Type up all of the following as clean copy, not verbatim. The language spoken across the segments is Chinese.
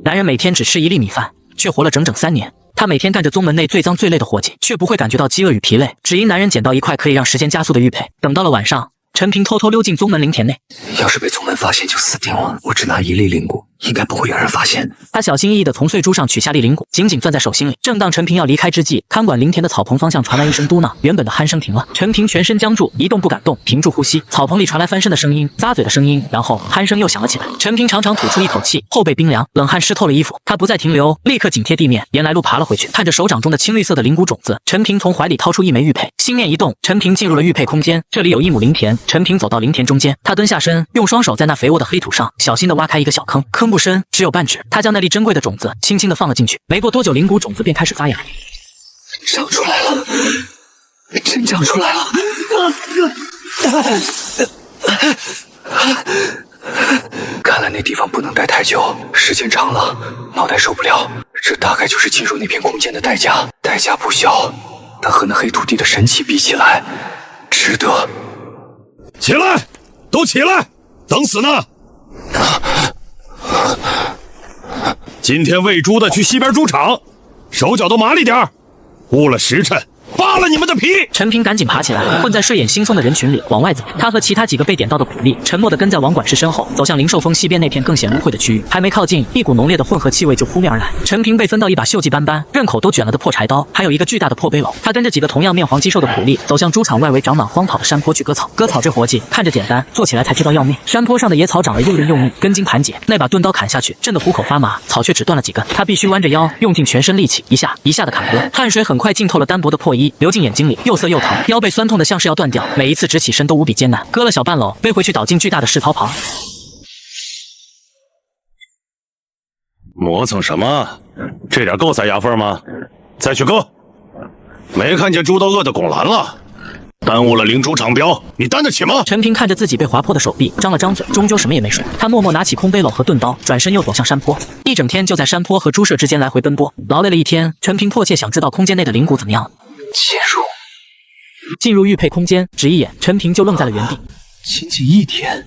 男人每天只吃1粒米饭，却活了整整3年。他每天干着宗门内最脏最累的活计，却不会感觉到饥饿与疲累，只因男人捡到一块可以让时间加速的玉佩。等到了晚上，陈平偷偷溜进宗门灵田内。要是被宗门发现就死定了。我只拿1粒灵骨，应该不会有人发现。他小心翼翼地从碎珠上取下粒灵骨，紧紧攥在手心里。正当陈平要离开之际，看管灵田的草棚方向传来一声嘟囔，原本的鼾声停了。陈平全身僵住，一动不敢动，屏住呼吸。草棚里传来翻身的声音、咂嘴的声音，然后鼾声又响了起来。陈平长长吐出一口气，后背冰凉，冷汗湿透了衣服。他不再停留，立刻紧贴地面，沿来路爬了回去。看着手掌中的青绿色的灵骨种子，陈平从怀里掏出一枚玉佩，心念一动，陈平进入了玉佩空间。这里有一亩灵田，陈平走到灵田中间，他蹲下身，用双手在那肥沃的黑土上小心地挖开一个小坑，坑不深，只有半指。他将那粒珍贵的种子轻轻地放了进去。没过多久，灵骨种子便开始发芽，长出来了，真长出来了！看来那地方不能待太久，时间长了脑袋受不了。这大概就是进入那片空间的代价，代价不小，但和那黑土地的神奇比起来，值得。起来，都起来，等死呢！今天喂猪的去西边猪场，手脚都麻利点，误了时辰扒了你们的皮！陈平赶紧爬起来，混在睡眼惺忪的人群里往外走。他和其他几个被点到的仆隶沉默地跟在王管事身后，走向灵兽峰西边那片更显污秽的区域。还没靠近，一股浓烈的混合气味就扑面而来。陈平被分到一把锈迹斑斑、刃口都卷了的破柴刀，还有一个巨大的破背篓。他跟着几个同样面黄肌瘦的仆隶走向猪场外围长满荒草的山坡去割草。割草这活计看着简单，做起来才知道要命。山坡上的野草长得又硬又密，根茎盘结，那把钝刀砍下去，震得虎口发麻，草却只断了几根。他必须弯着腰，用尽全身力气，一下一下的砍割。汗水很快浸透了单薄的破衣，流进眼睛里，又涩又疼，腰背酸痛的像是要断掉。每一次直起身都无比艰难。割了小半篓，背回去倒进巨大的石槽旁。磨蹭什么？这点够塞牙缝吗？再去割！没看见猪都饿得拱蓝了，耽误了灵猪场标，你担得起吗？陈平看着自己被划破的手臂，张了张嘴，终究什么也没说。他默默拿起空背篓和钝刀，转身又走向山坡。一整天就在山坡和猪舍之间来回奔波，劳累了一天。陈平迫切想知道空间内的灵骨怎么样了。进入玉佩空间，只一眼，陈平就愣在了原地。仅仅1天，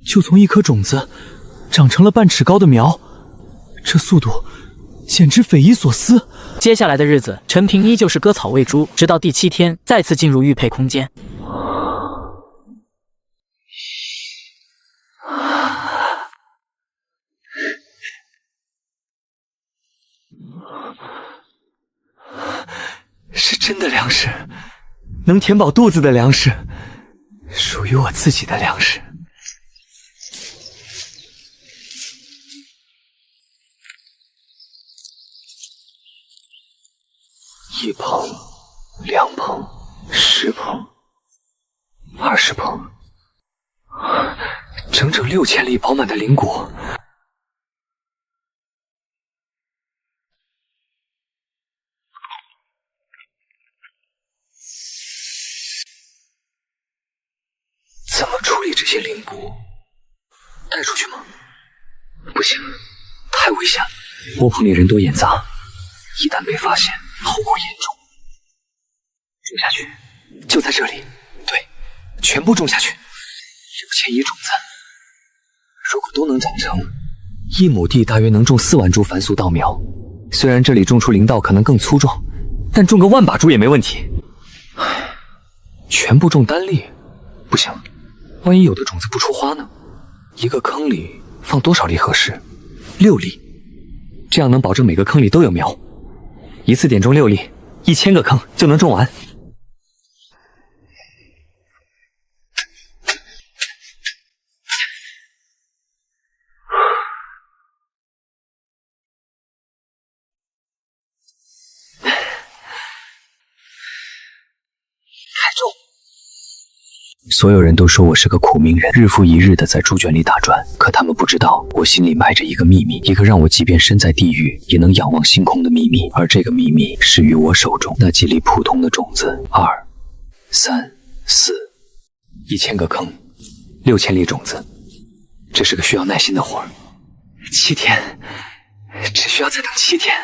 就从一颗种子长成了半尺高的苗，这速度简直匪夷所思。接下来的日子，陈平依旧是割草喂猪，直到第7天再次进入玉佩空间。是真的粮食，能填饱肚子的粮食，属于我自己的粮食。1捧、2捧、10捧、20捧，整整6000粒饱满的灵骨。怎么处理这些灵骨？带出去吗？不行，太危险了。窝棚里人多眼杂，一旦被发现，后果严重。种下去，就在这里。对，全部种下去。6000亿种子，如果都能长成，1亩地大约能种4万株凡俗稻苗。虽然这里种出灵稻可能更粗壮，但种个1万把株也没问题。全部种单粒，不行。万一有的种子不出花呢？一个坑里放多少粒合适？6粒，这样能保证每个坑里都有苗。一次点中6粒，1000个坑就能种完。所有人都说我是个苦命人，日复一日的在猪圈里打转，可他们不知道，我心里埋着一个秘密，一个让我即便身在地狱也能仰望星空的秘密。而这个秘密是于我手中那几粒普通的种子，2、3、4，1000个坑，6000粒种子，这是个需要耐心的活儿。7天，只需要再等7天。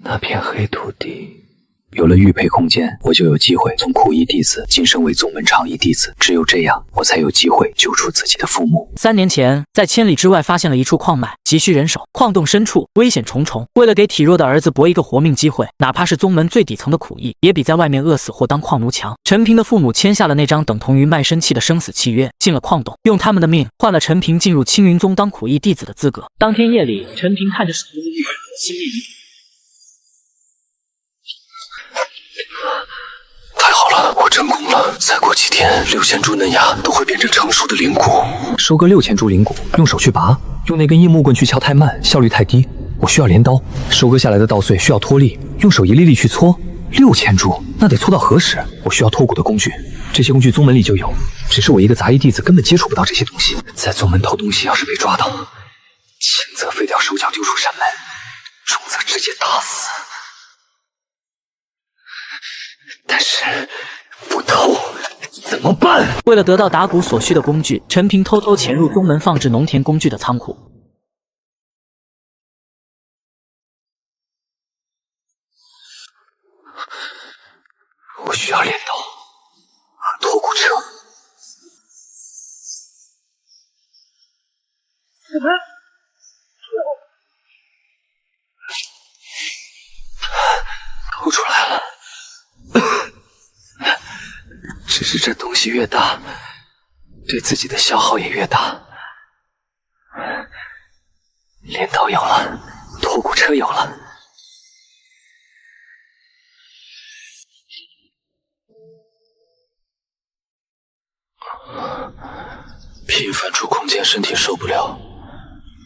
那片黑土地有了玉佩空间，我就有机会从苦役弟子晋升为宗门长役弟子。只有这样，我才有机会救出自己的父母。3年前，在千里之外发现了一处矿脉，急需人手。矿洞深处危险重重，为了给体弱的儿子搏一个活命机会，哪怕是宗门最底层的苦役，也比在外面饿死或当矿奴强。陈平的父母签下了那张等同于卖身契的生死契约，进了矿洞，用他们的命换了陈平进入青云宗当苦役弟子的资格。当天夜里，陈平看着手中的玉，心念一动。太好了，我成功了！再过几天，6000株嫩芽都会变成成熟的灵骨。收割6000株灵骨，用手去拔，用那根硬木棍去敲太慢，效率太低。我需要镰刀，收割下来的稻穗需要脱粒，用手一粒粒去搓。6000株，那得搓到何时？我需要脱骨的工具，这些工具宗门里就有，只是我一个杂役弟子根本接触不到这些东西。在宗门偷东西，要是被抓到，轻则废掉手脚丢出山门，重则直接打死。但是不偷怎么办？为了得到打鼓所需的工具，陈平偷偷潜入宗门放置农田工具的仓库。我需要镰刀和脱骨车。偷出来了。只是这东西越大，对自己的消耗也越大。镰刀有了，脱骨车有了。频繁出空间，身体受不了，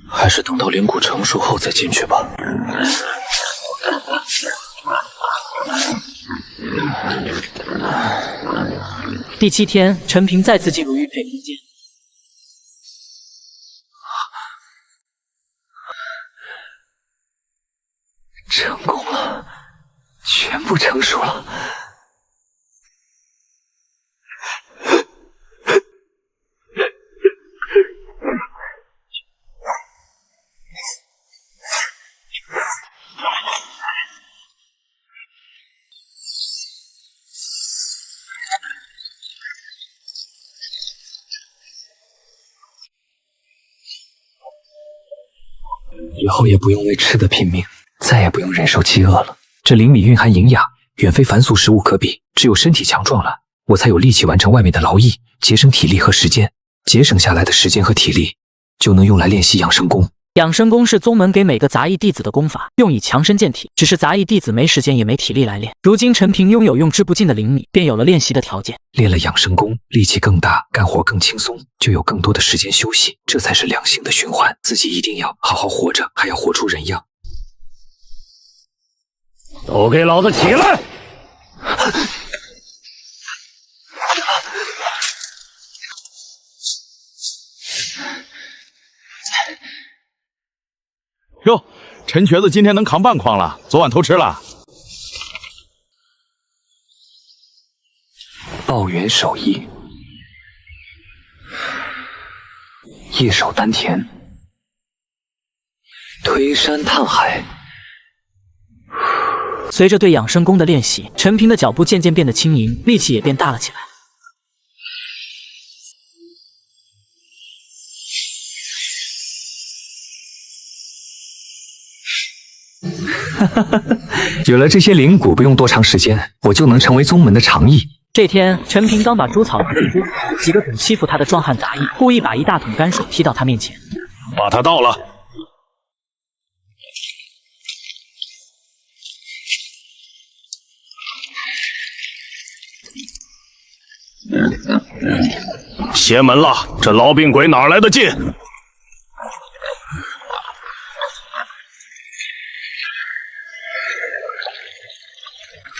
还是等到灵骨成熟后再进去吧。第7天，陈平再次进入玉佩空间。成功了，全部成熟了。以后也不用为吃的拼命，再也不用忍受饥饿了。这灵米蕴含营养，远非凡俗食物可比。只有身体强壮了，我才有力气完成外面的劳役，节省体力和时间。节省下来的时间和体力，就能用来练习养生功。养生功是宗门给每个杂役弟子的功法，用以强身健体。只是杂役弟子没时间也没体力来练。如今陈平拥有用之不尽的灵米，便有了练习的条件。练了养生功，力气更大，干活更轻松，就有更多的时间休息，这才是良性的循环。自己一定要好好活着，还要活出人样。都给老子起来！哟，陈瘸子今天能扛半筐了，昨晚偷吃了。抱元手艺，一手丹田，推山探海。随着对养生功的练习，陈平的脚步渐渐变得轻盈，力气也变大了起来。有了这些灵骨，不用多长时间，我就能成为宗门的长役。这天，陈平刚把猪草拿进猪场，几个总欺负他的壮汉杂役故意把一大桶泔水踢到他面前，把他倒了。邪门了，这老病鬼哪来的劲？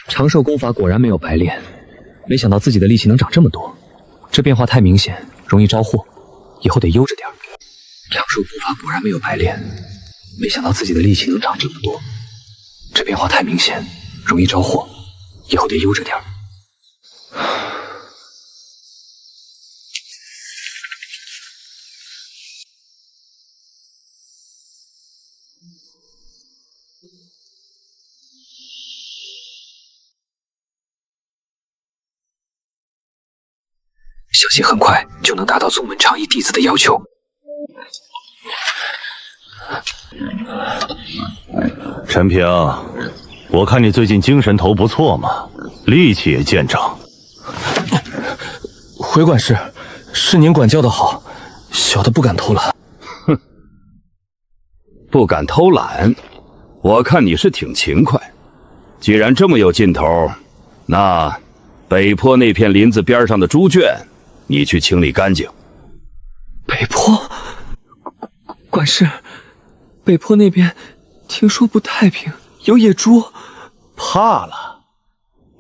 长寿功法果然没有白练，没想到自己的力气能长这么多，这变化太明显，容易招祸，以后得悠着点。长寿功法果然没有白练，没想到自己的力气能长这么多，这变化太明显，容易招祸，以后得悠着点。相信很快就能达到宗门长一弟子的要求。陈平，我看你最近精神头不错嘛，力气也见长。回管事，是您管教的好，小的不敢偷懒。哼，不敢偷懒，我看你是挺勤快。既然这么有劲头，那北坡那片林子边上的猪圈，你去清理干净。北坡，管事，北坡那边听说不太平，有野猪。怕了？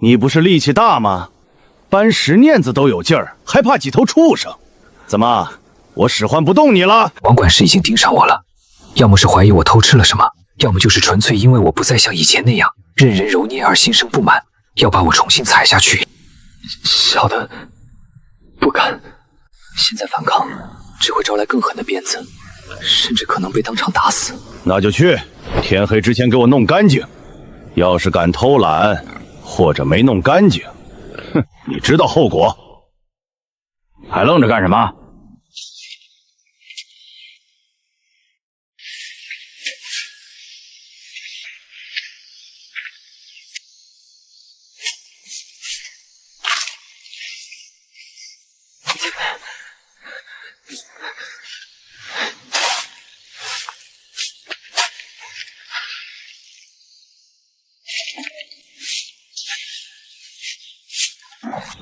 你不是力气大吗？搬石碾子都有劲儿，还怕几头畜生？怎么，我使唤不动你了？王管事已经盯上我了，要么是怀疑我偷吃了什么，要么就是纯粹因为我不再像以前那样任人揉捏而心生不满，要把我重新踩下去。小的不敢，现在反抗只会招来更狠的鞭子，甚至可能被当场打死。那就去，天黑之前给我弄干净。要是敢偷懒，或者没弄干净，哼，你知道后果。还愣着干什么？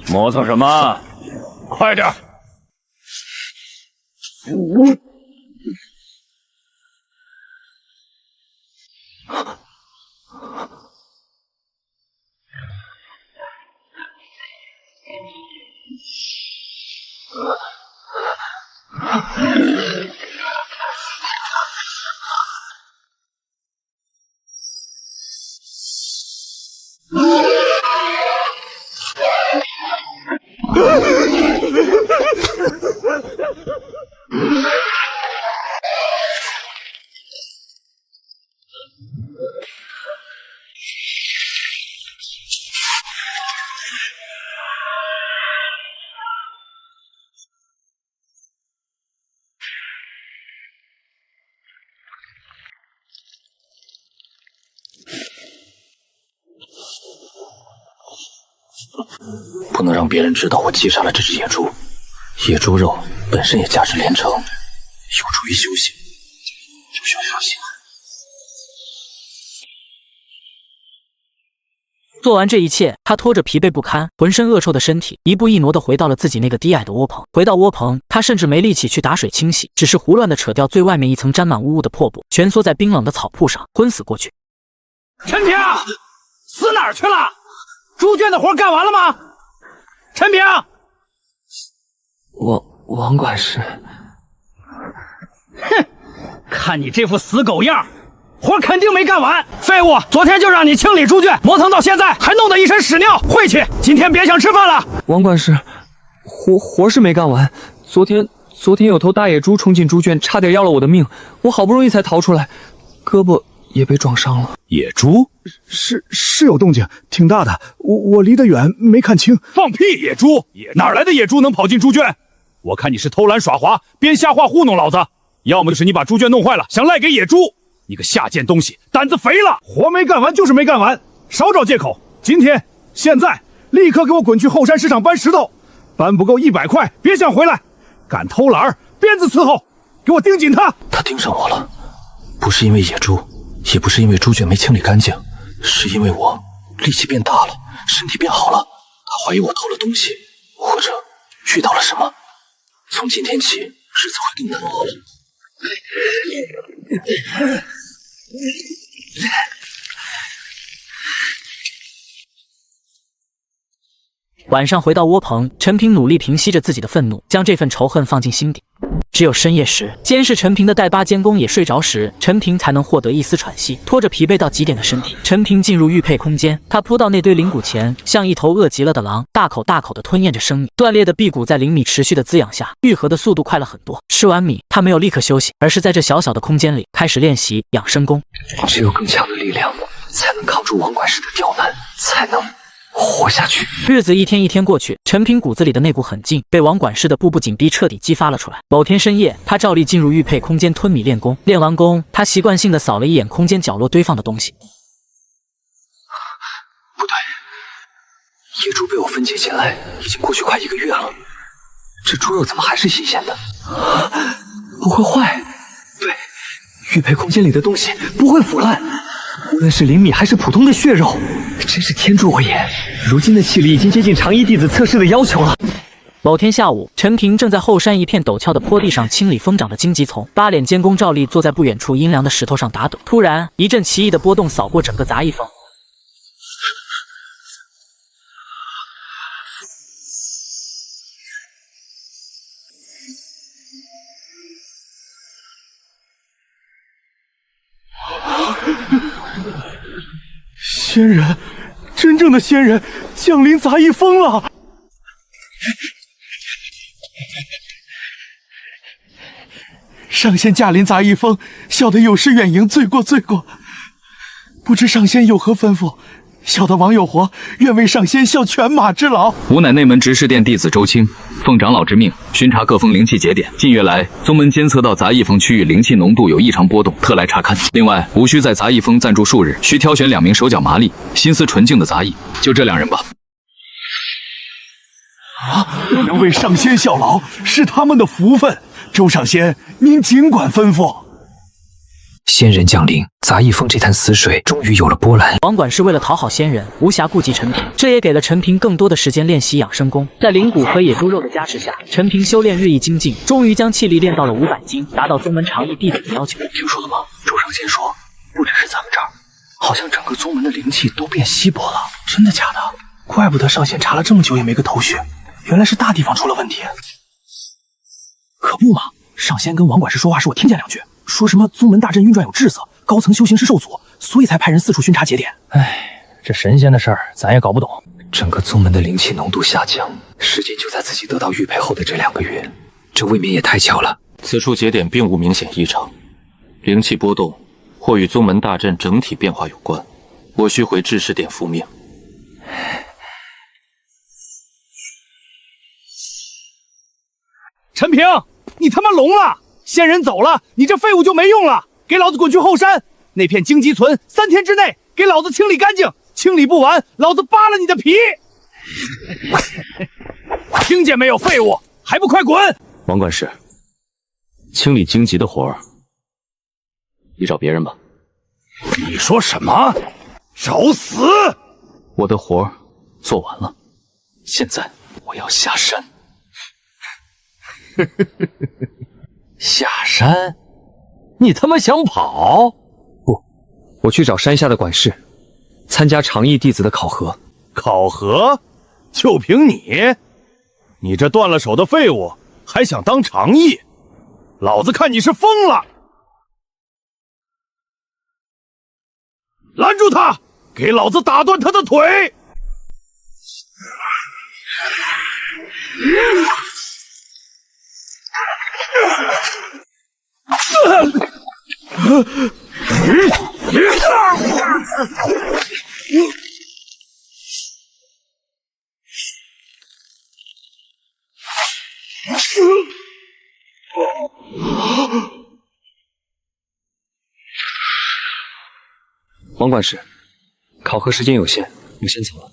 磨蹭什么？快点！不能让别人知道我击杀了这只野猪。野猪肉本身也价值连城，有助于修行，就需要小心。做完这一切，他拖着疲惫不堪、浑身恶臭的身体，一步一挪地回到了自己那个低矮的窝棚。回到窝棚，他甚至没力气去打水清洗，只是胡乱地扯掉最外面一层沾满污物的破布，蜷缩在冰冷的草铺上，昏死过去。陈平，死哪儿去了？猪圈的活干完了吗？陈平，王管事，哼，看你这副死狗样，活肯定没干完。废物，昨天就让你清理猪圈，磨蹭到现在，还弄得一身屎尿，晦气！今天别想吃饭了。王管事，活是没干完。昨天有头大野猪冲进猪圈，差点要了我的命，我好不容易才逃出来，胳膊也被撞伤了。野猪？是有动静，挺大的。我离得远没看清。放屁！野猪？哪来的野猪能跑进猪圈？我看你是偷懒耍滑，编瞎话糊弄老子。要么就是你把猪圈弄坏了，想赖给野猪。你个下贱东西，胆子肥了！活没干完就是没干完，少找借口。今天现在立刻给我滚去后山市场搬石头，搬不够100块别想回来。敢偷懒，鞭子伺候，给我盯紧他。他盯上我了，不是因为野猪，也不是因为猪圈没清理干净，是因为我力气变大了，身体变好了。他怀疑我偷了东西，或者遇到了什么。从今天起，日子会更难过了。晚上回到窝棚，陈平努力平息着自己的愤怒，将这份仇恨放进心底。只有深夜时，监视陈平的带八监工也睡着时，陈平才能获得一丝喘息。拖着疲惫到极点的身体，陈平进入玉佩空间。他扑到那堆灵骨前，像一头饿极了的狼，大口大口地吞咽着生米。断裂的臂骨在灵米持续的滋养下，愈合的速度快了很多。吃完米，他没有立刻休息，而是在这小小的空间里开始练习养生功。只有更强的力量，才能扛住王管事的刁难，才能活下去。日子一天一天过去，陈平骨子里的那股狠劲被王管事的步步紧逼彻底激发了出来。某天深夜，他照例进入玉佩空间吞米练功。练完功，他习惯性的扫了一眼空间角落堆放的东西。不对，野猪被我分解进来已经过去快1个月了，这猪肉怎么还是新鲜的？不会坏？对，玉佩空间里的东西不会腐烂，无论是灵米还是普通的血肉，真是天助我也！如今的气力已经接近长衣弟子测试的要求了。某天下午，陈平正在后山一片陡峭的坡地上清理疯长的荆棘丛，八脸监工照例坐在不远处阴凉的石头上打盹。突然，一阵奇异的波动扫过整个杂役峰。仙人，真正的仙人降临杂役峰了！上仙驾临杂役峰，小的有失远迎，罪过罪过。不知上仙有何吩咐？小的王有活，愿为上仙效犬马之劳。吾乃内门执事殿弟子周清，奉长老之命，巡查各峰灵气节点。近月来，宗门监测到杂役峰区域灵气浓度有异常波动，特来查勘。另外，吾需在杂役峰暂住数日，需挑选2名手脚麻利、心思纯净的杂役，就这2人吧。能为上仙效劳，是他们的福分。周上仙，您尽管吩咐。仙人降临，杂役峰这潭死水终于有了波澜。王管事为了讨好仙人，无暇顾及陈平，这也给了陈平更多的时间练习养生功。在灵骨和野猪肉的加持下，陈平修炼日益精进，终于将气力练到了500斤，达到宗门常役弟子的要求。听说了吗？周上仙说，不只是咱们这儿，好像整个宗门的灵气都变稀薄了。真的假的？怪不得上仙查了这么久也没个头绪，原来是大地方出了问题。可不嘛，上仙跟王管事说话时我听见2句，说什么宗门大阵运转有滞色，高层修行师受阻，所以才派人四处巡查节点。唉，这神仙的事儿咱也搞不懂。整个宗门的灵气浓度下降，时间就在自己得到玉佩后的这2个月，这未免也太巧了。此处节点并无明显异常，灵气波动或与宗门大阵整体变化有关。我需回制事殿复命。陈平，你他妈聋了！仙人走了，你这废物就没用了！给老子滚去后山，那片荆棘存3天之内给老子清理干净，清理不完，老子扒了你的皮！听见没有，废物，还不快滚！王管事，清理荆棘的活儿，你找别人吧。你说什么？找死！我的活儿做完了，现在我要下山。下山？你他妈想跑？不，我去找山下的管事，参加长役弟子的考核。考核？就凭你？你这断了手的废物，还想当长役？老子看你是疯了！拦住他，给老子打断他的腿！王管事，考核时间有限，我先走了。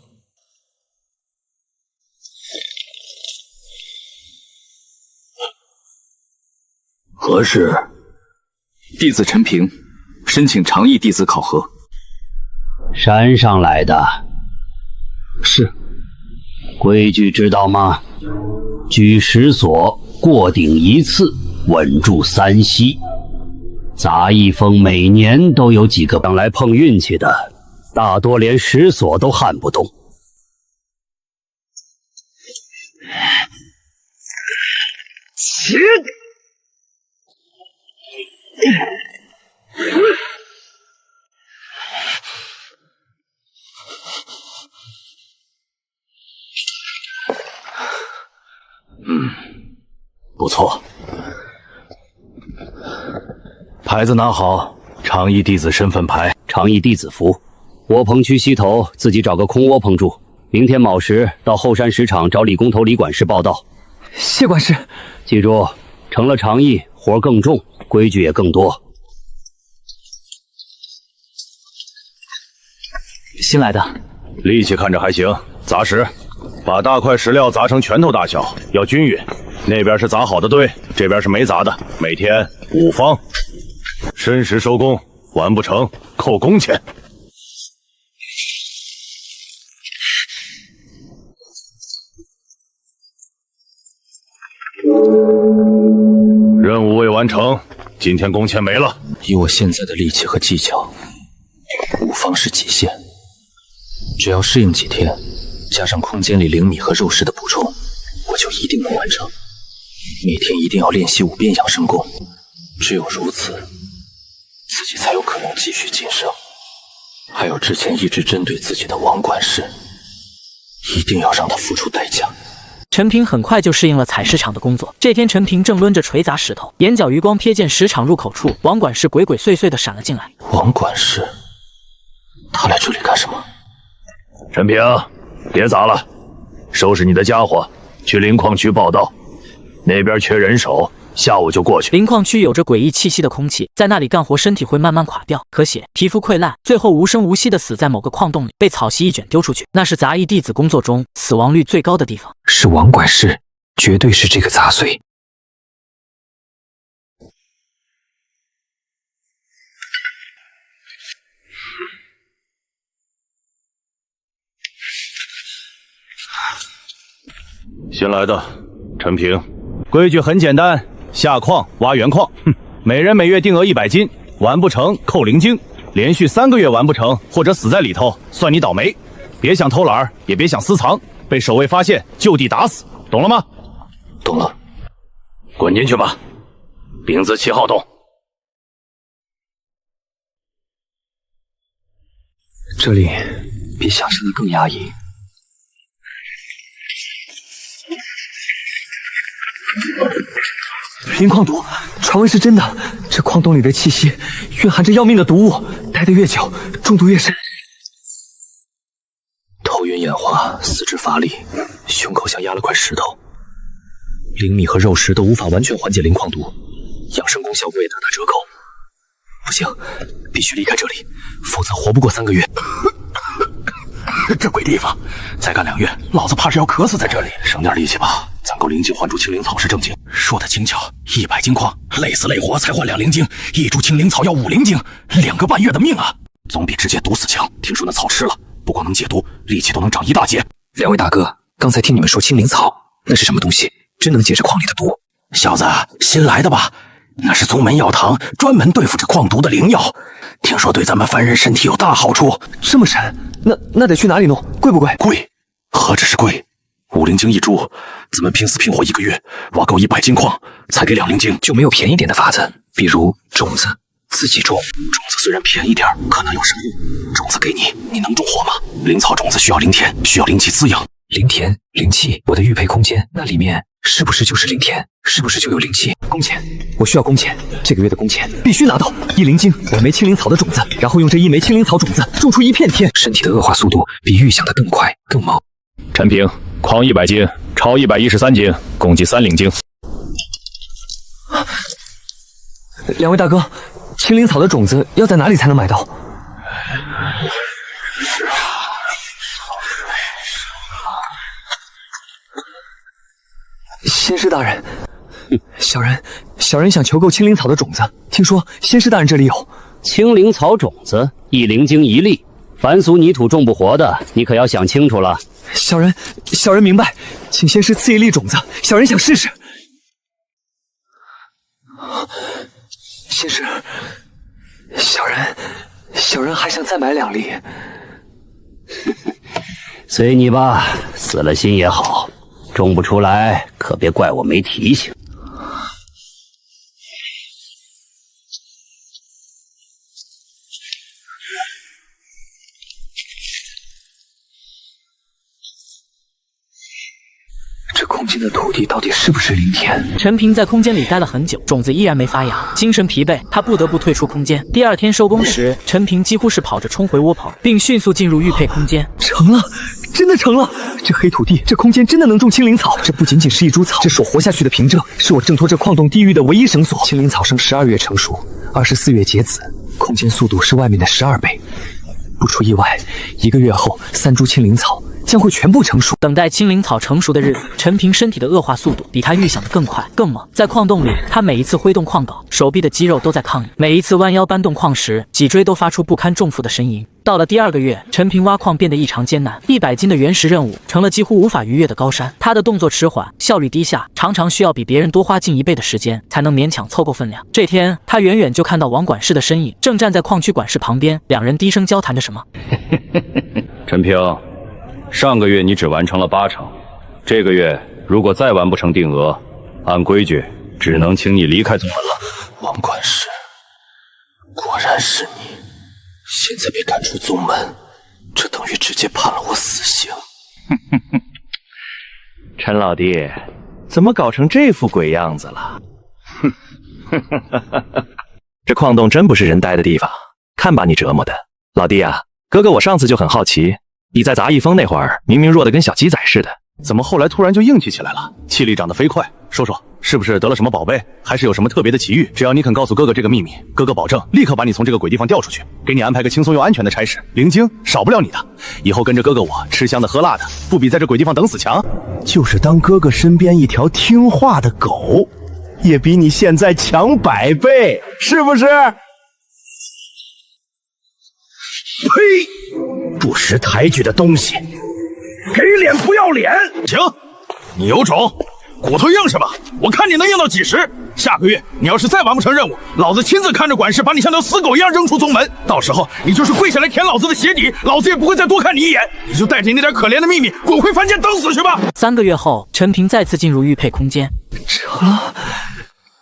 何事？弟子陈平申请长役弟子考核。山上来的？是。规矩知道吗？举石锁，过顶1次，稳住3息。杂役峰每年都有几个来碰运气的，大多连石锁都撼不动。不错。牌子拿好，长役弟子身份牌，长役弟子服。窝棚区西头自己找个空窝棚住，明天卯时到后山石场找李工头李管事报道。谢管事。记住，成了长役，活更重，规矩也更多。新来的，力气看着还行，砸石，把大块石料砸成拳头大小，要均匀。那边是砸好的堆，这边是没砸的。每天5方，申时收工，完不成扣工钱。任务未完成，今天工钱没了。以我现在的力气和技巧，5方是极限。只要适应几天，加上空间里灵米和肉食的补充，我就一定能完成。每天一定要练习5遍养生功，只有如此，自己才有可能继续晋升。还有之前一直针对自己的王管事，一定要让他付出代价。陈平很快就适应了采石场的工作。这天，陈平正抡着锤砸石头，眼角余光瞥见石场入口处，王管事鬼鬼祟祟地闪了进来。王管事，他来这里干什么？陈平，别砸了，收拾你的家伙，去灵矿区报道。那边缺人手，下午就过去。灵矿区有着诡异气息的空气，在那里干活身体会慢慢垮掉，咳血，皮肤溃烂，最后无声无息地死在某个矿洞里，被草席一卷丢出去。那是杂役弟子工作中死亡率最高的地方。是王管事，绝对是这个杂碎。新来的，陈平。规矩很简单，下矿挖原矿，每人每月定额100斤，完不成扣0金，连续3个月完不成或者死在里头，算你倒霉。别想偷懒，也别想私藏，被守卫发现就地打死，懂了吗？懂了。滚进去吧，丙子7号洞。这里比想象的更压抑。灵矿毒，传闻是真的。这矿洞里的气息蕴含着要命的毒物，待得越久，中毒越深。头晕眼花，四肢乏力，胸口像压了块石头。灵米和肉食都无法完全缓解灵矿毒，养生功效果也大打折扣。不行，必须离开这里，否则活不过3个月。这鬼地方，再干2月，老子怕是要渴死在这里。省点力气吧，攒够灵精换出青灵草是正经。说的轻巧，100斤矿，累死累活才换2灵精，一株青灵草要5灵精，2个半月的命啊！总比直接毒死强。听说那草吃了，不光能解毒，力气都能长1大截。2位大哥，刚才听你们说青灵草，那是什么东西？真能解这矿里的毒？小子，新来的吧？那是宗门药堂专门对付这矿毒的灵药，听说对咱们凡人身体有大好处。这么神？那得去哪里弄？贵不贵？贵，何止是贵，5灵精1株，咱们拼死拼活1个月，挖够100斤矿，才给2灵精，就没有便宜点的法子？比如种子，自己种。种子虽然便宜点，可能有生物。种子给你，你能种活吗？灵草种子需要灵田，需要灵气滋养。灵田、灵气，我的玉佩空间那里面是不是就是灵田？是不是就有灵气？工钱，我需要工钱，这个月的工钱必须拿到。1灵精，1枚青灵草的种子，然后用这1枚青灵草种子种出一片天。身体的恶化速度比预想的更快更猛。陈平，矿100斤，超113斤，共计3灵精。2位大哥，青灵草的种子要在哪里才能买到？仙师大人，小人想求购青灵草的种子，听说仙师大人这里有。青灵草种子1灵精1粒，凡俗泥土种不活的，你可要想清楚了。小人明白，请仙师赐1粒种子，小人想试试。仙师，小人还想再买2粒。随你吧，死了心也好。种不出来，可别怪我没提醒。这空间的土地到底是不是灵田？陈平在空间里待了很久，种子依然没发芽，精神疲惫，他不得不退出空间。第2天收工时，陈平几乎是跑着冲回窝棚，并迅速进入玉佩空间。成了，真的成了！这黑土地，这空间真的能种青灵草。这不仅仅是一株草，这是我活下去的凭证，是我挣脱这矿洞地狱的唯一绳索。青灵草生12月成熟，24月结籽，空间速度是外面的12倍。不出意外，1个月后，3株青灵草将会全部成熟。等待青灵草成熟的日子，陈平身体的恶化速度比他预想的更快更猛。在矿洞里，他每一次挥动矿镐，手臂的肌肉都在抗议；每一次弯腰搬动矿石，脊椎都发出不堪重负的呻吟。到了第2个月，陈平挖矿变得异常艰难，100斤的原石任务成了几乎无法逾越的高山。他的动作迟缓，效率低下，常常需要比别人多花近1倍的时间，才能勉强凑够分量。这天，他远远就看到王管事的身影，正站在矿区管事旁边，两人低声交谈着什么。陈平，上个月你只完成了8成，这个月如果再完不成定额，按规矩只能请你离开宗门了。王管事，果然是你！现在被赶出宗门，这等于直接判了我死刑。陈老弟，怎么搞成这副鬼样子了？这矿洞真不是人待的地方，看把你折磨的。老弟啊，哥哥我上次就很好奇，你在杂役峰那会儿明明弱得跟小鸡仔似的，怎么后来突然就硬气起来了？气力长得飞快，说说是不是得了什么宝贝，还是有什么特别的奇遇？只要你肯告诉哥哥这个秘密，哥哥保证立刻把你从这个鬼地方调出去，给你安排个轻松又安全的差事。灵晶少不了你的，以后跟着哥哥我吃香的喝辣的，不比在这鬼地方等死强？就是当哥哥身边一条听话的狗，也比你现在强100倍，是不是？呸！不识抬举的东西，给脸不要脸！行，你有种，骨头硬是吧？我看你能硬到几时？下个月你要是再完不成任务，老子亲自看着管事把你像条死狗一样扔出宗门。到时候你就是跪下来舔老子的鞋底，老子也不会再多看你一眼。你就带着那点可怜的秘密滚回凡间等死去吧！3个月后，陈平再次进入玉佩空间，成了，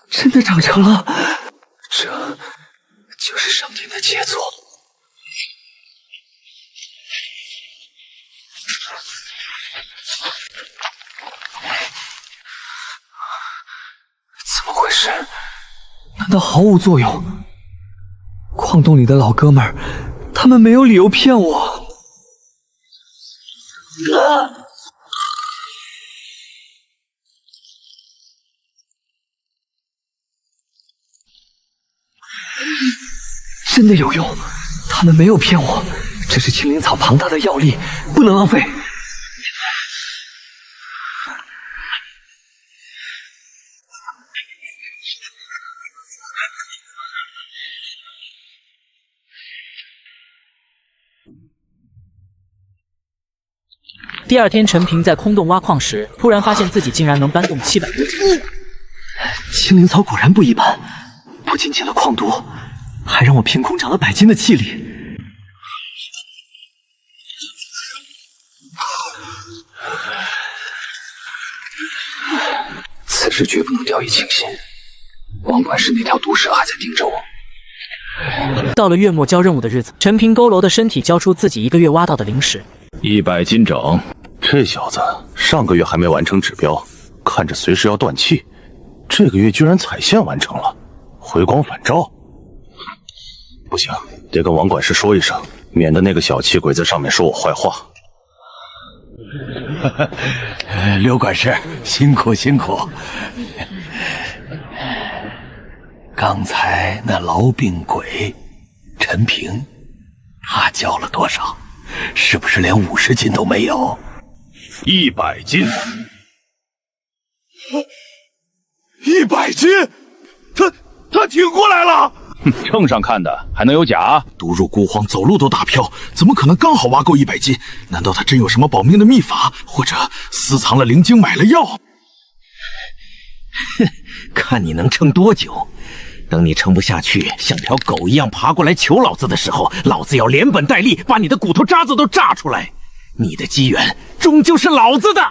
真的长成了，这就是上天的杰作。怎么回事？难道毫无作用？矿洞里的老哥们儿，他们没有理由骗我。真的有用，他们没有骗我，这是青灵草庞大的药力，不能浪费。第2天，陈平在空洞挖矿时，突然发现自己竟然能搬动700多斤。青灵草果然不一般，不仅减了矿毒，还让我凭空长了100斤的气力。此时绝不能掉以轻心，王管事那条毒蛇还在盯着我。到了月末交任务的日子，陈平佝偻的身体交出自己1个月挖到的灵石，100斤整。这小子上个月还没完成指标，看着随时要断气，这个月居然踩线完成了，回光返照。不行，得跟王管事说一声，免得那个小气鬼在上面说我坏话。刘管事，辛苦辛苦。刚才那痨病鬼陈平，他交了多少？是不是连50斤都没有？100斤，100斤，他挺过来了。秤上看的还能有假？毒入孤荒，走路都打飘，怎么可能刚好挖够100斤？难道他真有什么保命的秘法，或者私藏了灵晶，买了药？哼，看你能撑多久。等你撑不下去，像条狗一样爬过来求老子的时候，老子要连本带利把你的骨头渣子都炸出来。你的机缘终究是老子的。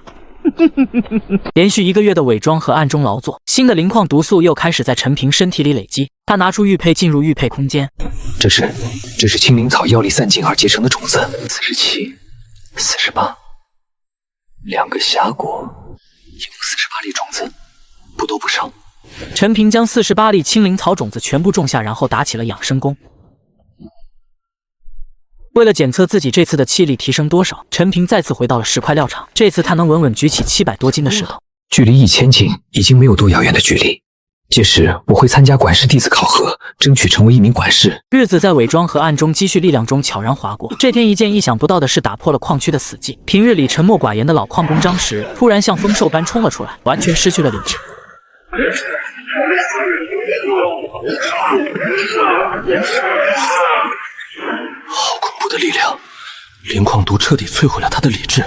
连续1个月的伪装和暗中劳作，新的灵矿毒素又开始在陈平身体里累积。他拿出玉佩进入玉佩空间，这是青灵草药力散尽而结成的种子，47、48，2个峡谷，一共48粒种子，不多不少。陈平将48粒青灵草种子全部种下，然后打起了养生功。为了检测自己这次的气力提升多少，陈平再次回到了石块料场。这次他能稳稳举起700多斤的石头。距离1000斤已经没有多遥远的距离。届时我会参加管事弟子考核，争取成为一名管事。日子在伪装和暗中积蓄力量中悄然划过。这天，一件意想不到的事打破了矿区的死寂。平日里沉默寡言的老矿工张石，突然像疯兽般冲了出来，完全失去了理智。好恐怖的力量！灵矿毒彻底摧毁了他的理智，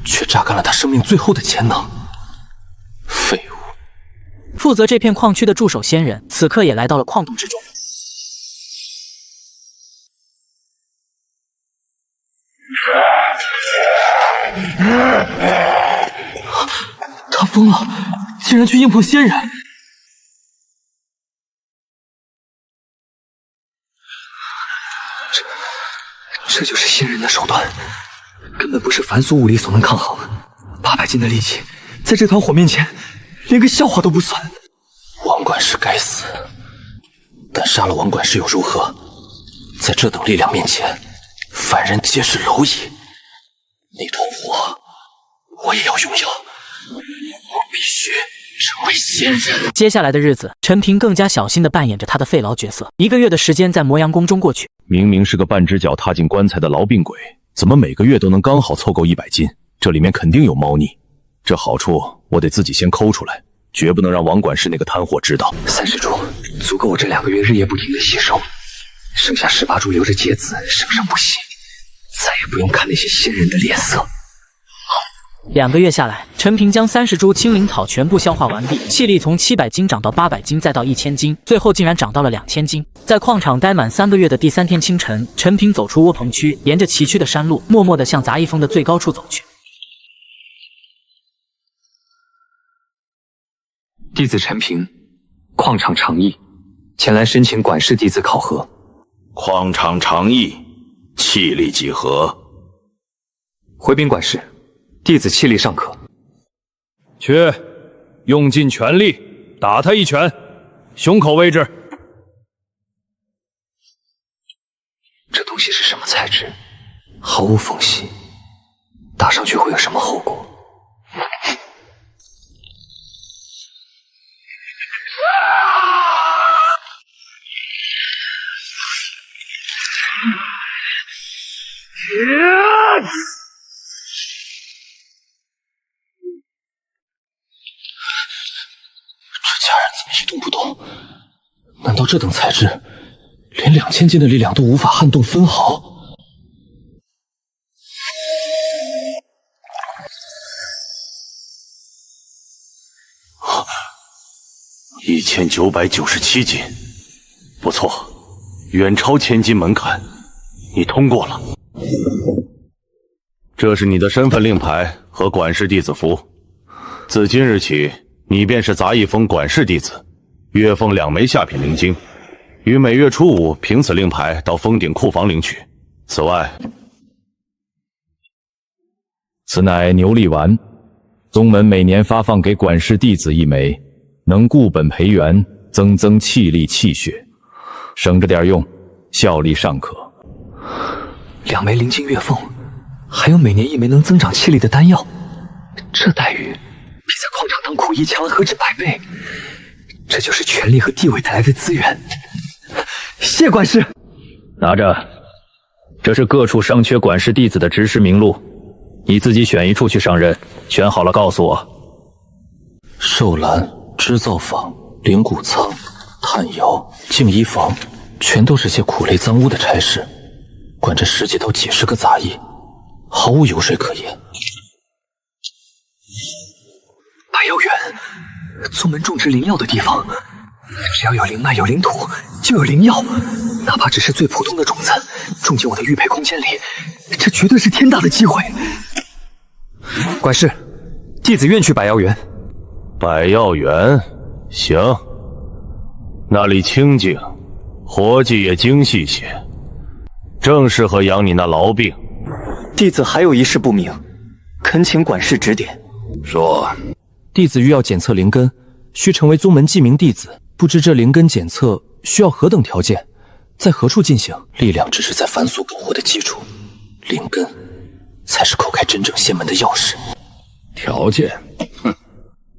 却榨干了他生命最后的潜能。废物！负责这片矿区的驻守仙人，此刻也来到了矿洞之中。他疯了，竟然去硬碰仙人！这就是仙人的手段，根本不是凡俗武力所能抗衡。800斤的力气，在这团火面前，连个笑话都不算。王管事该死，但杀了王管事又如何？在这等力量面前，凡人皆是蝼蚁。那团火，我也要拥有。我必须成为仙人。接下来的日子，陈平更加小心地扮演着他的费劳角色。1个月的时间在磨阳宫中过去。明明是个半只脚踏进棺材的痨病鬼，怎么每个月都能刚好凑够100斤？这里面肯定有猫腻。这好处我得自己先抠出来，绝不能让王管事那个摊货知道。30株足够我这2个月日夜不停的吸收，剩下18株留着结子，生生不息，再也不用看那些仙人的脸色。2个月下来，陈平将30株青灵草全部消化完毕，气力从700斤涨到800斤，再到1000斤，最后竟然涨到了2000斤。在矿场待满3个月的第3天清晨，陈平走出窝棚区，沿着崎岖的山路，默默地向杂役峰的最高处走去。弟子陈平，矿场长役，前来申请管事弟子考核。矿场长役，气力几何？回禀管事，弟子气力尚可。去，用尽全力打他一拳，胸口位置。这东西是什么材质？毫无缝隙，打上去会有什么后果？一动不动，难道这等材质连2000斤的力量都无法撼动分毫？ 1997斤，不错，远超1000斤门槛，你通过了。这是你的身份令牌和管事弟子符，自今日起，你便是杂役峰管事弟子，月俸2枚下品灵晶，于每月初5凭此令牌到峰顶库房领取。此外，此乃牛力丸，宗门每年发放给管事弟子1枚。 能固本培元，增气力气血，省着点用，效力尚可。2枚灵晶月俸，还有每年1枚能增长气力的丹药，这待遇比在矿场当苦役强了何止100倍。这就是权力和地位带来的资源。谢管事，拿着，这是各处尚缺管事弟子的执事名录，你自己选一处去上任，选好了告诉我。寿兰。 织造坊、灵谷仓、炭窑、净衣房，全都是些苦累脏污的差事，管着10几头几10个杂役，毫无油水可言。百药园，宗门种植灵药的地方，只要有灵脉、有灵土，就有灵药。哪怕只是最普通的种子，种进我的玉佩空间里，这绝对是天大的机会。管事，弟子愿去百药园。 百药园，行，那里清静，活计也精细些，正适合养你那痨病。弟子还有一事不明，恳请管事指点。说，弟子欲要检测灵根，需成为宗门记名弟子，不知这灵根检测需要何等条件？在何处进行？力量只是在凡俗苟活的基础，灵根才是叩开真正仙门的钥匙。条件，哼，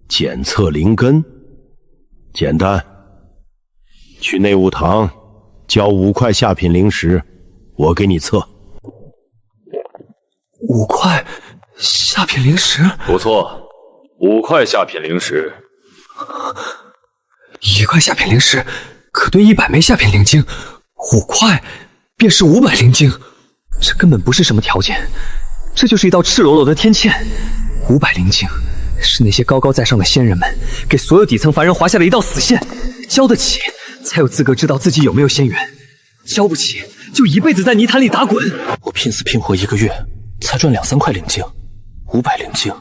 检测灵根，简单。去内务堂交5块下品灵石，我给你测。5块下品灵石，不错，5块下品灵石。1块下品灵石可兑100枚下品灵晶，5块便是500灵晶。这根本不是什么条件，这就是一道赤裸裸的天堑。500灵晶是那些高高在上的仙人们给所有底层凡人划下的一道死线，交得起才有资格知道自己有没有仙缘，交不起就一辈子在泥潭里打滚。我拼死拼活1个月才赚2、3块灵晶，500灵晶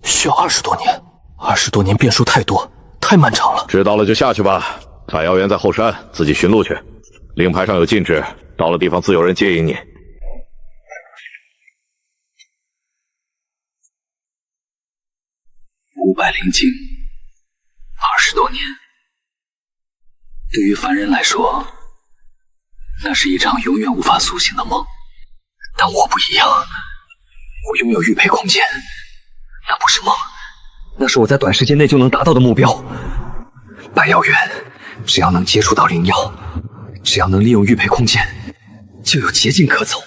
需要20多年，20多年变数太多，太漫长了。知道了就下去吧，百妖园在后山，自己寻路去。令牌上有禁止，到了地方自有人接应你。500灵晶，20多年，对于凡人来说，那是一场永远无法苏醒的梦。但我不一样，我拥有玉佩空间，那不是梦，那是我在短时间内就能达到的目标。百妖园，只要能接触到灵药，只要能利用玉佩空间，就有捷径可走。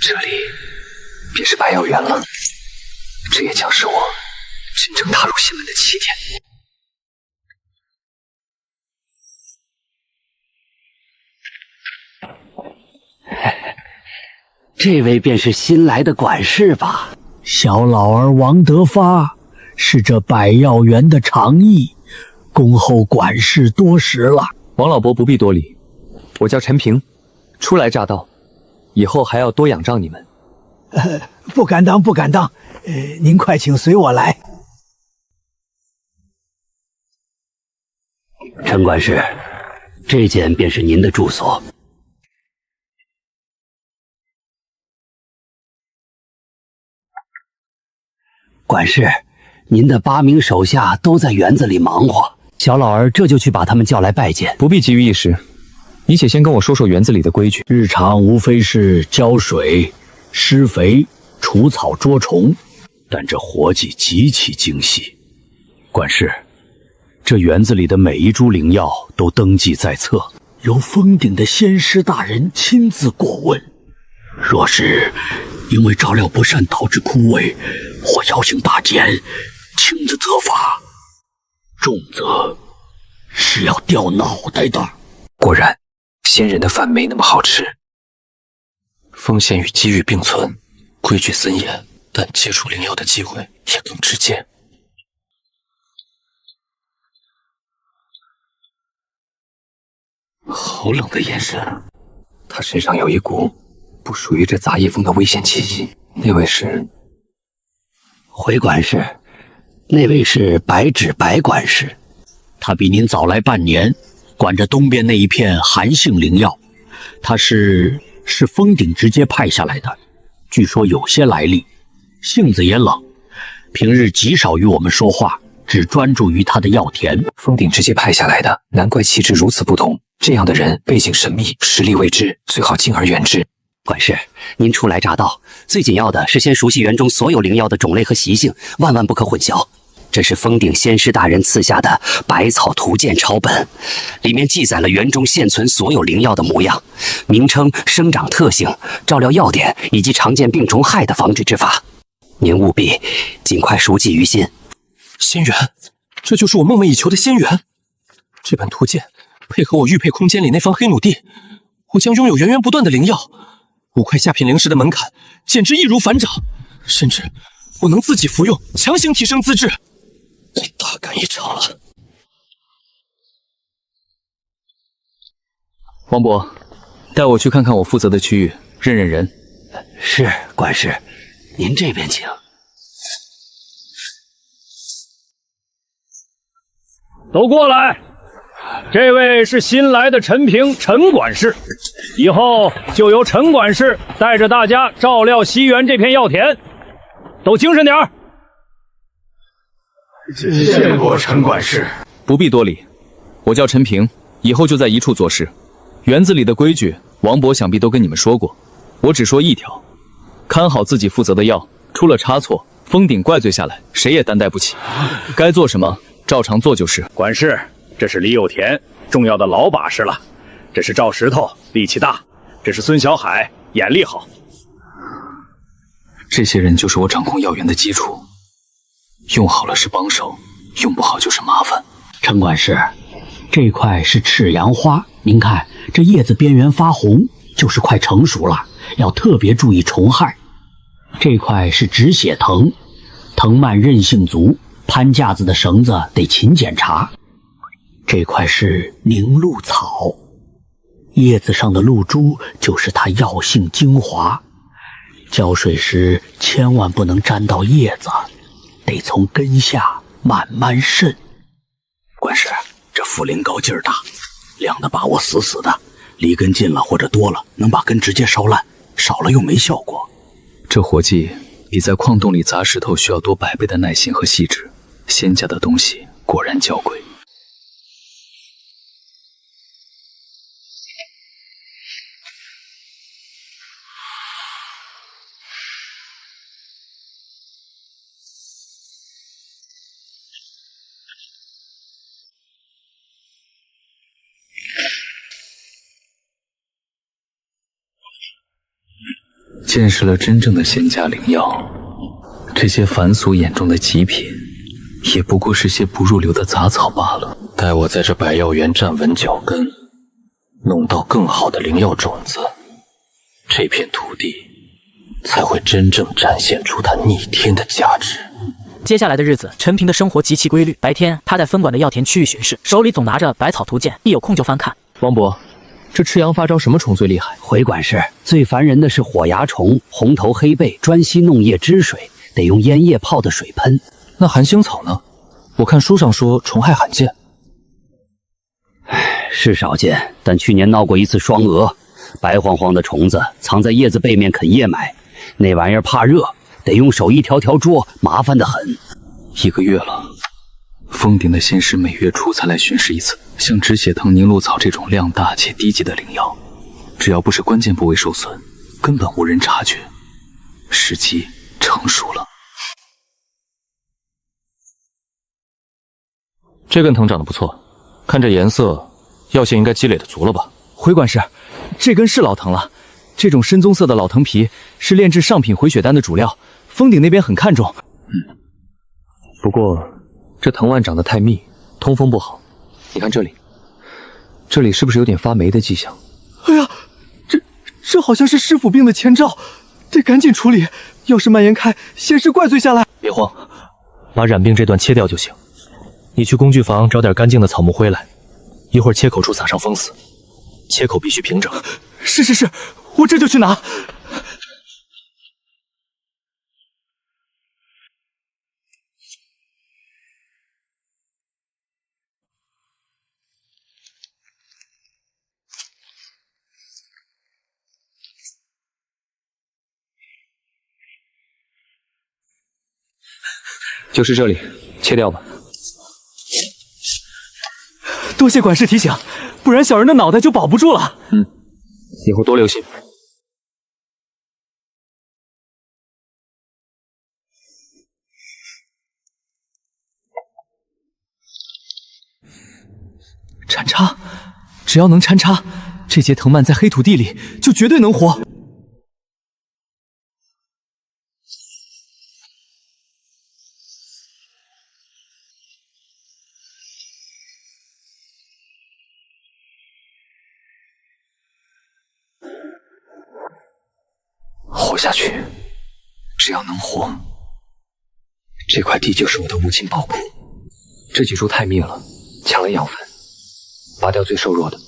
这里便是百妖园了，这也将是我真正踏入仙门的起点。这位便是新来的管事吧？小老儿王德发，是这百药园的长役，恭候管事多时了。王老伯不必多礼，我叫陈平，初来乍到，以后还要多仰仗你们。不敢当，不敢当。您快请随我来。陈管事，这间便是您的住所。管事，您的8名手下都在园子里忙活，小老儿这就去把他们叫来拜见。不必急于一时，你且先跟我说说园子里的规矩。日常无非是浇水、施肥、除草捉虫，但这活计极其精细。管事，这园子里的每一株灵药都登记在册，由封顶的仙师大人亲自过问。若是因为照料不善导致枯萎或药性大减，轻则责罚，重则是要掉脑袋的。果然，仙人的饭没那么好吃。风险与机遇并存，规矩森严，但接触灵药的机会也更直接。好冷的眼神，他身上有一股不属于这杂役风的危险气息。那位是？回管事，那位是白芷白管事，他比您早来半年，管着东边那一片寒性灵药。他是封顶直接派下来的，据说有些来历，性子也冷，平日极少与我们说话，只专注于他的药田。封顶直接派下来的，难怪气质如此不同。这样的人背景神秘，实力未知，最好敬而远之。管事，您初来乍到，最紧要的是先熟悉园中所有灵药的种类和习性，万万不可混淆。这是封顶仙师大人赐下的百草图鉴抄本，里面记载了园中现存所有灵药的模样、名称、生长特性、照料要点以及常见病虫害的防治之法。您务必尽快熟记于心。仙缘，这就是我梦寐以求的仙缘。这本图鉴配合我玉佩空间里那方黑弩地，我将拥有源源不断的灵药。5块下品灵石的门槛简直易如反掌，甚至我能自己服用，强行提升资质。大干一场了。王伯，带我去看看我负责的区域，认认人。是，管事，您这边请。都过来。这位是新来的陈平，陈管事，以后就由陈管事带着大家照料西园这片药田，都精神点儿。见过陈管事。不必多礼，我叫陈平，以后就在一处做事。园子里的规矩，王伯想必都跟你们说过，我只说一条：看好自己负责的药，出了差错，封顶怪罪下来，谁也担待不起。该做什么，照常做就是。管事，这是李有田，重要的老把式了。这是赵石头，力气大。这是孙小海，眼力好。这些人就是我掌控药源的基础，用好了是帮手，用不好就是麻烦。陈管事，这块是赤阳花，您看这叶子边缘发红，就是快成熟了，要特别注意虫害。这块是止血藤，藤蔓韧性足，攀架子的绳子得勤检查。这块是凝露草，叶子上的露珠就是它药性精华，浇水时千万不能沾到叶子，得从根下慢慢渗。管事，这茯苓膏劲儿大，量的把握死死的，离根近了或者多了，能把根直接烧烂，少了又没效果。这活计比在矿洞里砸石头需要多100倍的耐心和细致，仙家的东西果然娇贵。见识了真正的仙家灵药，这些凡俗眼中的极品，也不过是些不入流的杂草罢了。待我在这百药园站稳脚跟，弄到更好的灵药种子，这片土地才会真正展现出它逆天的价值。接下来的日子，陈平的生活极其规律。白天，他在分管的药田区域巡视，手里总拿着《百草图鉴》，一有空就翻看。王伯，这赤阳发招什么虫最厉害？回管事，最烦人的是火蚜虫，红头黑背，专吸弄叶汁水，得用烟叶泡的水喷。那寒星草呢？我看书上说虫害罕见。是少见，但去年闹过一次双蛾，白晃晃的虫子藏在叶子背面啃叶脉，那玩意儿怕热，得用手一条条捉，麻烦得很。1个月了，封顶的仙师每月初才来巡视一次。像止血藤、凝露草这种量大且低级的灵药，只要不是关键部位受损，根本无人察觉。时机成熟了。这根藤长得不错，看这颜色，药性应该积累的足了吧？回管事，这根是老藤了。这种深棕色的老藤皮是炼制上品回血丹的主料，封顶那边很看重。不过这藤蔓长得太密，通风不好。你看这里，这里是不是有点发霉的迹象？哎呀，这好像是师傅病的前兆，得赶紧处理。要是蔓延开，仙师怪罪下来。别慌，把染病这段切掉就行。你去工具房找点干净的草木灰来，一会儿切口处撒上封死，切口必须平整。是，我这就去拿。就是这里，切掉吧。多谢管事提醒，不然小人的脑袋就保不住了。以后多留心。铲插，只要能掺插，这节藤蔓在黑土地里就绝对能活。活下去，只要能活，这块地就是我的无尽宝库。这几株太密了，抢了养分，拔掉最瘦弱的。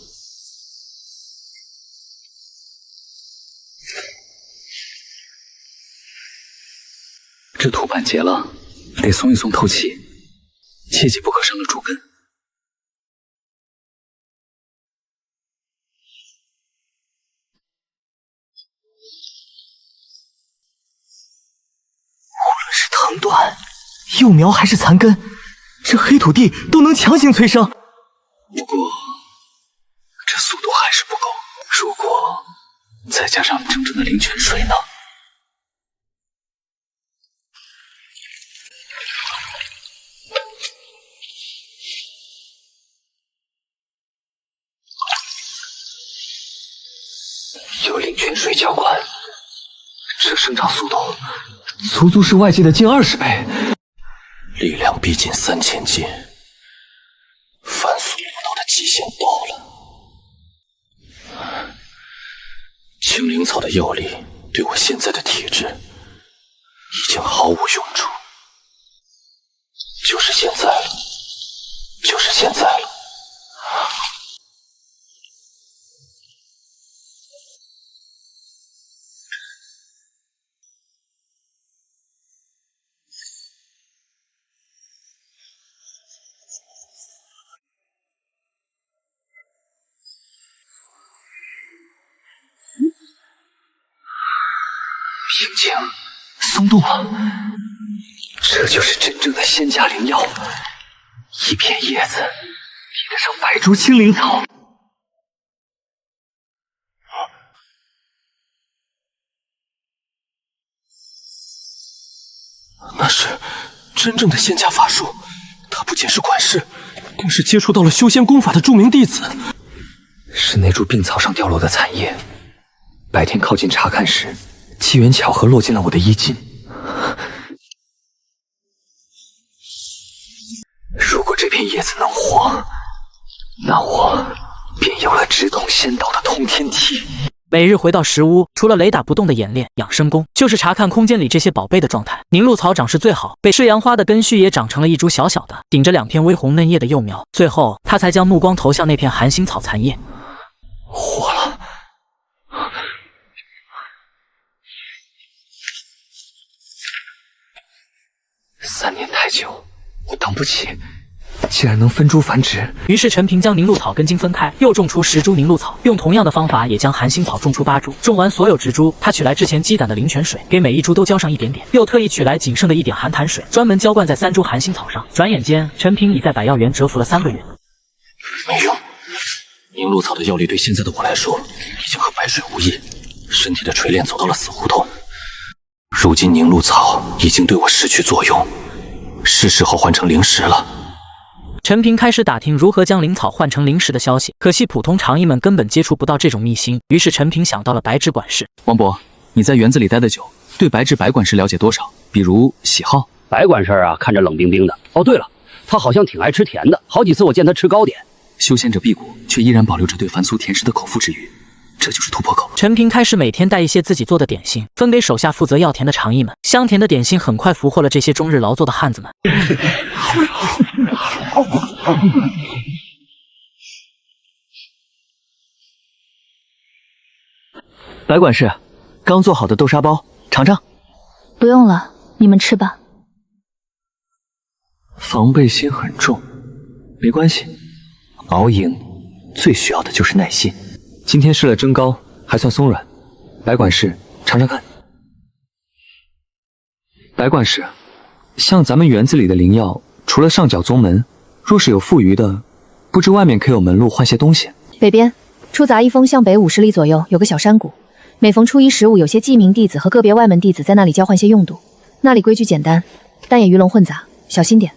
这土板结了，得松一松透气，切记不可伤了主根。无论是藤段、幼苗还是残根，这黑土地都能强行催生。不过，这速度还是不够。如果再加上真正的灵泉水呢？有灵泉水浇灌，这生长速度足足是外界的近20倍，力量逼近3000斤，凡俗不到的极限到了。青灵草的药力对我现在的体质已经毫无用处，就是现在了，就是现在了。平静，松动了，这就是真正的仙家灵药。一片叶子比得上百株青灵草。那是真正的仙家法术，他不仅是管事，更是接触到了修仙功法的著名弟子。是那株病草上掉落的残叶，白天靠近查看时，机缘巧合落进了我的衣襟。如果这片叶子能活，那我便有了直通仙道的通天梯。每日回到石屋，除了雷打不动的演练养生功，就是查看空间里这些宝贝的状态。凝露草长势最好，被赤阳花的根须也长成了一株小小的，顶着2片微红嫩叶的幼苗。最后，他才将目光投向那片寒星草残叶。活了！3年太久，我等不起。既然能分株繁殖，于是陈平将凝露草根茎分开，又种出10株凝露草，用同样的方法也将寒星草种出8株。种完所有植株，他取来之前积攒的灵泉水，给每一株都浇上一点点，又特意取来仅剩的一点寒潭水，专门浇灌在3株寒星草上。转眼间，陈平已在百药园蛰伏了3个月。没用，凝露草的药力对现在的我来说，已经和白水无异，身体的锤炼走到了死胡同。如今凝露草已经对我失去作用，是时候换成灵石了。陈平开始打听如何将灵草换成灵石的消息，可惜普通长医们根本接触不到这种秘辛。于是陈平想到了白芷管事。王伯，你在园子里待得久，对白芷白管事了解多少？比如喜好？白管事啊，看着冷冰冰的。哦，对了，他好像挺爱吃甜的，好几次我见他吃糕点。修仙者辟谷，却依然保留着对凡俗甜食的口腹之欲，这就是突破口。陈平开始每天带一些自己做的点心，分给手下负责要甜的长医们。香甜的点心很快俘获了这些终日劳作的汉子们。白管事，刚做好的豆沙包，尝尝。不用了，你们吃吧。防备心很重，没关系，熬赢最需要的就是耐心。今天试了蒸糕，还算松软。白管事，尝尝看。白管事，像咱们园子里的灵药，除了上缴宗门，若是有富余的，不知外面可有门路换些东西。北边，出杂一峰向北50里左右有个小山谷，每逢初1、15，有些记名弟子和个别外门弟子在那里交换些用度。那里规矩简单，但也鱼龙混杂，小心点。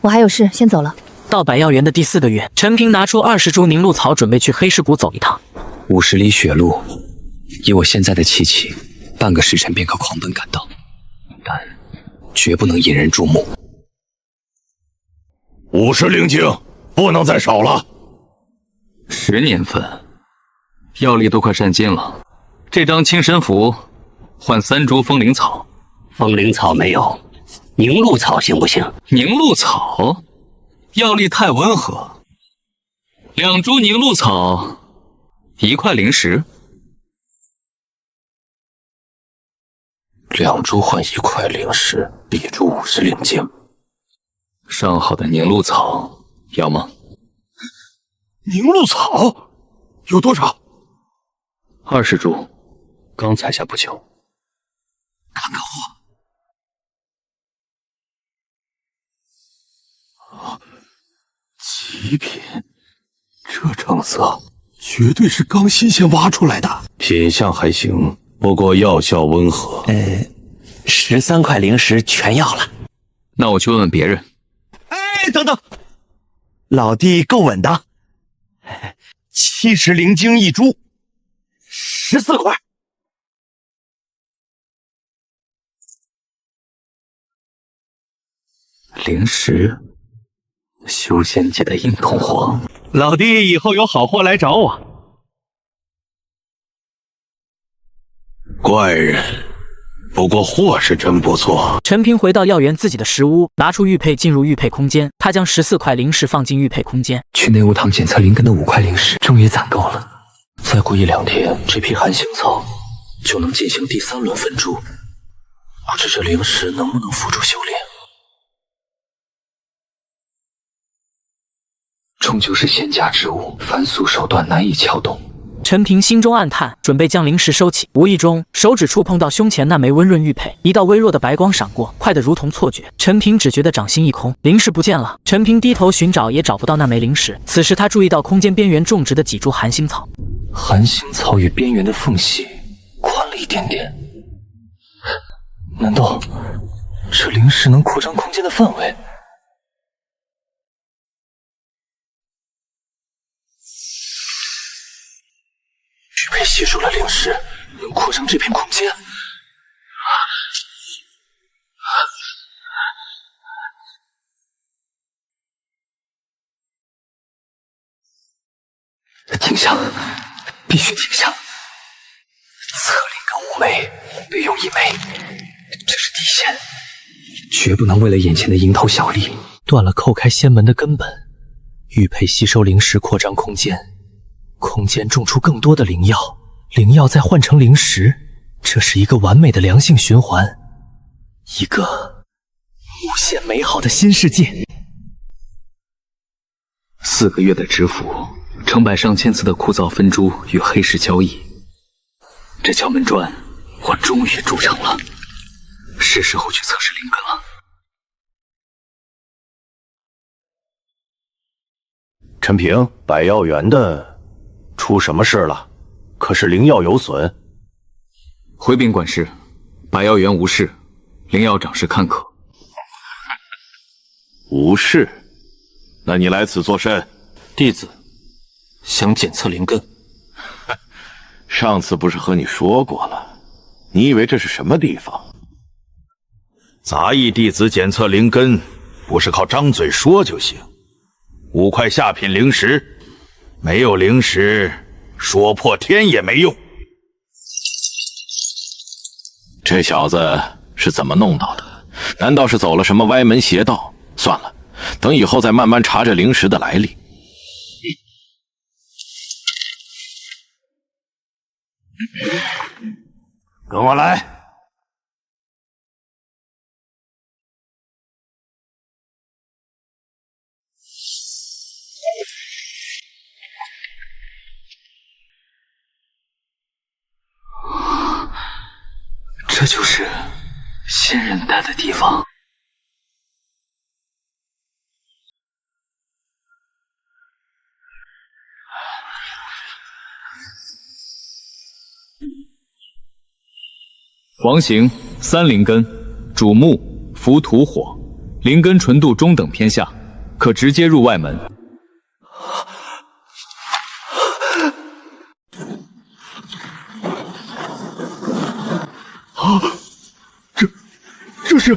我还有事，先走了。到百药园的第4个月，陈平拿出20株凝露草，准备去黑石谷走一趟。50里雪路，以我现在的气气，半个时辰便可狂奔赶到，但绝不能引人注目。 50灵晶，不能再少了。10年份，药力都快散尽了。这张清神符，换3株风灵草。风灵草没有，凝露草行不行？凝露草，药力太温和。2株凝露草，1块灵石。 2株换1块灵石，1株50灵晶。 上好的凝露草要吗？凝露草有多少？20株，刚采下不久。看看极品，这成色绝对是刚新鲜挖出来的。品相还行，不过药效温和。13块灵石全要了。那我去问问别人。哎，等等，老弟够稳当，70灵晶一株，14块。灵石，修仙界的硬通货。老弟以后有好货来找我。怪人，不过货是真不错。陈平回到药园自己的石屋，拿出玉佩进入玉佩空间。他将14块灵石放进玉佩空间。去内务堂检测灵根的5块灵石终于攒够了，再过1-2天，这批寒星草就能进行第3轮分株。不知这灵石能不能辅助修炼？终究是仙家之物，凡俗手段难以撬动。陈平心中暗叹，准备将灵石收起，无意中手指触碰到胸前那枚温润玉佩，一道微弱的白光闪过，快得如同错觉。陈平只觉得掌心一空，灵石不见了。陈平低头寻找，也找不到那枚灵石。此时他注意到空间边缘种植的几株寒星草，寒星草与边缘的缝隙宽了一点点，难道这灵石能扩张空间的范围？玉佩吸收了灵石，能扩张这片空间。停下，必须停下！测灵根5枚，备用1枚，这是底线，绝不能为了眼前的蝇头小利，断了叩开仙门的根本。玉佩吸收灵石，扩张空间。空间种出更多的灵药，灵药再换成灵石，这是一个完美的良性循环，一个无限美好的新世界。4个月的蛰伏，成百上千次的枯燥分株与黑市交易，这敲门砖我终于筑成了，是时候去测试灵根了。陈平，百药园的出什么事了？可是灵药有损？回禀管事，百药园无事，灵药长势坎坷。无事？那你来此作甚？弟子想检测灵根。上次不是和你说过了？你以为这是什么地方？杂役弟子检测灵根，不是靠张嘴说就行。5块下品灵石，没有灵石，说破天也没用。这小子是怎么弄到的？难道是走了什么歪门邪道？算了，等以后再慢慢查这灵石的来历。跟我来。这就是仙人待的地方。王行3灵根，主木，伏土火，灵根纯度中等偏下，可直接入外门。这是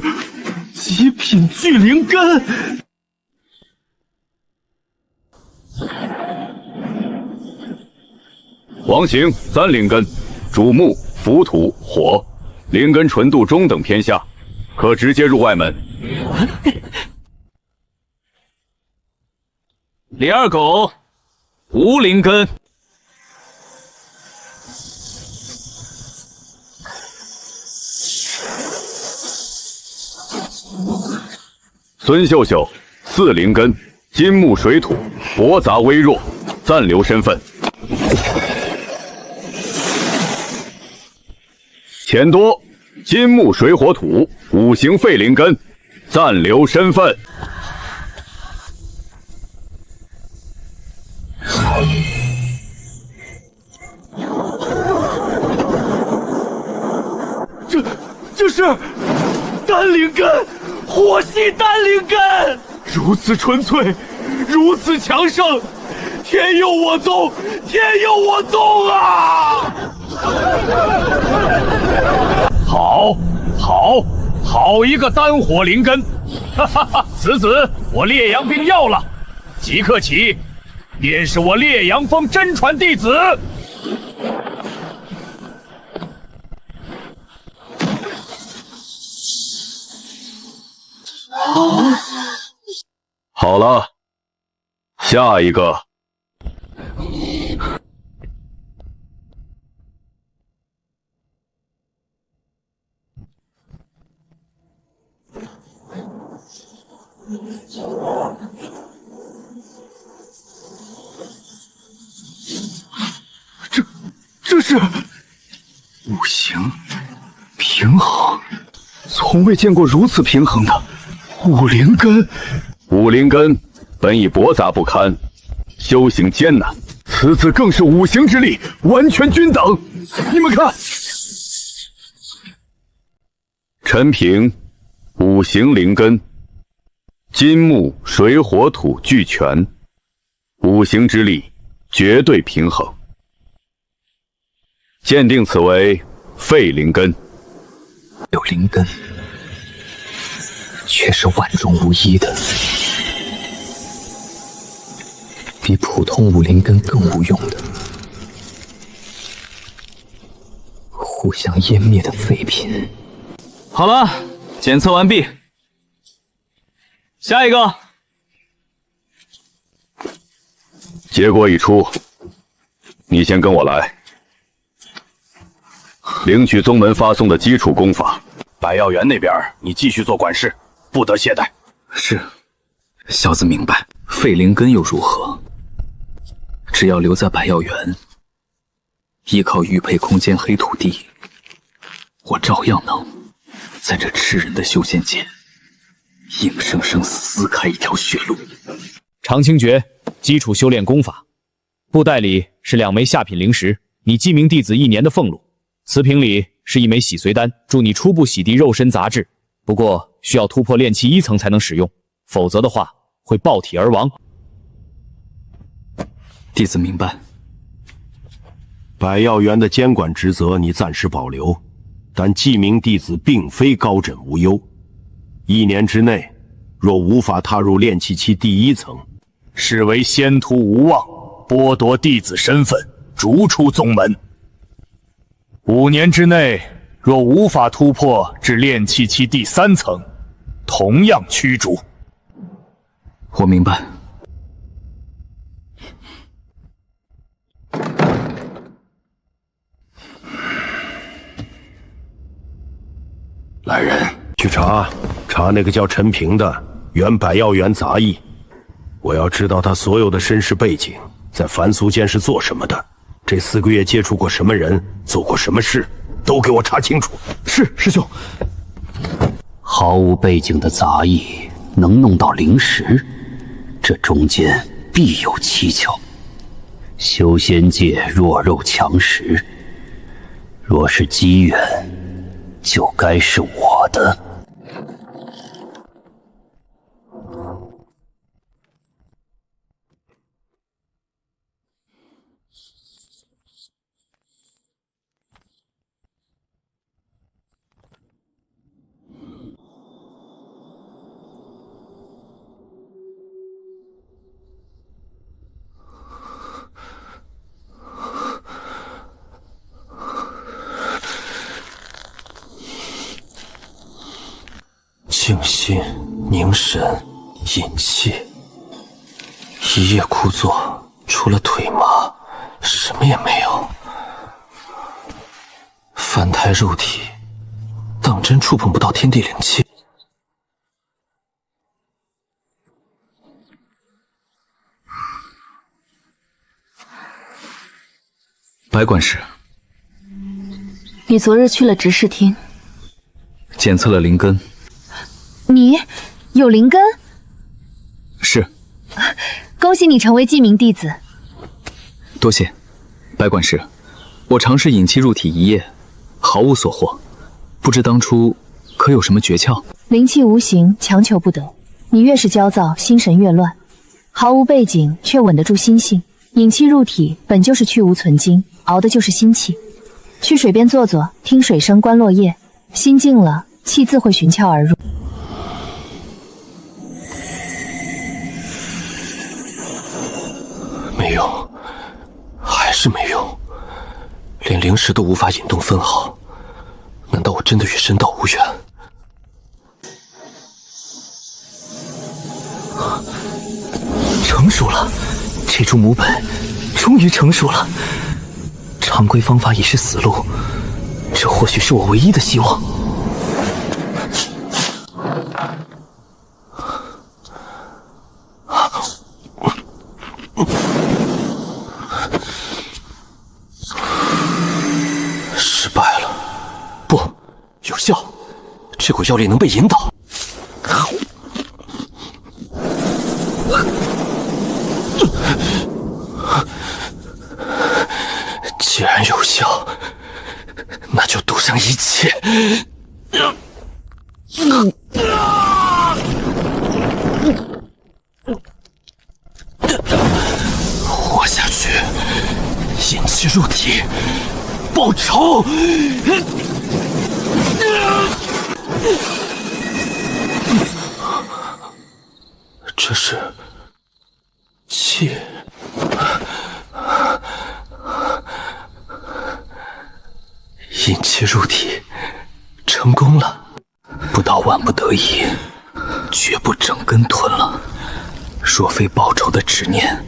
极品巨灵根。王行3灵根，主木，伏土火，灵根纯度中等偏下，可直接入外门。李二狗5灵根，孙秀秀4灵根，金木水土，驳杂微弱，暂留身份。钱多金木水火土5行废灵根，暂留身份。根，火系单灵根，如此纯粹，如此强盛，天佑我宗，天佑我宗啊！好一个丹火灵根！哈哈哈！此子我烈阳兵要了，即刻起，便是我烈阳峰真传弟子。好了，下一个。这是五行平衡，从未见过如此平衡的五灵根。五灵根本已驳杂不堪，修行艰难，此次更是五行之力完全均等。你们看，陈平五行灵根，金木水火土俱全，五行之力绝对平衡。鉴定此为废灵根。有灵根，却是万中无一的，比普通五灵根更无用的，互相湮灭的废品。好了，检测完毕，下一个。结果已出，你先跟我来。领取宗门发送的基础功法，百药园那边你继续做管事，不得懈怠。是，小子明白。废灵根又如何？只要留在百药园，依靠玉佩空间黑土地，我照样能在这吃人的修仙界，硬生生撕开一条血路。长青诀基础修炼功法，布袋里是2枚下品灵石，你记名弟子1年的俸禄。瓷瓶里是1枚洗髓丹，助你初步洗涤肉身杂质，不过需要突破炼气1层才能使用，否则的话会爆体而亡。弟子明白。百药园的监管职责你暂时保留，但记名弟子并非高枕无忧。1年之内，若无法踏入炼气期第1层，视为仙途无望，剥夺弟子身份，逐出宗门。5年之内，若无法突破至炼气期第3层，同样驱逐。我明白。来人，去查那个叫陈平的原百药园杂役，我要知道他所有的身世背景，在凡俗间是做什么的，这4个月接触过什么人，做过什么事，都给我查清楚。是，师兄。毫无背景的杂役能弄到灵石，这中间必有蹊跷。修仙界弱肉强食，若是机缘，就该是我的。静心、凝神、引气，一夜枯坐，除了腿麻，什么也没有。凡胎肉体，当真触碰不到天地灵气。白管事，你昨日去了执事厅，检测了灵根。你有灵根？是。恭喜你成为记名弟子。多谢，白管事。我尝试引气入体1夜，毫无所获，不知当初可有什么诀窍？灵气无形，强求不得。你越是焦躁，心神越乱，毫无背景却稳得住心性。引气入体本就是去无存精，熬的就是心气。去水边坐坐，听水声，观落叶，心静了，气自会寻窍而入。没用，还是没用，连灵石都无法引动分毫。难道我真的与神道无缘？成熟了，这株母本终于成熟了。常规方法已是死路，这或许是我唯一的希望。失败了，不，有效，这股妖力能被引导。既然有效，那就赌上一切。活下去，引气入体，报仇！这是气。引气入体，成功了。不到万不得已，绝不整根吞了。若非报仇的执念，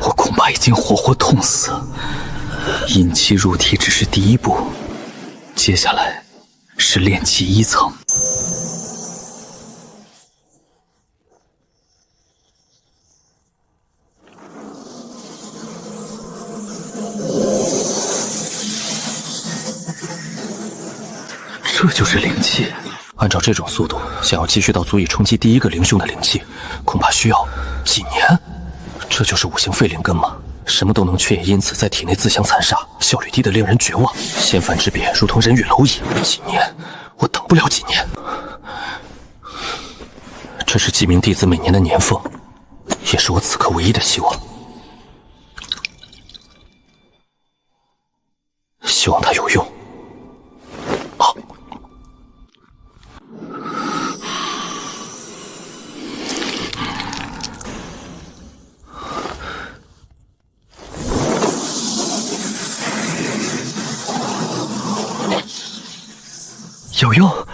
我恐怕已经活活痛死。引气入体只是第一步，接下来是炼气1层。这就是灵气。按照这种速度，想要积蓄到足以冲击第一个灵兄的灵气，恐怕需要几年。这就是五行废灵根吗？什么都能却也因此在体内自相残杀，效率低得令人绝望。仙凡之别，如同人与蝼蚁。几年，我等不了几年。这是记名弟子每年的年俸，也是我此刻唯一的希望。希望它有用。有用，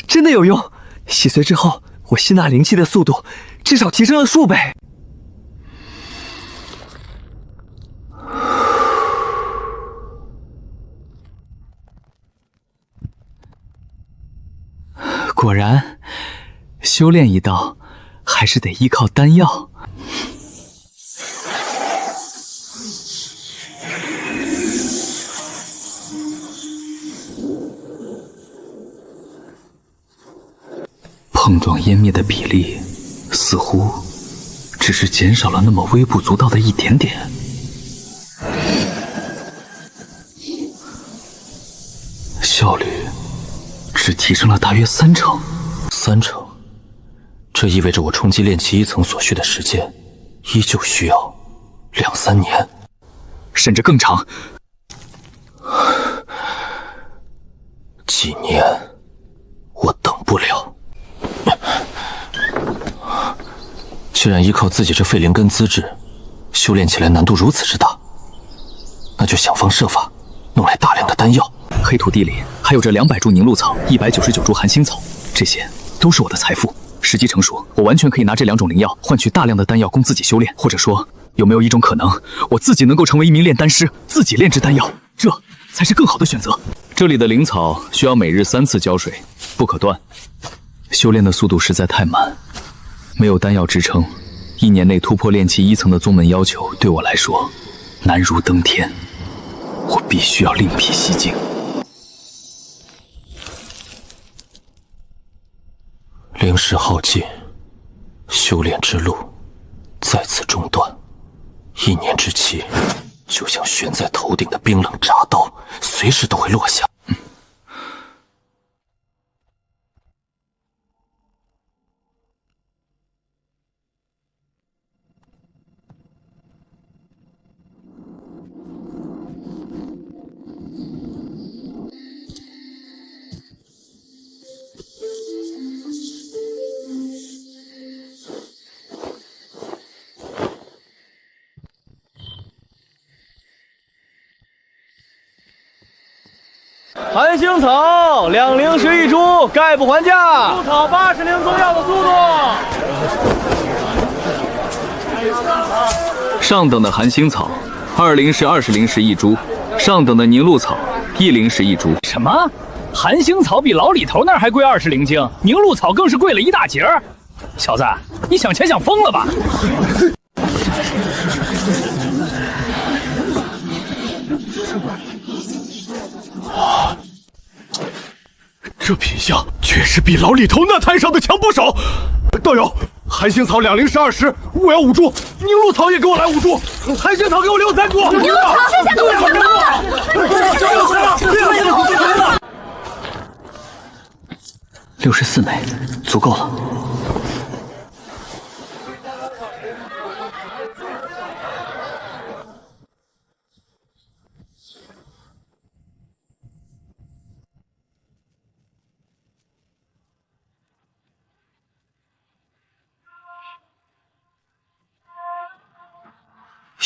真的有用！洗髓之后，我吸纳灵气的速度至少提升了数倍。果然，修炼一道还是得依靠丹药。碰撞湮灭的比例似乎只是减少了那么微不足道的一点点。效率只提升了大约30%。30%，这意味着我冲击炼气1层所需的时间依旧需要2、3年，甚至更长。几年，我等不了。既然依靠自己这废灵根资质，修炼起来难度如此之大，那就想方设法弄来大量的丹药。黑土地里还有这200株凝露草，199株寒星草，这些都是我的财富。时机成熟，我完全可以拿这2种灵药换取大量的丹药供自己修炼。或者说，有没有一种可能，我自己能够成为一名炼丹师，自己炼制丹药，这才是更好的选择。这里的灵草需要每日3次浇水，不可断。修炼的速度实在太慢，没有丹药支撑，1年内突破炼气1层的宗门要求对我来说难如登天。我必须要另辟蹊径。灵石耗尽，修炼之路再次中断。1年之期，就像悬在头顶的冰冷铡刀，随时都会落下。含星草2灵石1株，概不还价。入草80灵中药的速度。上等的含星草2灵石20灵石1株，上等的凝露草1灵石1株。什么？含星草比老李头那儿还贵20灵晶，凝露草更是贵了1大截儿。小子，你想钱想疯了吧？这品相确实比老李头那摊上的强不少。道友，含星草2灵石20，我要5株；凝露草也给我来5株，含星草给我留3株。凝露草剩下给我抢了！64枚，足够了。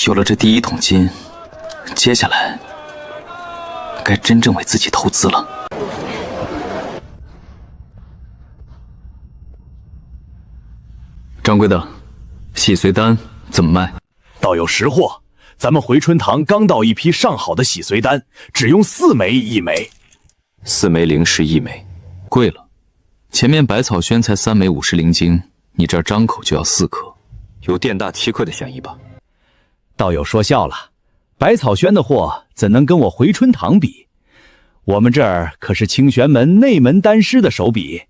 有了这第1桶金，接下来该真正为自己投资了。掌柜的，洗髓丹怎么卖？道友识货，咱们回春堂刚到一批上好的洗髓丹，只用4枚1枚，4枚灵石1枚，贵了。前面百草轩才3枚50灵晶，你这儿张口就要4颗，有店大欺客的嫌疑吧？道友说笑了，百草轩的货怎能跟我回春堂比？我们这儿可是清玄门内门丹师的手笔。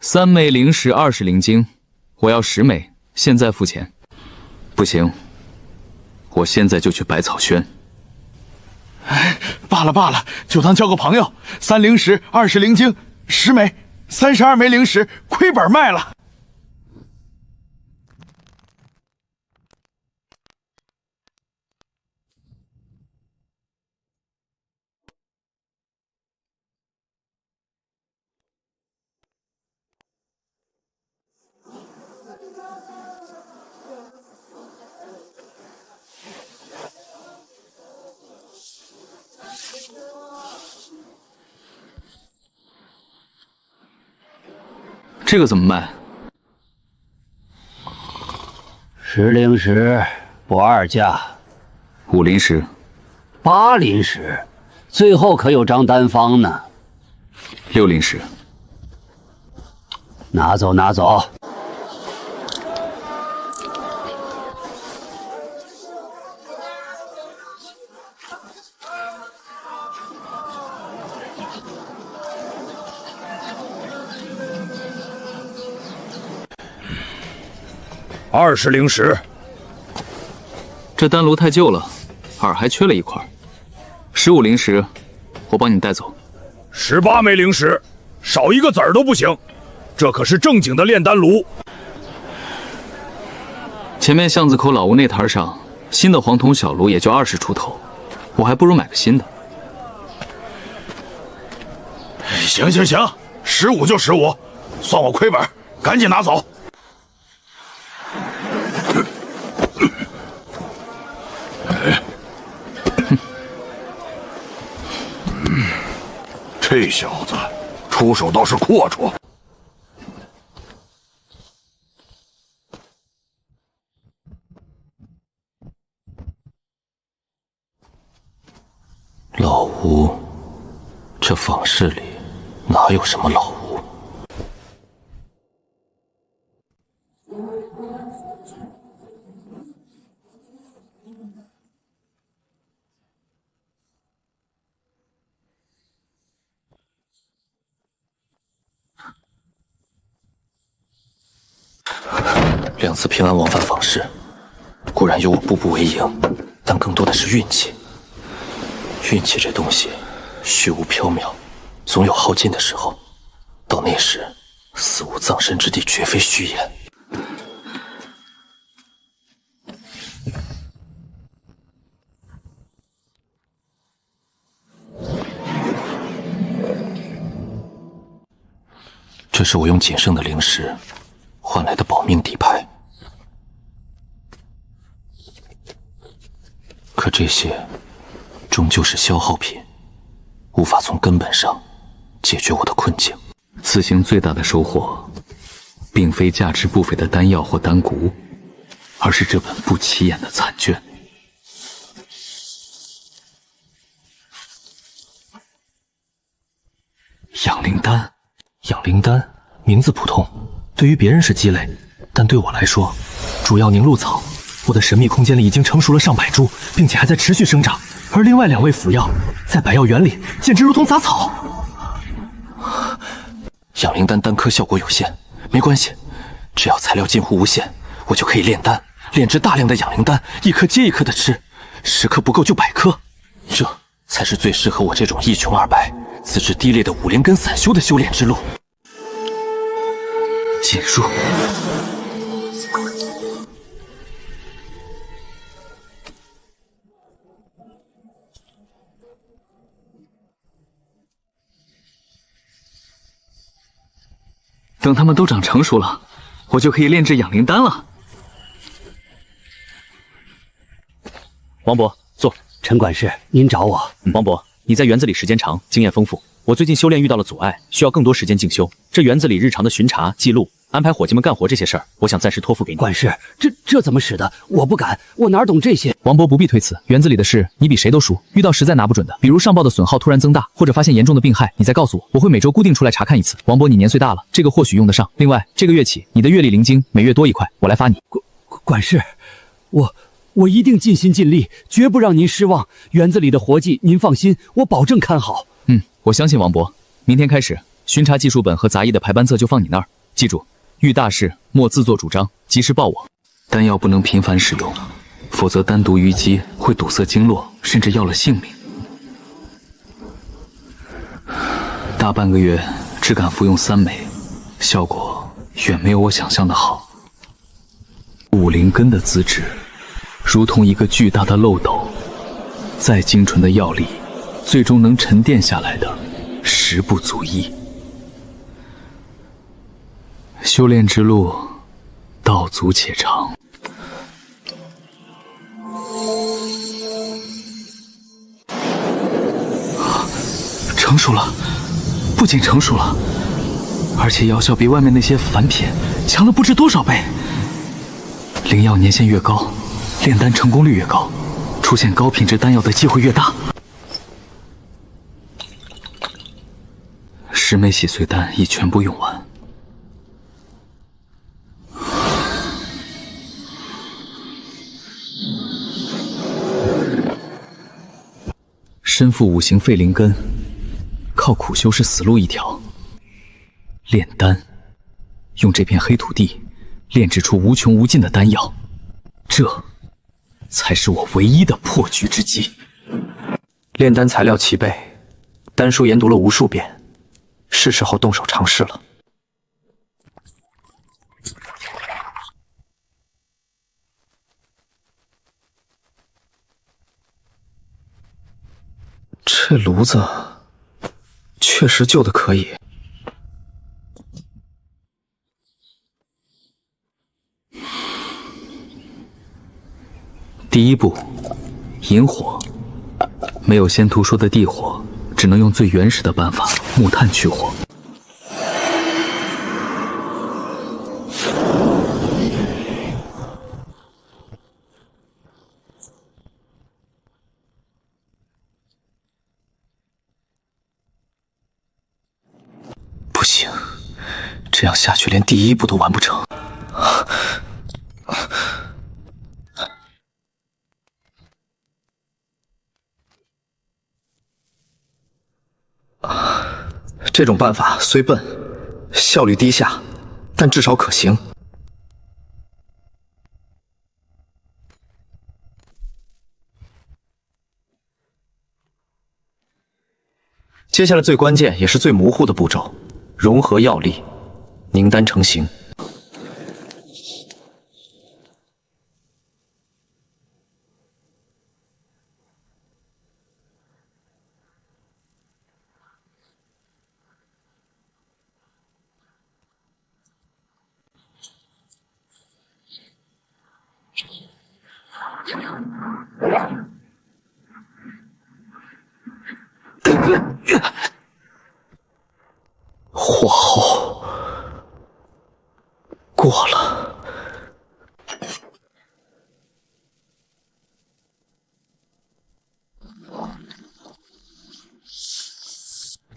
3枚灵石20灵晶，我要10枚，现在付钱。不行，我现在就去百草轩。哎，罢了，就当交个朋友。3灵石20灵晶10枚，32枚灵石，亏本卖了。这个怎么卖？10灵石不二价，5灵石，8灵石，最后可有张单方呢。6灵石，拿走。20灵石，这丹炉太旧了，耳还缺了一块。15灵石，我帮你带走。18枚灵石，少一个子儿都不行。这可是正经的炼丹炉。前面巷子口老吴那摊上，新的黄铜小炉也就20出头，我还不如买个新的。行，15就15，算我亏本，赶紧拿走。这小子出手倒是阔绰。老吴，这坊市里哪有什么老吴？2次平安往返坊市，固然有我步步为营，但更多的是运气。运气这东西，虚无缥缈，总有耗尽的时候。到那时，死无葬身之地，绝非虚言。这是我用仅剩的灵石换来的保命底牌，可这些终究是消耗品，无法从根本上解决我的困境。此行最大的收获，并非价值不菲的丹药或丹骨，而是这本不起眼的残卷。养灵丹，养灵丹名字普通，对于别人是鸡肋，但对我来说，主要凝露草，我的神秘空间里已经成熟了上百株，并且还在持续生长。而另外2味辅药，在百药园里简直如同杂草。养灵丹单颗效果有限，没关系，只要材料近乎无限，我就可以炼丹，炼制大量的养灵丹，一颗接一颗的吃，10颗不够就100颗，这才是最适合我这种一穷二白、资质低劣的武灵根散修的修炼之路。进入。等它们都长成熟了，我就可以炼制养灵丹了。王伯，坐。陈管事，您找我？王伯，你在园子里时间长，经验丰富。我最近修炼遇到了阻碍，需要更多时间进修。这园子里日常的巡查、记录、安排伙计们干活这些事儿，我想暂时托付给你。管事，这怎么使的？我不敢，我哪懂这些？王伯不必推辞，园子里的事你比谁都熟，遇到实在拿不准的，比如上报的损耗突然增大，或者发现严重的病害，你再告诉我，我会每周固定出来查看一次。王伯，你年岁大了，这个或许用得上。另外，这个月起，你的月历灵晶每月多1块，我来发你。管事，我一定尽心尽力，绝不让您失望。园子里的活计，您放心，我保证看好。我相信王伯。明天开始，巡查技术本和杂役的排班册就放你那儿。记住，遇大事莫自作主张，及时报我。丹药不能频繁使用，否则单独淤积会堵塞经络，甚至要了性命。大半个月只敢服用3枚，效果远没有我想象的好。武灵根的资质，如同一个巨大的漏斗，再精纯的药力，最终能沉淀下来的实不足易。修炼之路，道阻且长。成熟了，不仅成熟了，而且药效比外面那些凡品强了不知多少倍。灵药年限越高，炼丹成功率越高，出现高品质丹药的机会越大。10枚洗髓丹已全部用完。身负5行废灵根，靠苦修是死路一条。炼丹，用这片黑土地炼制出无穷无尽的丹药，这才是我唯一的破局之计。炼丹材料齐备，丹书研读了无数遍，是时候动手尝试了。这炉子确实旧的可以。第一步，引火。没有先图说的地火，只能用最原始的办法——木炭取火。不行，这样下去连第一步都完不成。这种办法虽笨，效率低下，但至少可行。接下来最关键也是最模糊的步骤，融合药力，凝丹成型。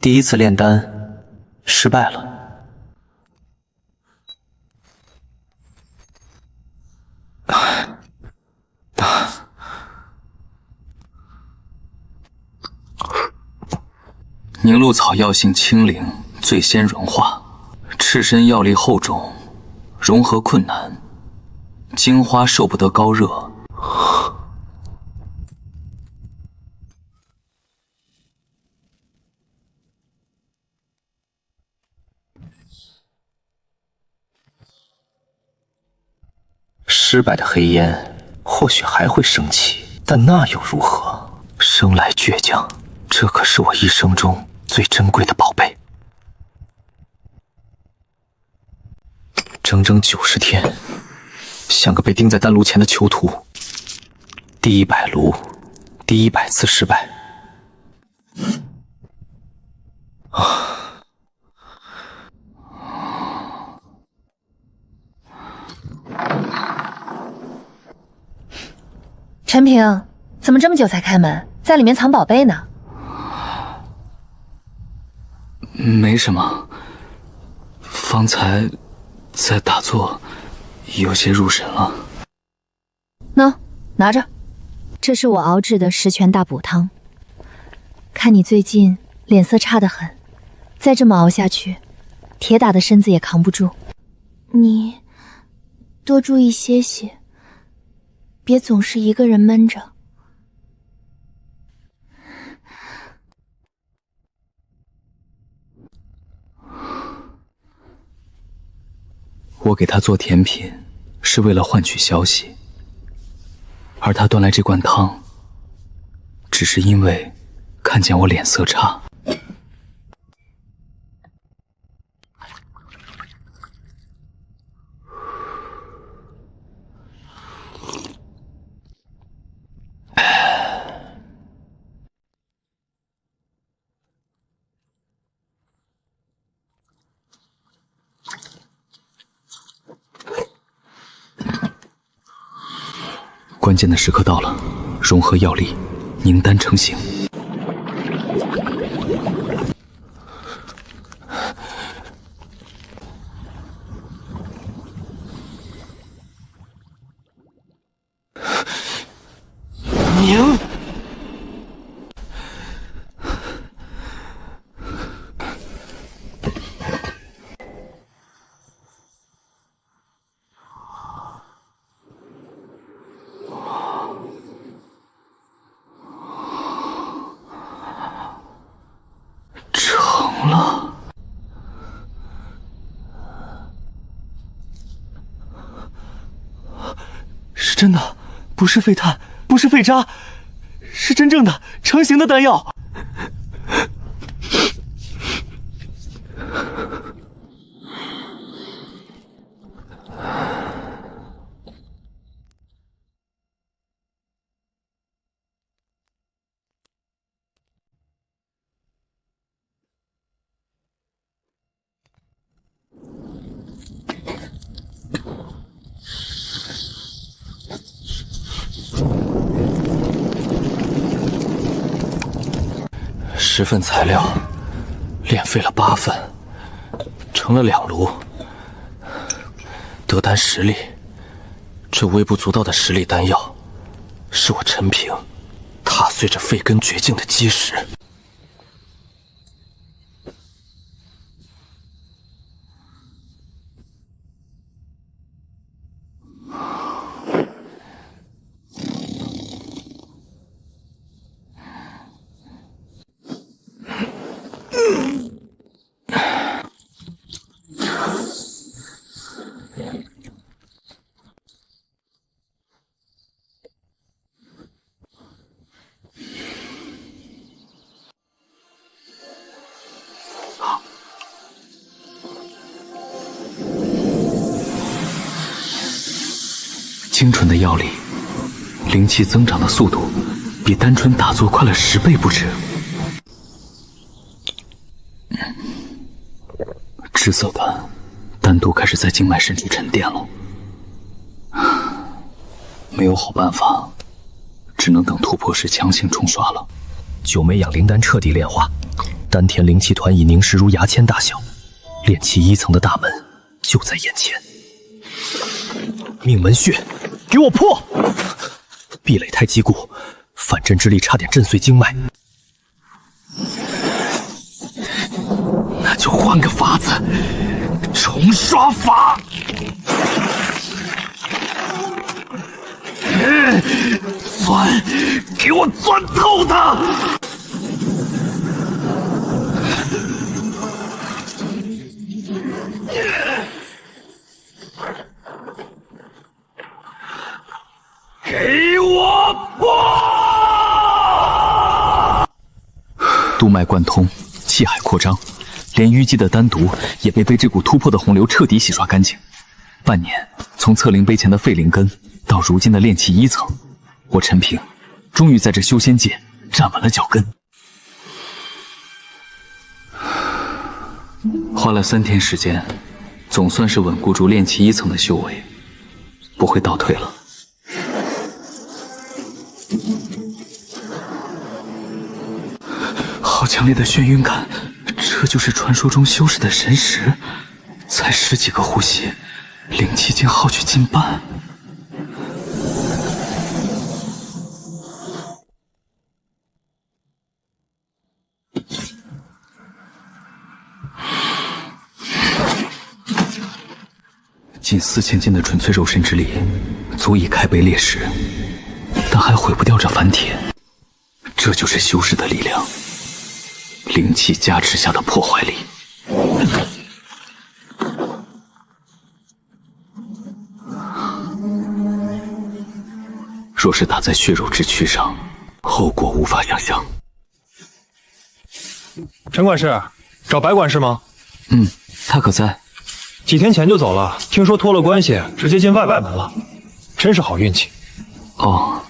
第一次炼丹失败了。凝露草药性清灵，最先融化，赤身药力厚重，融合困难，精花受不得高热。失败的黑烟或许还会升起，但那又如何？生来倔强，这可是我一生中最珍贵的宝贝。整整90天，像个被钉在丹炉前的囚徒。第100炉，第100次失败。陈平，怎么这么久才开门？在里面藏宝贝呢？没什么，方才在打坐，有些入神了。喏，拿着，这是我熬制的十全大补汤。看你最近脸色差得很，再这么熬下去，铁打的身子也扛不住。你多注意歇歇，别总是一个人闷着。我给他做甜品，是为了换取消息，而他端来这罐汤，只是因为看见我脸色差。关键的时刻到了，融合药力，凝丹成型。凝。是真的，不是废炭，不是废渣，是真正的成型的丹药。10份材料，炼废了8份，成了2炉。得丹10粒，这微不足道的10粒丹药，是我陈平踏碎这废根绝境的基石。精纯的药力，灵气增长的速度比单纯打坐快了10倍不止。滞涩的丹毒开始在经脉深处沉淀了，没有好办法，只能等突破时强行冲刷了。9枚养灵丹彻底炼化，丹田灵气团已凝实如牙签大小，炼气1层的大门就在眼前。命门穴，给我破！壁垒太坚固，反震之力差点震碎经脉。那就换个法子，重刷法。钻，给我钻透它！给我破！督脉贯通，气海扩张，连淤积的丹毒也被这股突破的洪流彻底洗刷干净。半年，从测灵碑前的废灵根到如今的炼气1层，我陈平终于在这修仙界站稳了脚跟。花了3天时间，总算是稳固住炼气1层的修为，不会倒退了。好强烈的眩晕感，这就是传说中修士的神识。才10几个呼吸，灵气竟耗去近半。近4000斤的纯粹肉身之力，足以开碑裂石，但还毁不掉这凡铁。这就是修士的力量，灵气加持下的破坏力。若是打在血肉之躯上，后果无法想象。陈管事，找白管事吗？他可在？几天前就走了，听说托了关系，直接进外门了，真是好运气。哦，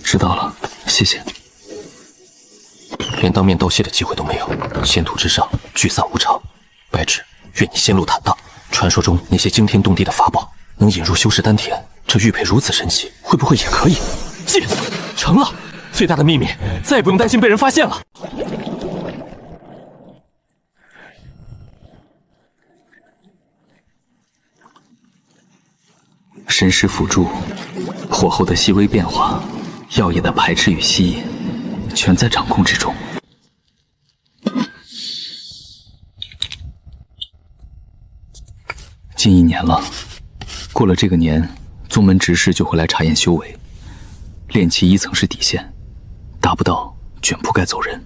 知道了，谢谢。连当面道谢的机会都没有，仙途之上聚散无常。白芷，愿你仙路坦荡。传说中那些惊天动地的法宝，能引入修士丹田，这玉佩如此神奇，会不会也可以？进，成了！最大的秘密，再也不用担心被人发现了。神识辅助，火候的细微变化，药液的排斥与吸引，全在掌控之中。近1年了，过了这个年，宗门执事就会来查验修为。炼气1层是底线，达不到卷铺盖走人。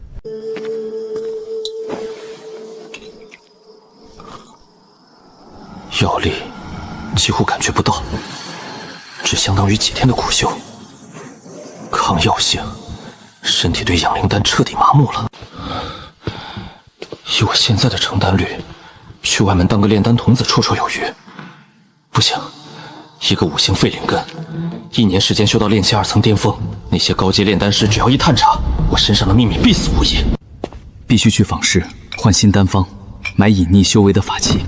药力几乎感觉不到，只相当于几天的苦修。抗药性，身体对养灵丹彻底麻木了。以我现在的成丹率，去外门当个炼丹童子绰绰有余。不行，一个5星废灵根，1年时间修到炼气2层巅峰，那些高阶炼丹师只要一探查，我身上的秘密必死无疑。必须去坊市换新丹方，买隐匿修为的法器。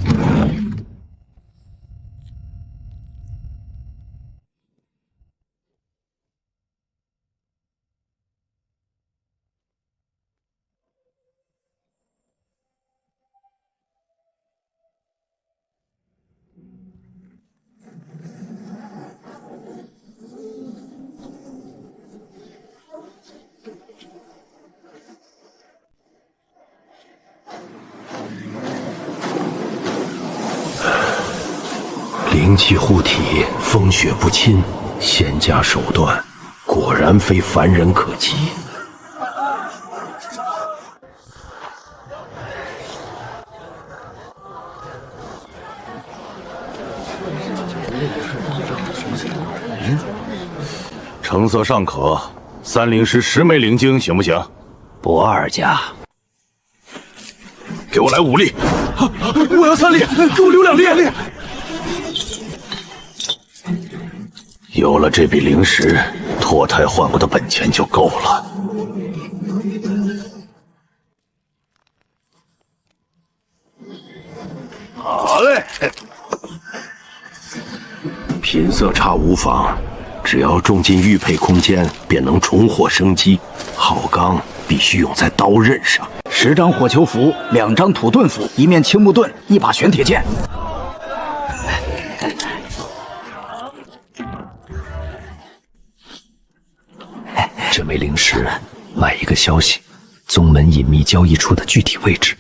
灵气护体，风雪不侵，仙家手段果然非凡人可及。成色尚可，3灵石10枚灵晶行不行？不二家。给我来5粒！我要3粒，给我留2粒！有了这笔灵石，脱胎换骨的本钱就够了。好嘞，品色差无妨，只要种进玉佩空间，便能重获生机。好钢必须用在刀刃上。10张火球符，2张土遁符，一面青木盾，1把玄铁剑。这枚灵石，卖一个消息，宗门隐秘交易处的具体位置。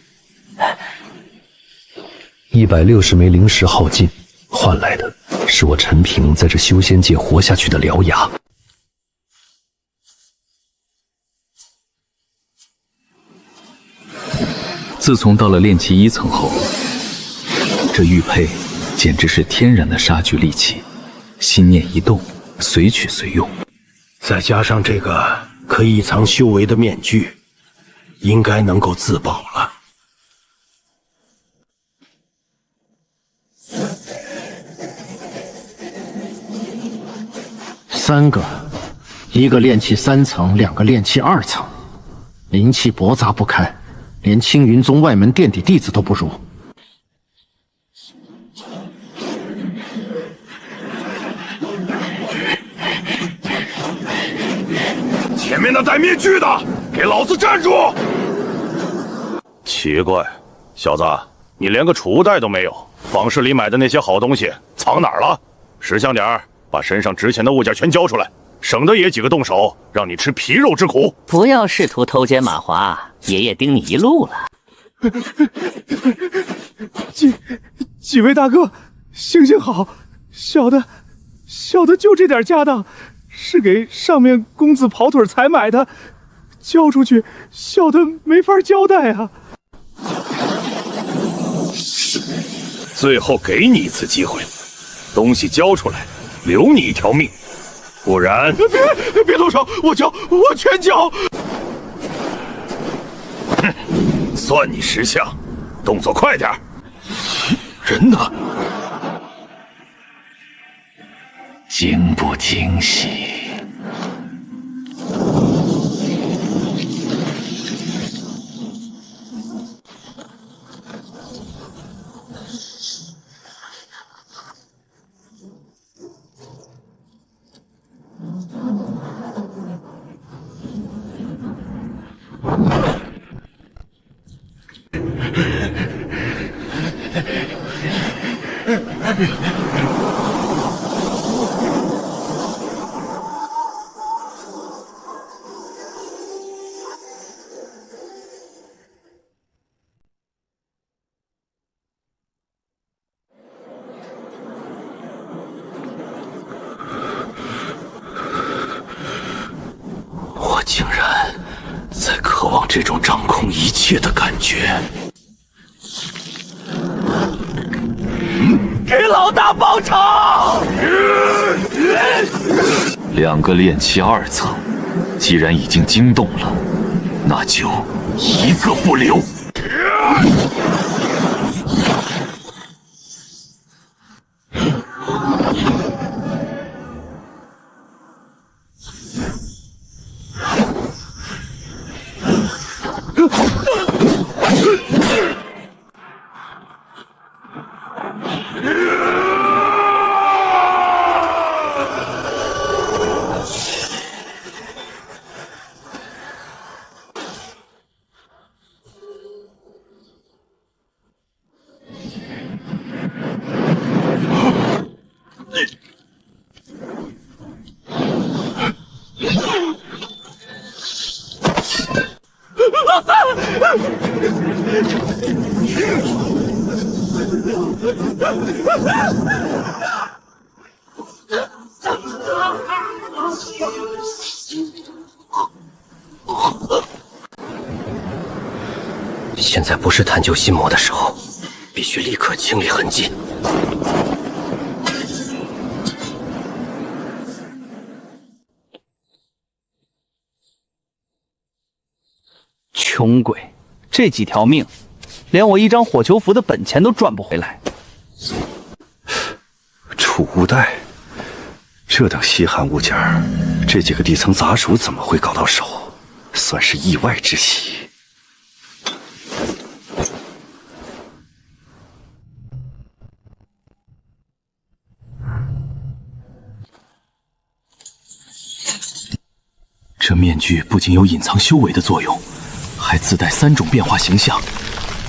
160枚灵石耗尽，换来的是我陈平在这修仙界活下去的獠牙。自从到了炼气1层后，这玉佩简直是天然的杀具利器，心念一动，随取随用。再加上这个可以藏修为的面具，应该能够自保了。3个，1个炼气3层，2个炼气2层，灵气驳杂不堪，连青云宗外门垫底弟子都不如。前面那戴面具的，给老子站住！奇怪，小子，你连个储物袋都没有，坊市里买的那些好东西藏哪儿了？识相点儿，把身上值钱的物件全交出来，省得爷几个动手，让你吃皮肉之苦。不要试图偷奸马滑，爷爷盯你一路了。几位大哥，行行好，小的就这点家当，是给上面公子跑腿才买的，交出去，小的没法交代啊。最后给你一次机会，东西交出来，留你一条命，不然别动手，我全交。哼，算你识相，动作快点。人呢？惊不惊喜？我竟然在渴望这种掌控一切的感觉。给老大报仇！2个炼气2层，既然已经惊动了，那就一个不留。老三！现在不是探究心魔的时候，必须立刻清理痕迹。穷鬼，这几条命，连我一张火球符的本钱都赚不回来。储物袋，这等稀罕物件，这几个地层杂鼠怎么会搞到手？算是意外之喜。这面具不仅有隐藏修为的作用，还自带3种变化形象，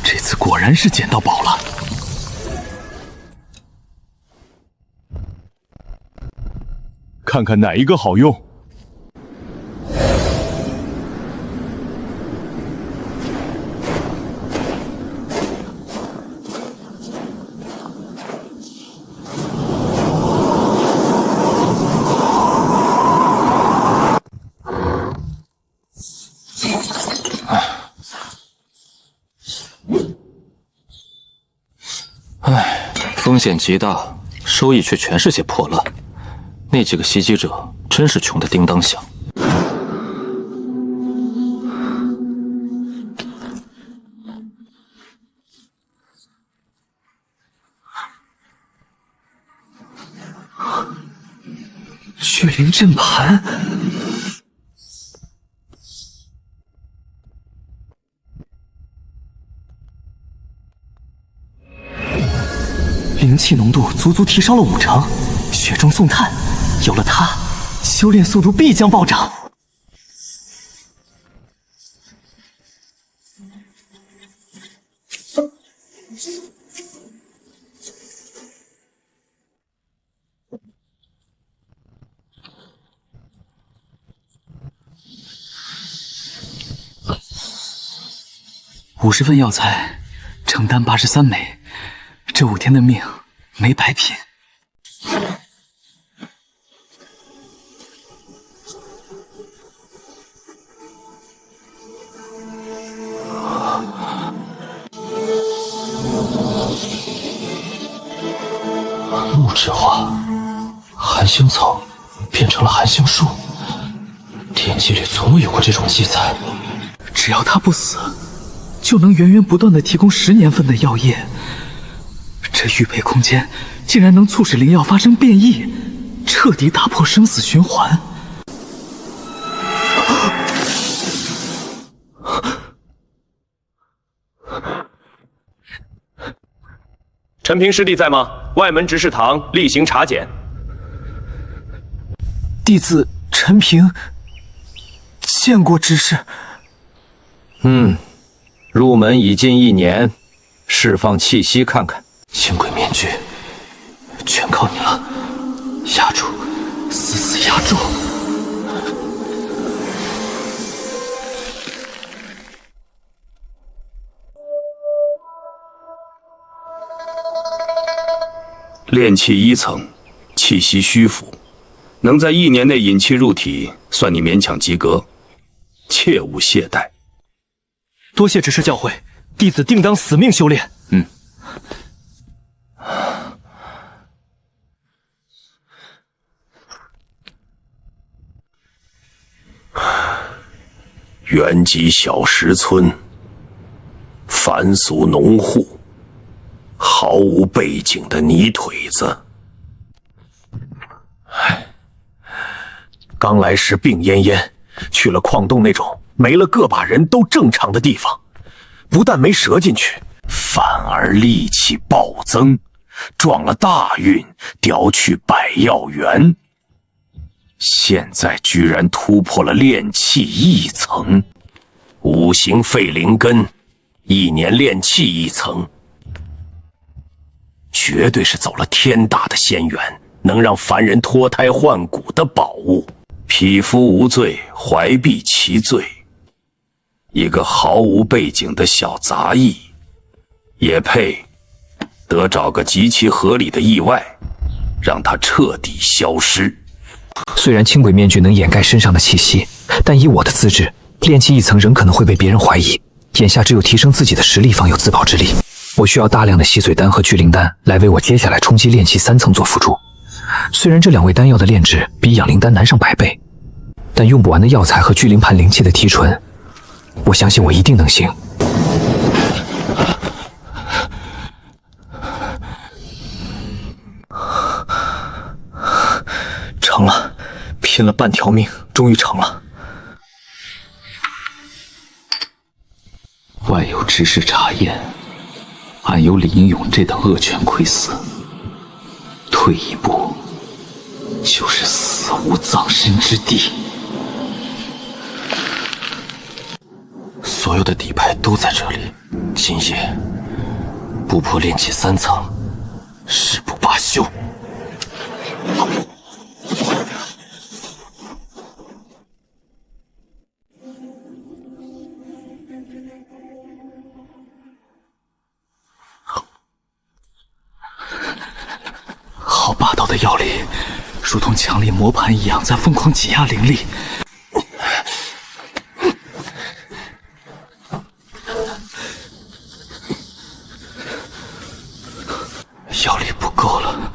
这次果然是捡到宝了。看看哪一个好用。风险极大，收益却全是些破烂。那几个袭击者真是穷得叮当响。血灵阵盘。灵气浓度足足提升了5成，雪中送炭，有了它，修炼速度必将暴涨。50份药材，承担83枚。这5天的命没白拼。木质化，寒星草变成了寒星树，典籍里从未有过这种记载。只要它不死，就能源源不断的提供10年份的药液。这预备空间竟然能促使灵药发生变异，彻底打破生死循环。陈平师弟在吗？外门执事堂例行查检。弟子陈平见过执事。入门已近1年，释放气息看看。千鬼面具，全靠你了，压住，死死压住。炼气1层，气息虚浮，能在1年内引气入体，算你勉强及格，切勿懈怠。多谢执事教诲，弟子定当死命修炼。原籍小石村，凡俗农户，毫无背景的泥腿子。刚来时病恹恹，去了矿洞那种没了个把人都正常的地方，不但没折进去，反而力气暴增，撞了大运，调去百药园。现在居然突破了炼气1层，5行废灵根，1年炼气1层，绝对是走了天大的仙缘，能让凡人脱胎换骨的宝物。匹夫无罪，怀璧其罪。一个毫无背景的小杂役，也配得找个极其合理的意外，让他彻底消失。虽然轻轨面具能掩盖身上的气息，但以我的资质，炼气1层仍可能会被别人怀疑。眼下只有提升自己的实力，方有自保之力。我需要大量的吸髓丹和聚灵丹来为我接下来冲击炼气3层做辅助。虽然这2味丹药的炼制比养灵丹难上100倍，但用不完的药材和聚灵盘灵气的提纯，我相信我一定能行。成了，拼了半条命，终于成了。外有执事查验，暗有李英勇这等恶犬窥伺，退一步就是死无葬身之地。所所有的底牌都在这里。今夜不破炼气3层，誓不罢休。好霸道的药力，如同强力磨盘一样，在疯狂挤压灵力。药力不够了，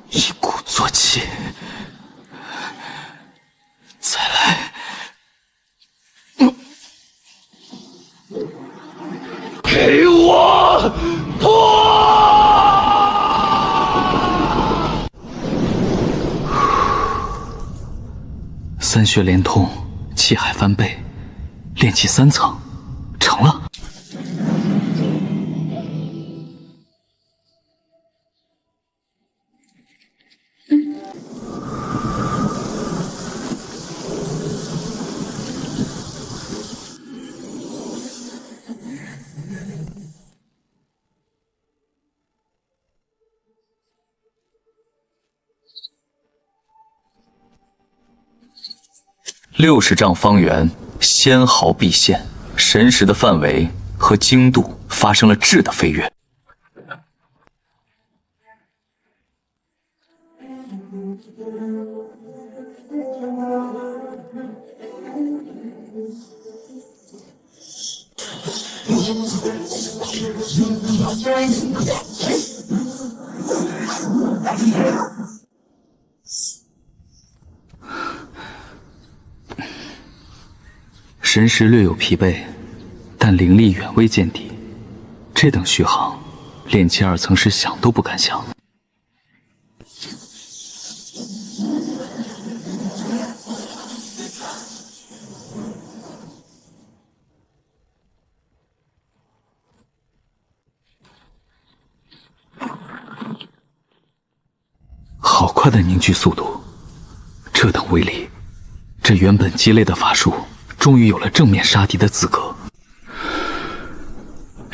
一鼓作气，再来。给我破！3血连通，气海翻倍，炼气3层，成了。60丈方圆，纤毫毕现，神识的范围和精度发生了质的飞跃。神识略有疲惫，但灵力远未见底。这等续航，炼气2层是想都不敢想。好快的凝聚速度，这等威力，这原本鸡肋的法术终于有了正面杀敌的资格。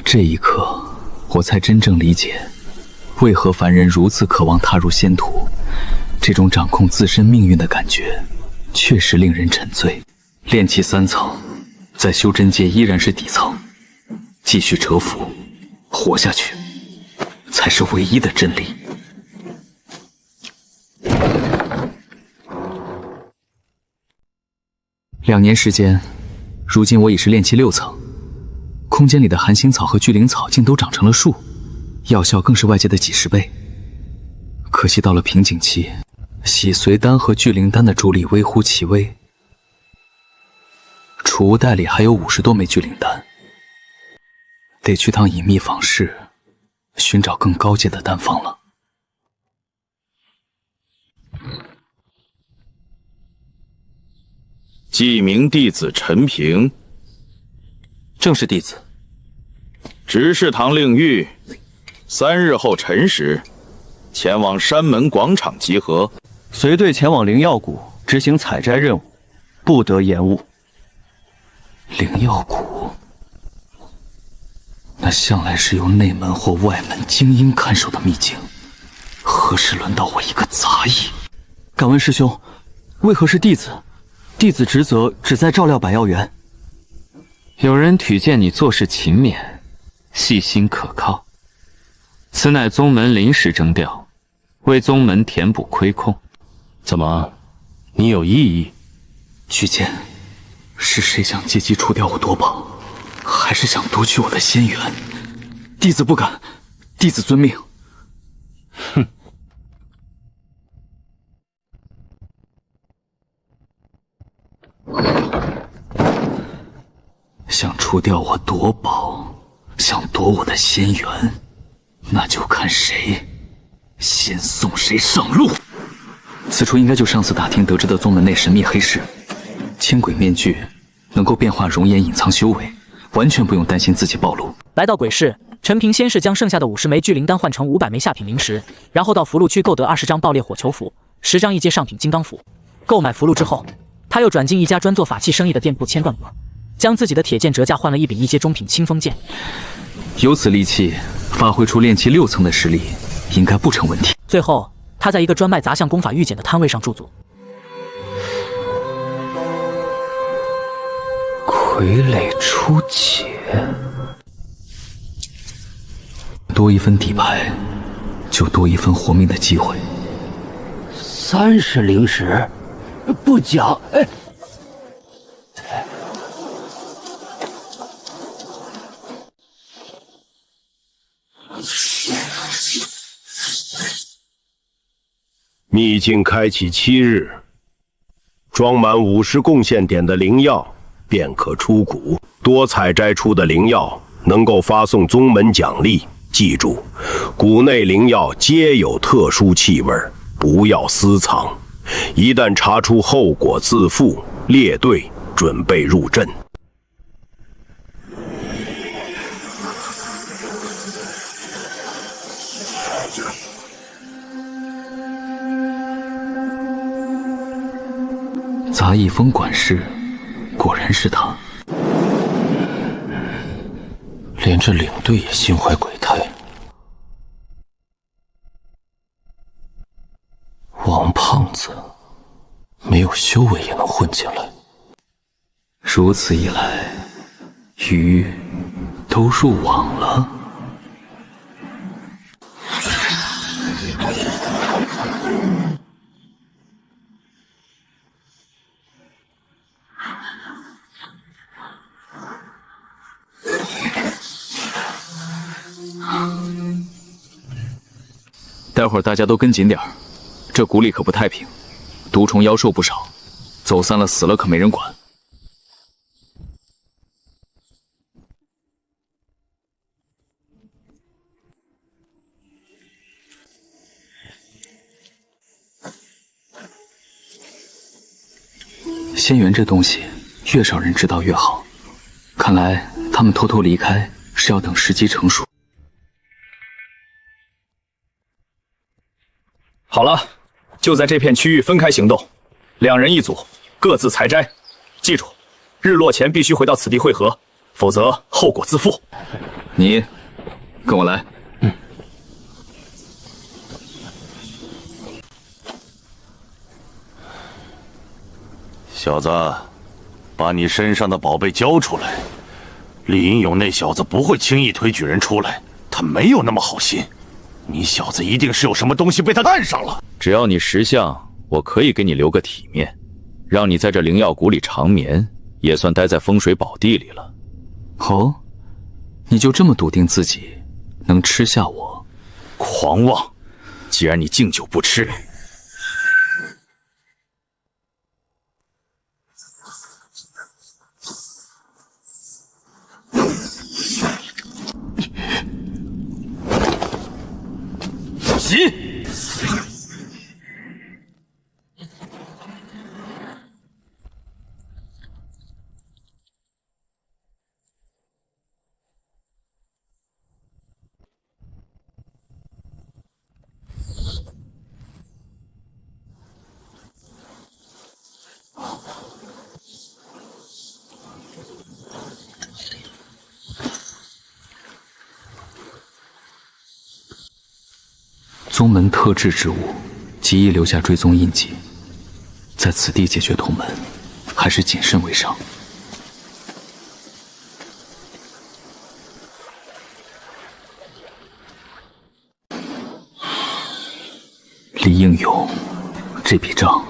这一刻，我才真正理解，为何凡人如此渴望踏入仙途。这种掌控自身命运的感觉，确实令人沉醉。炼气3层，在修真界依然是底层，继续蛰伏，活下去，才是唯一的真理。2年时间，如今我已是炼气6层，空间里的寒星草和巨灵草竟都长成了树，药效更是外界的几10倍。可惜到了瓶颈期，洗髓丹和巨灵丹的助力微乎其微，储物袋里还有50多枚巨灵丹，得去趟隐秘坊室，寻找更高阶的丹方了。记名弟子陈平，正是弟子。执事堂令谕，3日后辰时，前往山门广场集合，随队前往灵药谷执行采摘任务，不得延误。灵药谷，那向来是由内门或外门精英看守的秘境，何时轮到我一个杂役？敢问师兄，为何是弟子？弟子职责只在照料百药园。有人ถื见你做事勤勉，细心可靠，此乃宗门临时征调，为宗门填补亏空。怎么，你有异议？举荐，是谁想借机除掉我夺宝，还是想夺取我的仙缘？弟子不敢，弟子遵命。哼。想除掉我夺宝，想夺我的仙缘，那就看谁先送谁上路。此处应该就上次打听得知的宗门内神秘黑市，千鬼面具能够变化容颜，隐藏修为，完全不用担心自己暴露。来到鬼市，陈平先是将剩下的50枚巨灵丹换成500枚下品灵石，然后到福禄区购得20张爆裂火球符，10张一阶上品金刚符。购买符箓之后，他又转进一家专做法器生意的店铺千断阁，将自己的铁剑折价换了一柄一阶中品清风剑。有此利器，发挥出炼气6层的实力，应该不成问题。最后，他在一个专卖杂项功法御简的摊位上驻足。傀儡出解，多一分底牌，就多一分活命的机会。30灵石，不讲。哎，秘境开启7日，装满50贡献点的灵药便可出谷。多采摘出的灵药能够发送宗门奖励。记住，谷内灵药皆有特殊气味，不要私藏。一旦查出后果自负，列队准备入阵。杂役峰管事，果然是他。连这领队也心怀鬼胎。王胖子没有修为也能混进来，如此一来，鱼都入网了。待会儿大家都跟紧点儿，这谷里可不太平，毒虫妖兽不少，走散了死了可没人管。仙缘这东西，越少人知道越好。看来他们偷偷离开，是要等时机成熟。好了，就在这片区域分开行动，2人1组，各自采摘。记住，日落前必须回到此地会合，否则后果自负。你跟我来。小子，把你身上的宝贝交出来！李英勇那小子不会轻易推举人出来，他没有那么好心。你小子一定是有什么东西被他干上了。只要你识相，我可以给你留个体面，让你在这灵药谷里长眠，也算待在风水宝地里了。哦，你就这么笃定自己能吃下我？狂妄！既然你敬酒不吃，急！宗门特制之物，极易留下追踪印记。在此地解决同门，还是谨慎为上。李应勇，这笔账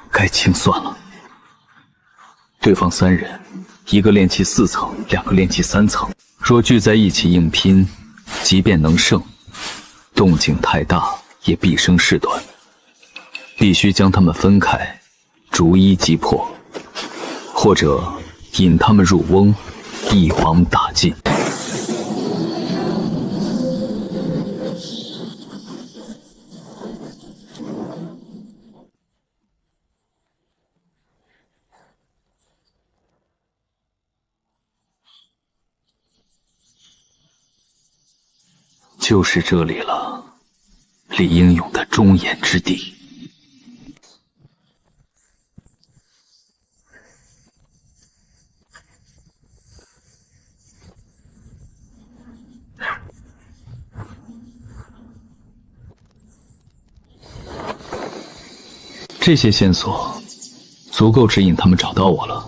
该清算了。对方3人，一个炼气4层，2个炼气3层，若聚在一起硬拼，即便能胜，动静太大也必生事端，必须将他们分开，逐一击破，或者引他们入瓮，一网打尽。就是这里了，李英勇的忠言之地。这些线索足够指引他们找到我了。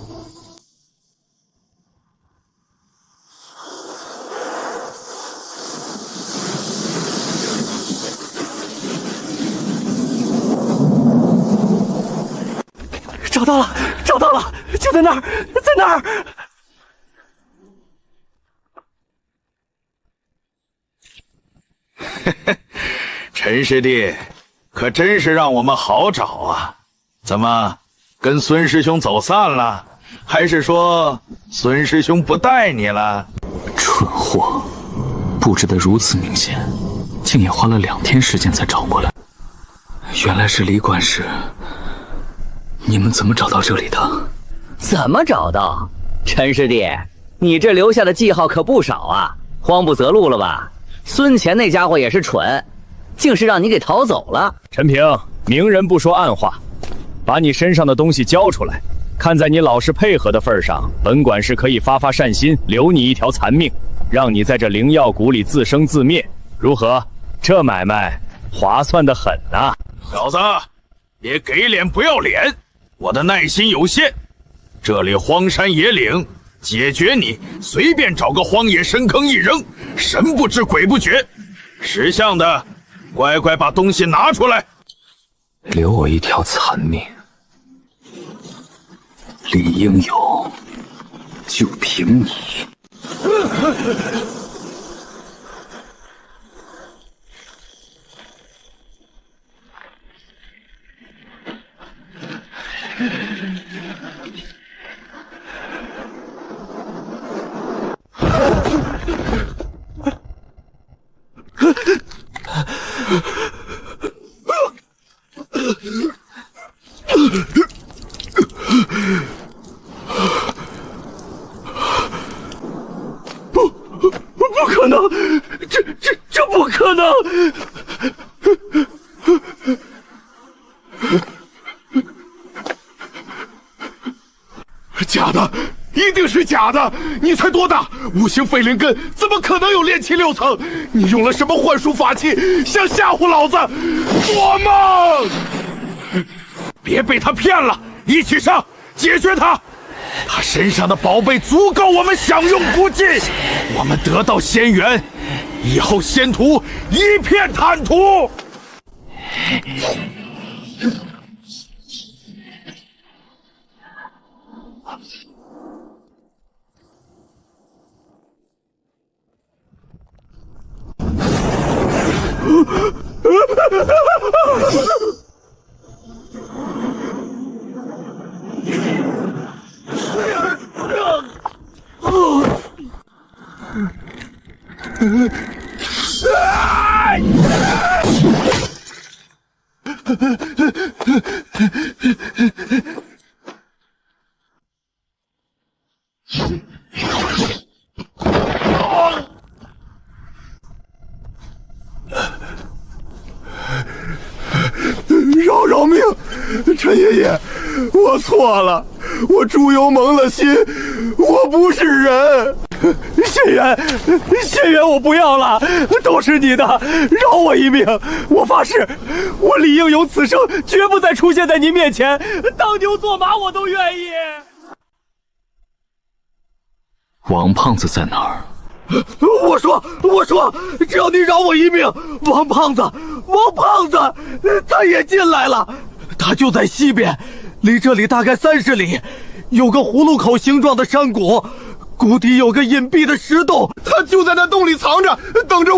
找到了，找到了，就在那儿，在那儿。陈师弟，可真是让我们好找啊！怎么，跟孙师兄走散了？还是说孙师兄不带你了？蠢货，布置得如此明显，竟也花了2天时间才找过来。原来是李管事。你们怎么找到这里的？怎么找到？陈师弟，你这留下的记号可不少啊，慌不择路了吧？孙乾那家伙也是蠢，竟是让你给逃走了。陈平，明人不说暗话，把你身上的东西交出来。看在你老实配合的份上，本管事可以发善心，留你一条残命，让你在这灵药谷里自生自灭，如何？这买卖划算得很呐！小子，别给脸不要脸！我的耐心有限，这里荒山野岭，解决你随便找个荒野深坑一扔，神不知鬼不觉。识相的，乖乖把东西拿出来，留我一条残命。李英勇，就凭你！不可能，这不可能！假的，一定是假的！你才多大？五行废灵根怎么可能有炼气6层？你用了什么幻术法器，想吓唬老子？做梦！别被他骗了，一起上，解决他！他身上的宝贝足够我们享用不尽，我们得到仙缘，以后仙途一片坦途。饶命！陈爷爷，我错了，我猪油蒙了心，我不是人。仙缘我不要了，都是你的，饶我一命！我发誓，我李应勇此生绝不再出现在您面前，当牛做马我都愿意。王胖子在哪儿？我说，只要你饶我一命，王胖子，他也进来了，他就在西边，离这里大概30里，有个葫芦口形状的山谷，谷底有个隐蔽的石洞，他就在那洞里藏着，等着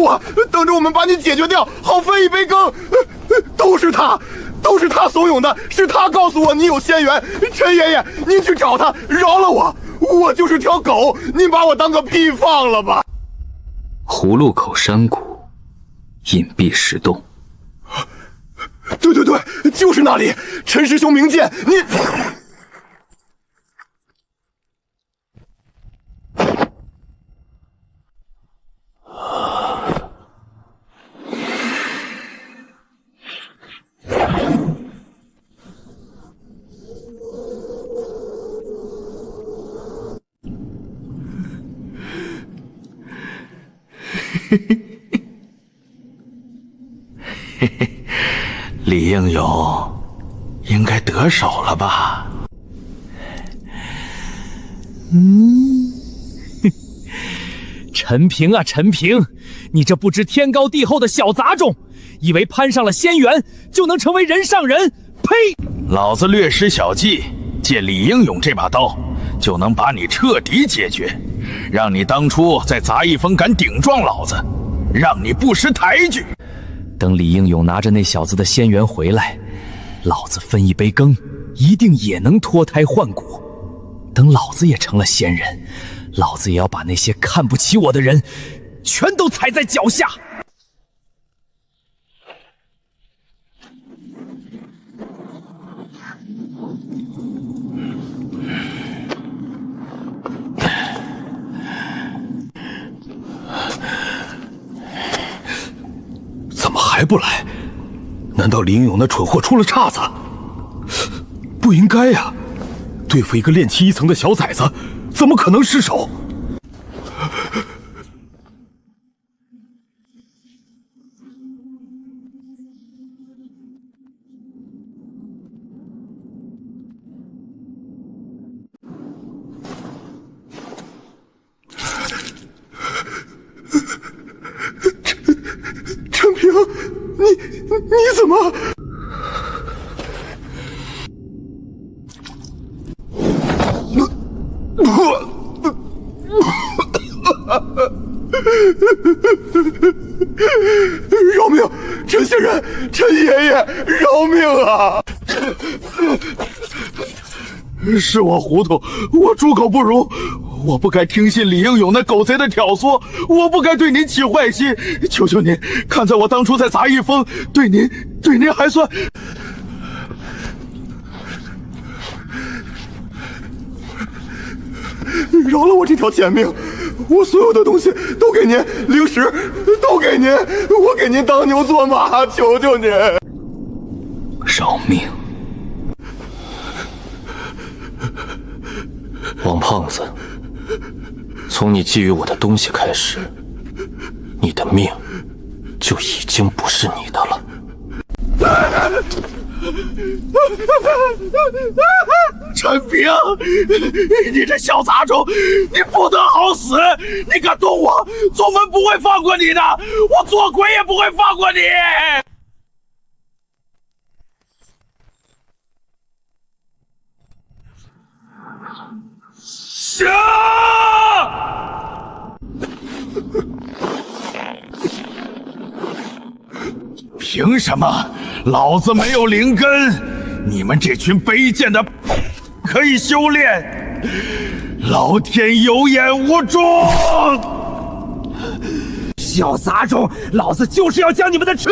我们把你解决掉，好分一杯羹。都是他怂恿的，是他告诉我你有仙缘。陈爷爷，您去找他，饶了我。我就是条狗，您把我当个屁放了吧！葫芦口山谷，隐蔽石洞。对，就是那里。陈师兄明鉴，你。李应勇，应该得手了吧？陈平啊，陈平，你这不知天高地厚的小杂种，以为攀上了仙缘就能成为人上人？呸！老子略施小计，借李英勇这把刀，就能把你彻底解决，让你当初在杂役峰敢顶撞老子，让你不识抬举。等李英勇拿着那小子的仙缘回来，老子分一杯羹，一定也能脱胎换骨。等老子也成了仙人，老子也要把那些看不起我的人，全都踩在脚下。怎么还不来？难道林勇那蠢货出了岔子？不应该呀！对付一个炼气1层的小崽子，怎么可能失手？陈平，你怎么？饶命！陈仙人，陈爷爷，饶命啊！是我糊涂，我猪口不如，我不该听信李英勇那狗贼的挑唆，我不该对您起坏心。求求您，看在我当初在杂役峰对您还算。饶了我这条贱命，我所有的东西都给您，零食都给您，我给您当牛做马，求求您！饶命！王胖子，从你觊觎我的东西开始，你的命就已经不是你的了。陈平，你这小杂种，你不得好死！你敢动我，宗门不会放过你的，我做鬼也不会放过你！杀！凭什么？老子没有灵根，你们这群卑贱的可以修炼？老天有眼无珠！小杂种，老子就是要将你们的吃！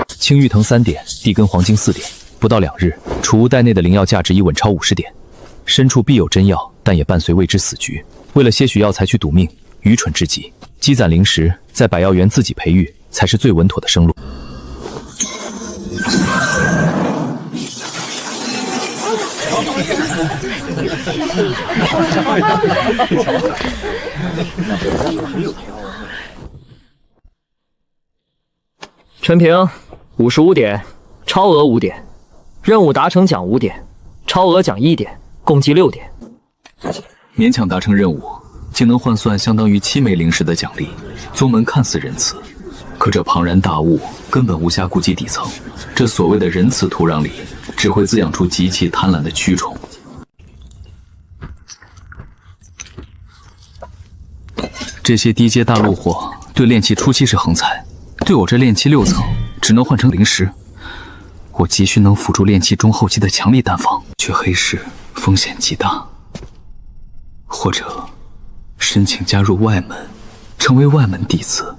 青玉藤3点，地根黄金4点，不到2日，储物袋内的灵药价值已稳超50点。深处必有真药，但也伴随未知死局。为了些许药材去赌命，愚蠢至极。积攒灵石，在百药园自己培育，才是最稳妥的生路。陈平，55点，超额5点，任务达成奖5点，超额奖1点，共计6点。勉强达成任务，竟能换算相当于7枚灵石的奖励。宗门看似仁慈，可这庞然大物根本无暇顾及底层。这所谓的仁慈土壤里，只会滋养出极其贪婪的蛆虫。这些低阶大陆货对炼器初期是横财，对我这炼器6层只能换成灵石。我急需能辅助炼器中后期的强力丹方，却黑市风险极大。或者申请加入外门，成为外门弟子，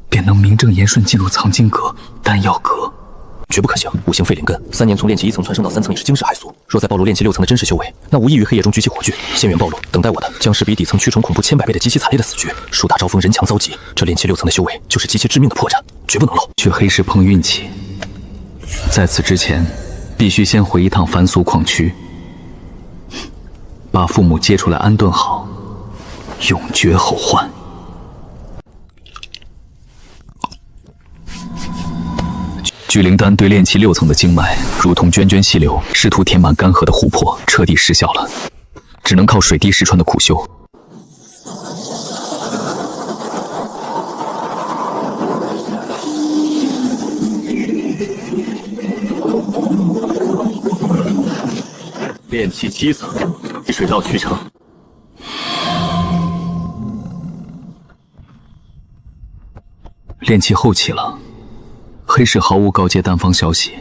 便能名正言顺进入藏经阁、丹药阁。绝不可行。五行废灵根，3年从炼气1层蹿升到3层也是惊世骇俗。若再暴露炼气6层的真实修为，那无异于黑夜中举起火炬，仙缘暴露，等待我的将是比底层蛆虫恐怖千百倍的极其惨烈的死局。树大招风，人强遭击，这炼气6层的修为就是极其致命的破绽，绝不能漏。去黑市碰运气，在此之前，必须先回一趟凡俗矿区，把父母接出来安顿好，永绝后患。聚灵丹对炼气6层的经脉如同涓涓细流，试图填满干涸的湖泊，彻底失效了，只能靠水滴石穿的苦修。炼气7层，水到渠成。炼气后期了。黑市毫无告诫丹方消息，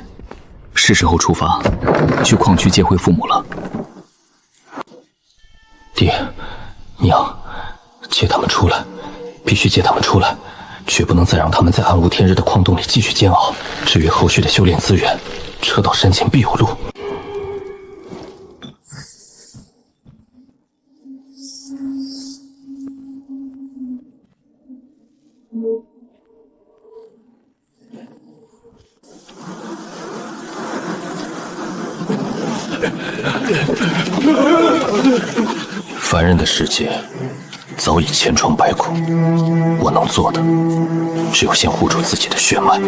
是时候出发，去矿区接回父母了。爹，娘，接他们出来，必须接他们出来，绝不能再让他们在暗无天日的矿洞里继续煎熬。至于后续的修炼资源，车到山前必有路。凡人的世界早已千疮百孔，我能做的只有先护住自己的血脉。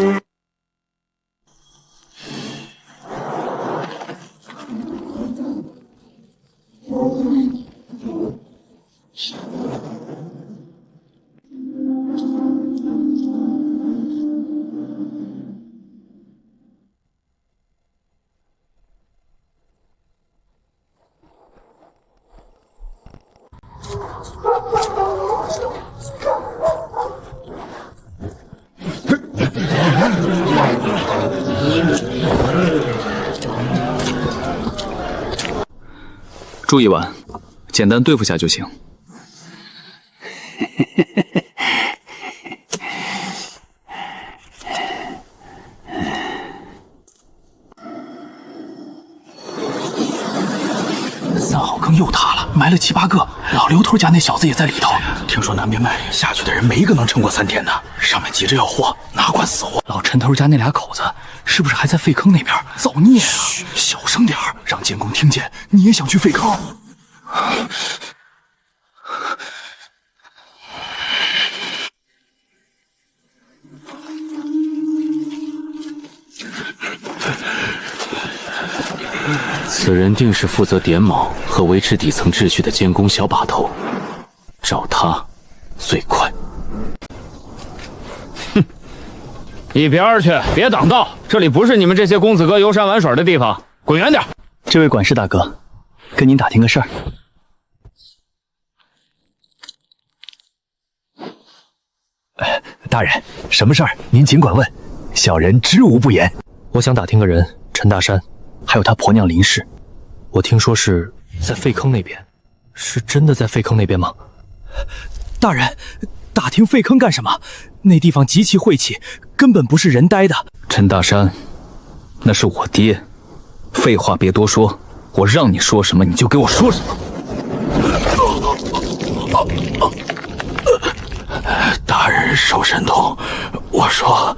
住一晚，简单对付下就行。3号坑又塌了，埋了7、8个，老刘头家那小子也在里头。听说南边脉下去的人没一个能撑过3天的，上面急着要货，哪管死活。老陈头家那俩口子是不是还在废坑那边造孽啊？嘘，小声点儿，让监工听见你也想去废坑。此人定是负责点卯和维持底层秩序的监工小把头，找他最快。哼，一边去，别挡道！这里不是你们这些公子哥游山玩水的地方，滚远点！这位管事大哥，跟您打听个事儿。大人，什么事儿？您尽管问，小人知无不言。我想打听个人，陈大山，还有他婆娘林氏。我听说是在废坑那边，是真的在废坑那边吗？大人，打听废坑干什么？那地方极其晦气，根本不是人待的。陈大山，那是我爹。废话别多说，我让你说什么你就给我说什么。大人手神痛，我说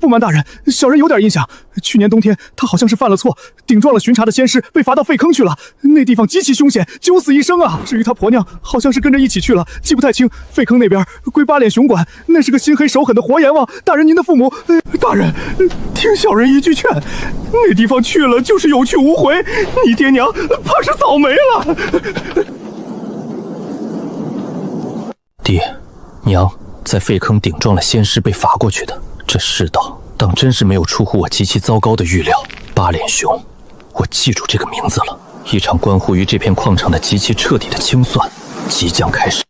不瞒大人，小人有点印象。去年冬天，他好像是犯了错，顶撞了巡查的仙师，被罚到废坑去了。那地方极其凶险，九死一生啊！至于他婆娘，好像是跟着一起去了，记不太清。废坑那边归八脸熊管，那是个心黑手狠的活阎王。大人，您的父母，大人，听小人一句劝，那地方去了就是有去无回，你爹娘怕是早没了。爹，娘在废坑顶撞了仙师，被罚过去的。这世道当真是没有出乎我极其糟糕的预料。八脸熊，我记住这个名字了。一场关乎于这片矿场的极其彻底的清算即将开始。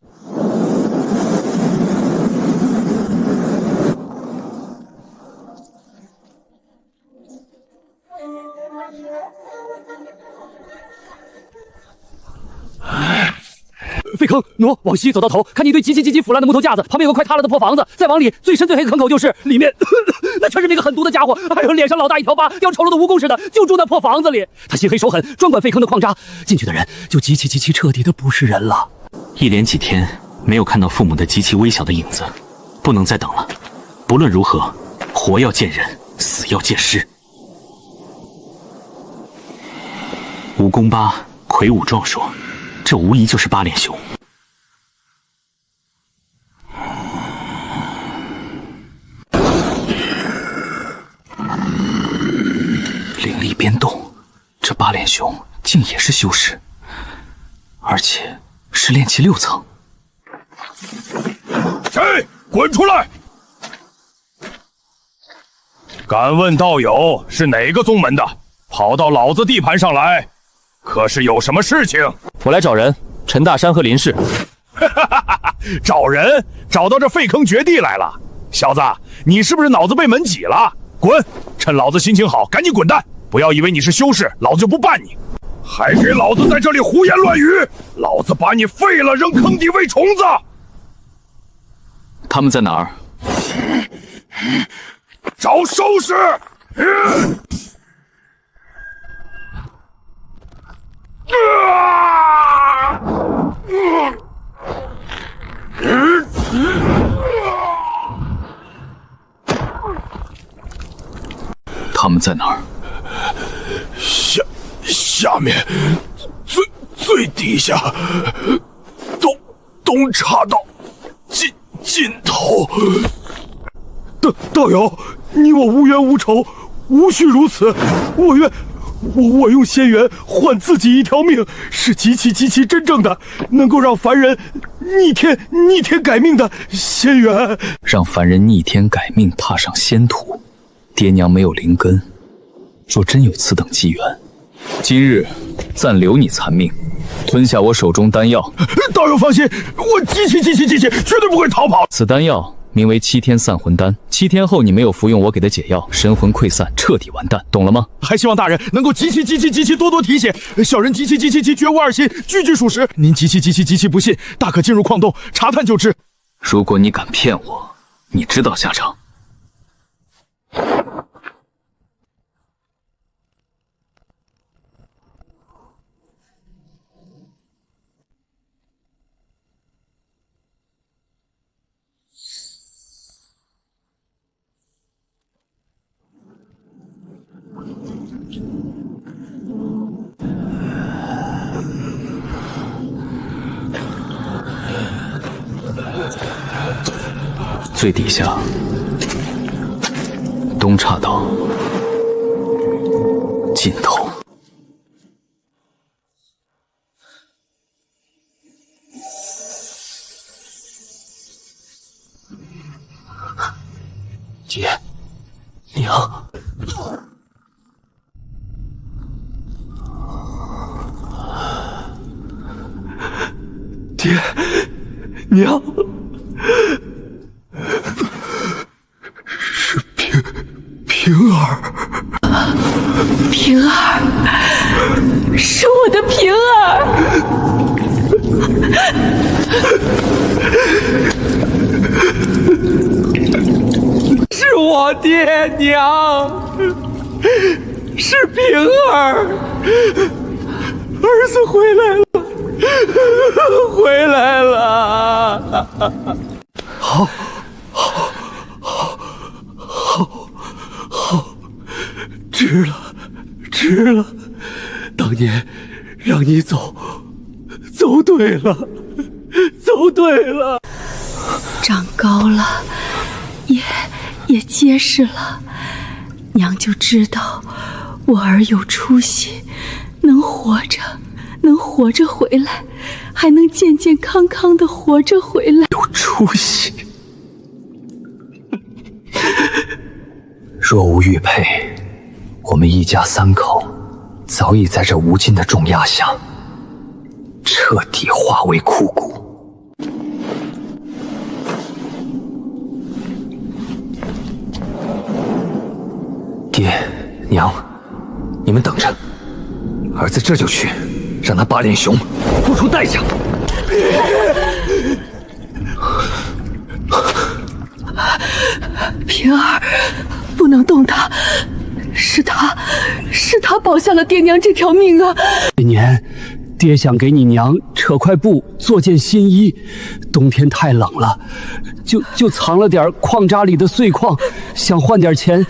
废坑挪往西走到头，看见一堆极腐烂的木头架子，旁边有个快塌了的破房子，再往里最深最黑的坑口就是里面那全是那个狠毒的家伙，还有脸上老大一条疤，掉丑陋的蜈蚣似的，就住那破房子里。他心黑手狠，专管废坑的矿渣，进去的人就极其彻底的不是人了。一连几天没有看到父母的极其微小的影子，不能再等了。不论如何，活要见人，死要见尸。蜈蚣疤魁梧壮硕，这无疑就是八脸熊。灵力变动，这八脸熊竟也是修士，而且是炼气6层。谁？滚出来！敢问道友是哪个宗门的？跑到老子地盘上来，可是有什么事情？我来找人，陈大山和林氏。找人？找到这废坑绝地来了？小子，你是不是脑子被门挤了？滚！趁老子心情好，赶紧滚蛋！不要以为你是修士，老子就不办你！还给老子在这里胡言乱语！老子把你废了，扔坑底喂虫子！他们在哪儿？找收拾！他们在哪儿？下面，最底下，东岔道尽头。道友，你我无冤无仇，无需如此。我用仙缘换自己一条命，是极其真正的，能够让凡人逆天改命的仙缘。让凡人逆天改命，踏上仙途。爹娘没有灵根，若真有此等机缘，今日暂留你残命，吞下我手中丹药。道友放心，我极其绝对不会逃跑。此丹药名为7天散魂丹，7天后你没有服用我给的解药，神魂溃散，彻底完蛋，懂了吗？还希望大人能够极其多提携，小人极其绝无二心，句属实。您极其不信，大可进入矿洞查探就知。如果你敢骗我，你知道下场。最底下，东岔道尽头。爹，娘，爹，娘。是平儿，平儿，是我的平儿，是我爹娘，是平儿，儿子回来了，回来了，好，值了，当年让你走对了，长高了，也结实了，娘就知道我儿有出息，能活着回来，还能健健康康的活着回来。有出息。若无玉佩，我们一家3口早已在这无尽的重压下彻底化为枯骨。爹娘，你们等着，儿子这就去，让那八脸熊付出代价。平儿，不能动他，是他保下了爹娘这条命啊！这年，爹想给你娘扯块布做件新衣，冬天太冷了，就藏了点矿渣里的碎矿，想换点钱，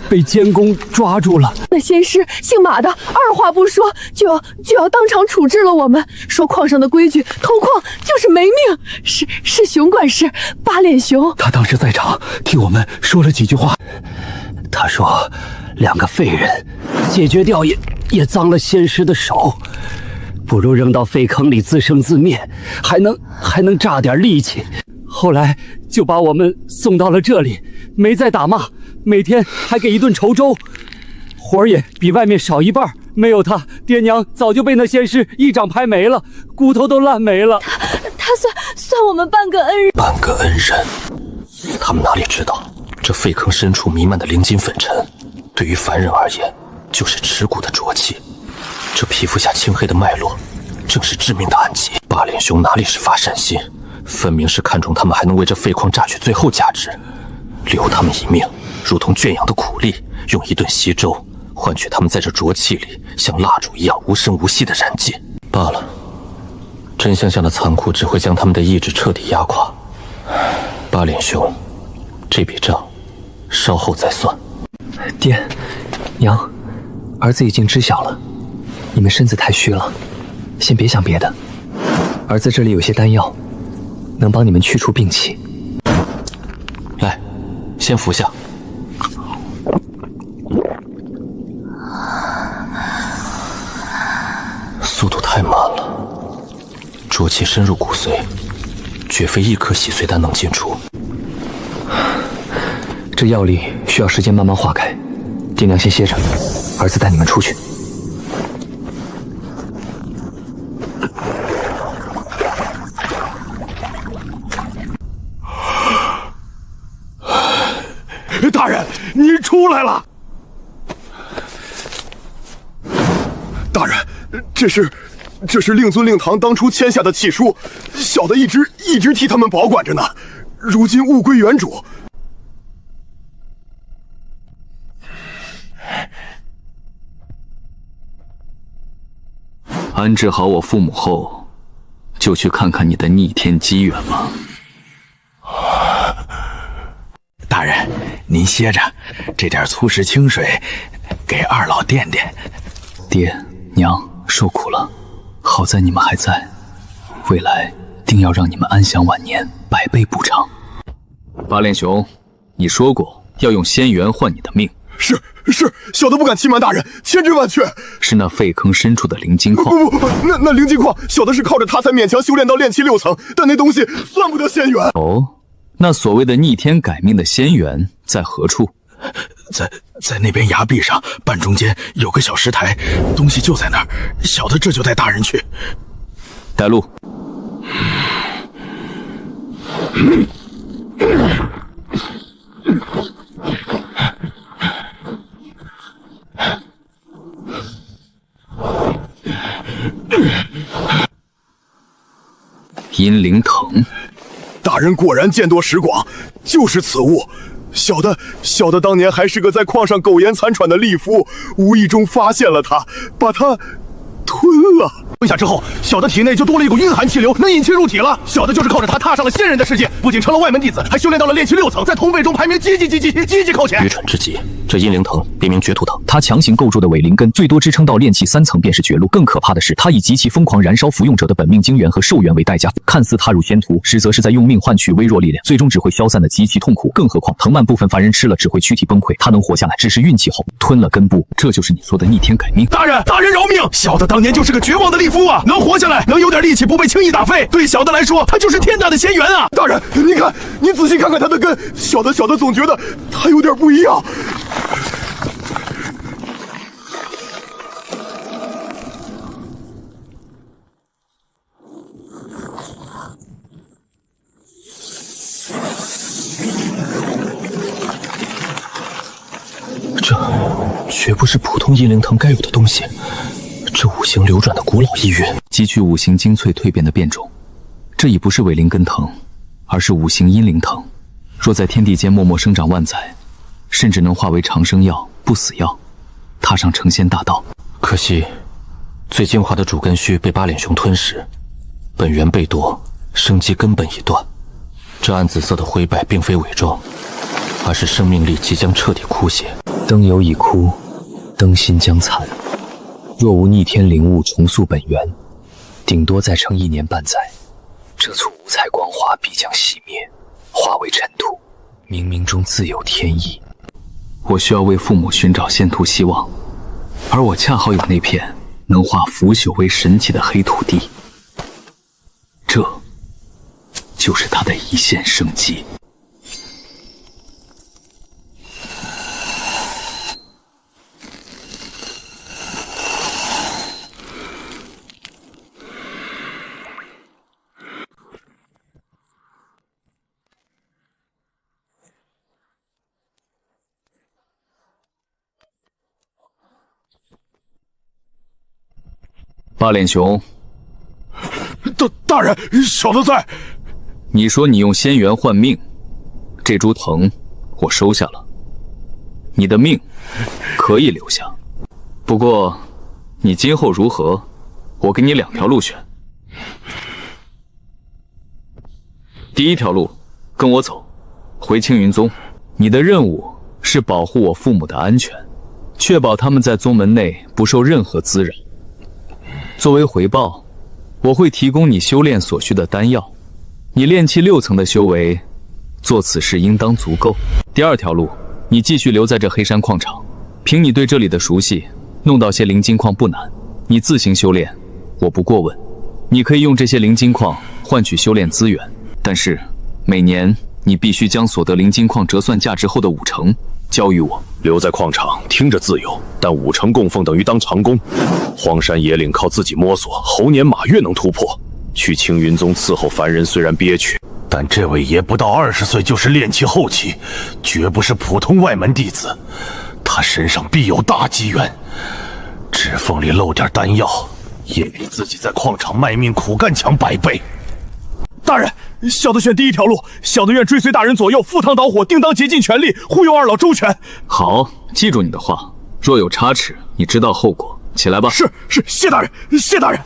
被监工抓住了。那仙师姓马的，二话不说就要当场处置了我们，说矿上的规矩，偷矿就是没命。是熊管事，八脸熊。他当时在场，听我们说了几句话。他说，2个废人解决掉也脏了仙师的手，不如扔到废坑里自生自灭，还能榨点力气。后来就把我们送到了这里，没再打骂，每天还给一顿稠粥，活儿也比外面少一半。没有他，爹娘早就被那仙师一掌拍没了，骨头都烂没了。他算我们半个恩人。半个恩人，他们哪里知道，这废坑深处弥漫的灵金粉尘，对于凡人而言，就是持骨的浊气。这皮肤下青黑的脉络，正是致命的暗疾。八脸熊哪里是发善心，分明是看中他们还能为这废矿榨取最后价值，留他们一命，如同圈养的苦力，用一顿稀粥换取他们在这浊气里像蜡烛一样无声无息的燃尽。罢了，真相下的残酷只会将他们的意志彻底压垮。八脸熊，这笔账稍后再算。爹，娘，儿子已经知晓了，你们身子太虚了，先别想别的。儿子这里有些丹药，能帮你们去除病气。来，先服下。速度太慢了，浊气深入骨髓，绝非一颗洗髓丹能进出。这药力需要时间慢慢化开，爹娘先歇着，儿子带你们出去。大人，你出来了！大人，这是令尊令堂当初签下的契书，小的一直替他们保管着呢，如今物归原主。安置好我父母后，就去看看你的逆天机缘吧。大人，您歇着，这点粗食清水，给二老垫垫。爹娘受苦了，好在你们还在，未来定要让你们安享晚年，100倍补偿。八脸熊，你说过要用仙元换你的命。是，小的不敢欺瞒大人，千真万确。是那废坑深处的灵金矿。不，那灵金矿，小的是靠着它才勉强修炼到炼气6层，但那东西算不得仙元。哦，那所谓的逆天改命的仙元在何处？在那边崖壁上半中间有个小石台，东西就在那儿。小的这就带大人去。带路。阴灵藤，大人果然见多识广，就是此物。小的当年还是个在矿上苟延残喘的力夫，无意中发现了它，把它吞了。吞下之后，小的体内就多了一股阴寒气流，能引气入体了。小的就是靠着它踏上了仙人的世界，不仅成了外门弟子，还修炼到了炼气6层，在同辈中排名积靠前。愚蠢之极！这阴灵藤别名绝土藤，它强行构筑的伪灵根，最多支撑到炼气3层便是绝路。更可怕的是，它以极其疯狂燃烧服用者的本命精元和寿元为代价，看似踏入仙途，实则是在用命换取微弱力量，最终只会消散的极其痛苦。更何况藤蔓部分凡人吃了只会躯体崩溃，他能活下来只是运气好。吞了根部，这就是你说的逆天改命。大人饶命！小的当年就是个绝望的力夫啊，能活下来，能有点力气，不被轻易打废，对小的来说，他就是天大的仙缘啊！大人，您看，您仔细看看他的根，小的总觉得他有点不一样。这绝不是普通阴灵藤该有的东西，这五行流转的古老意蕴，汲取五行精粹蜕变的变种，这已不是伪灵根藤，而是五行阴灵藤。若在天地间默默生长万载，甚至能化为长生药、不死药，踏上成仙大道。可惜，最精华的主根须被八脸熊吞噬，本源被夺，生机根本已断。这暗紫色的灰败并非伪装，而是生命力即将彻底枯竭。灯油已枯，灯芯将残。若无逆天灵物重塑本源，顶多再撑1年半载，这簇五彩光华必将熄灭，化为尘土。冥冥中自有天意。我需要为父母寻找仙途希望，而我恰好有那片能化腐朽为神奇的黑土地，这就是他的一线生机。八脸熊，大人，小的在。你说你用仙元换命，这株藤我收下了，你的命可以留下。不过，你今后如何，我给你2条路选。第一条路，跟我走，回青云宗。你的任务是保护我父母的安全，确保他们在宗门内不受任何滋扰。作为回报，我会提供你修炼所需的丹药。你炼气6层的修为，做此事应当足够。第二条路，你继续留在这黑山矿场，凭你对这里的熟悉，弄到些灵金矿不难。你自行修炼，我不过问。你可以用这些灵金矿换取修炼资源，但是每年你必须将所得灵金矿折算价值后的5成交予我。留在矿场听着自由，但5成供奉等于当长工。荒山野岭靠自己摸索，猴年马月能突破。去青云宗伺候凡人虽然憋屈，但这位爷不到20岁就是炼气后期，绝不是普通外门弟子。他身上必有大机缘，指缝里漏点丹药，也比自己在矿场卖命苦干强100倍。大人，小的选第一条路，小的愿追随大人左右，赴汤蹈火，定当竭尽全力护佑二老周全。好，记住你的话，若有差池，你知道后果。起来吧。是，谢大人，谢大人。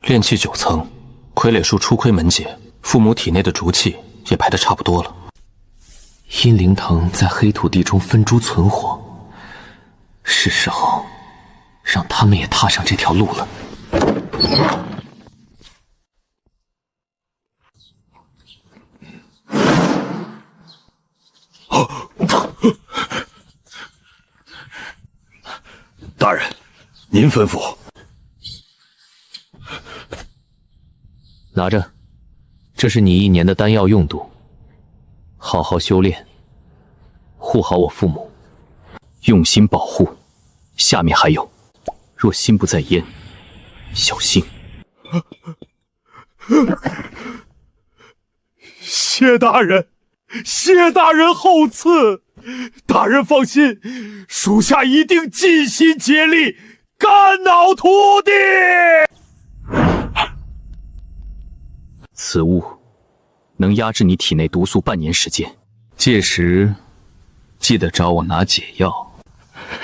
炼气9层，傀儡术初窥门解，父母体内的浊气也排得差不多了。阴灵藤在黑土地中分株存活，是时候让他们也踏上这条路了。大人，您吩咐。拿着，这是你1年的丹药用度，好好修炼，护好我父母，用心保护。下面还有，若心不在焉，小心。谢大人，谢大人厚赐，大人放心，属下一定尽心竭力，肝脑涂地。此物能压制你体内毒素半年时间，届时记得找我拿解药。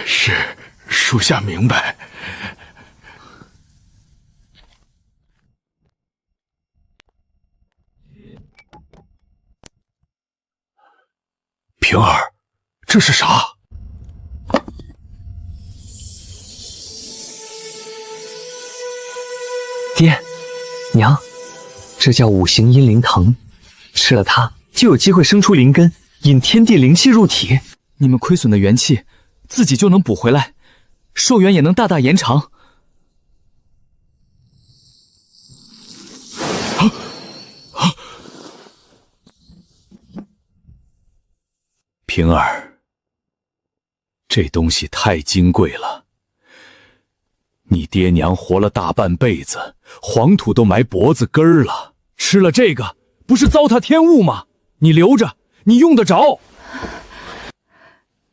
是，属下明白。平儿，这是啥？爹，娘，这叫五行阴灵藤，吃了它就有机会生出灵根，引天地灵气入体。你们亏损的元气，自己就能补回来，寿元也能大大延长。平儿，这东西太金贵了。你爹娘活了大半辈子，黄土都埋脖子根儿了，吃了这个不是糟蹋天物吗？你留着，你用得着。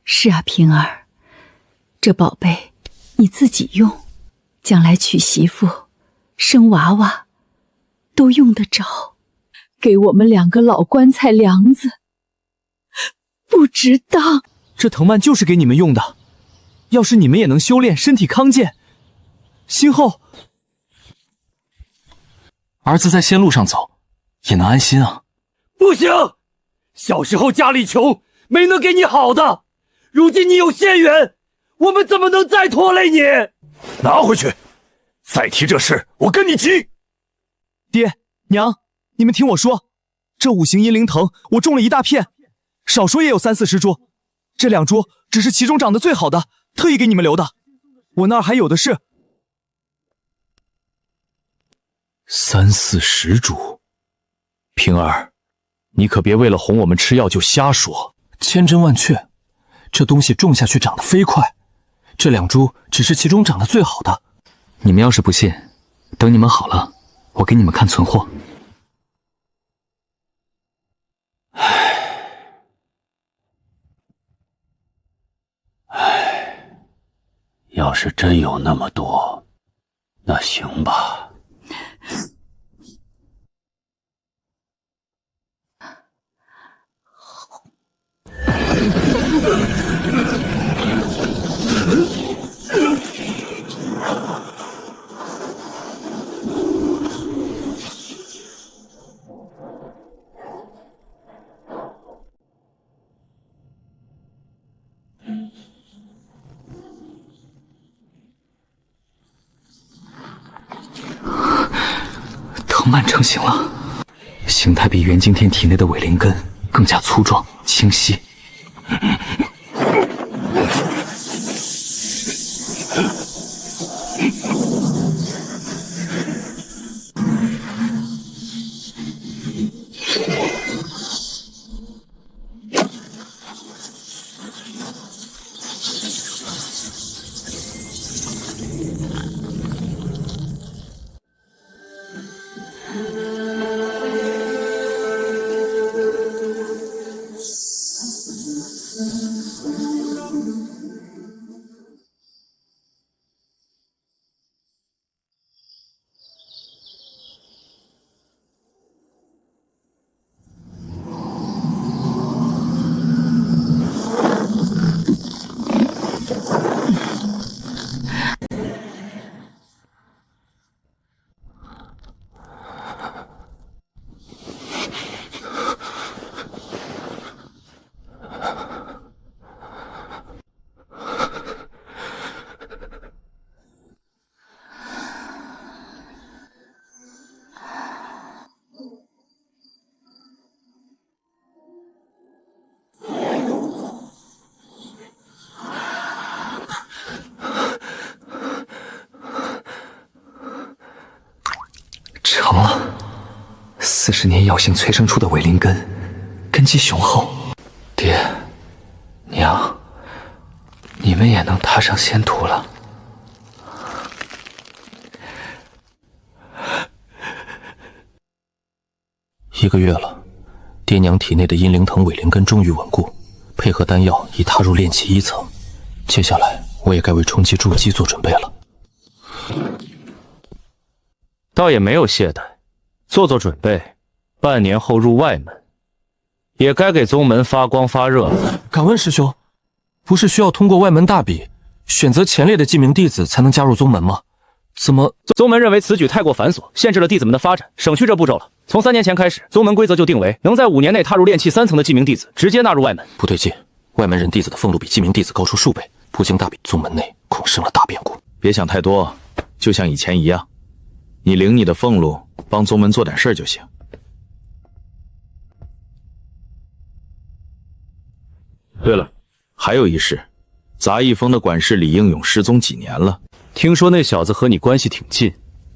是啊，平儿，这宝贝你自己用，将来娶媳妇、生娃娃都用得着。给我们2个老棺材梁子，不值当。这藤蔓就是给你们用的，要是你们也能修炼，身体康健，今后儿子在仙路上走，也能安心啊。不行，小时候家里穷，没能给你好的，如今你有仙缘，我们怎么能再拖累你？拿回去，再提这事，我跟你急。爹娘，你们听我说，这5行阴灵藤我种了一大片，少说也有30-40株，这2株只是其中长得最好的，特意给你们留的。我那儿还有的是30-40株。平儿，你可别为了哄我们吃药就瞎说。千真万确，这东西种下去长得飞快，这2株只是其中长得最好的。你们要是不信，等你们好了，我给你们看存货。要是真有那么多，那行吧。藤蔓成型了，形态比元惊天体内的伪灵根更加粗壮清晰。成了，40年药性催生出的伪灵根，根基雄厚。爹娘，你们也能踏上仙途了。1个月了，爹娘体内的阴灵藤伪灵根终于稳固，配合丹药已踏入炼气1层。接下来我也该为冲击筑基做准备了。倒也没有懈怠，做做准备，半年后入外门，也该给宗门发光发热了。敢问师兄，不是需要通过外门大比，选择前列的记名弟子才能加入宗门吗？怎么？宗门认为此举太过繁琐，限制了弟子们的发展，省去这步骤了。从3年前开始，宗门规则就定为能在5年内踏入炼气3层的记名弟子，直接纳入外门。不对劲，外门人弟子的俸禄比记名弟子高出数倍，不经大比，宗门内恐生了大变故。别想太多，就像以前一样，你领你的俸禄，帮宗门做点事就行。对了，还有一事，杂役峰的管事李应勇失踪几年了，听说那小子和你关系挺近，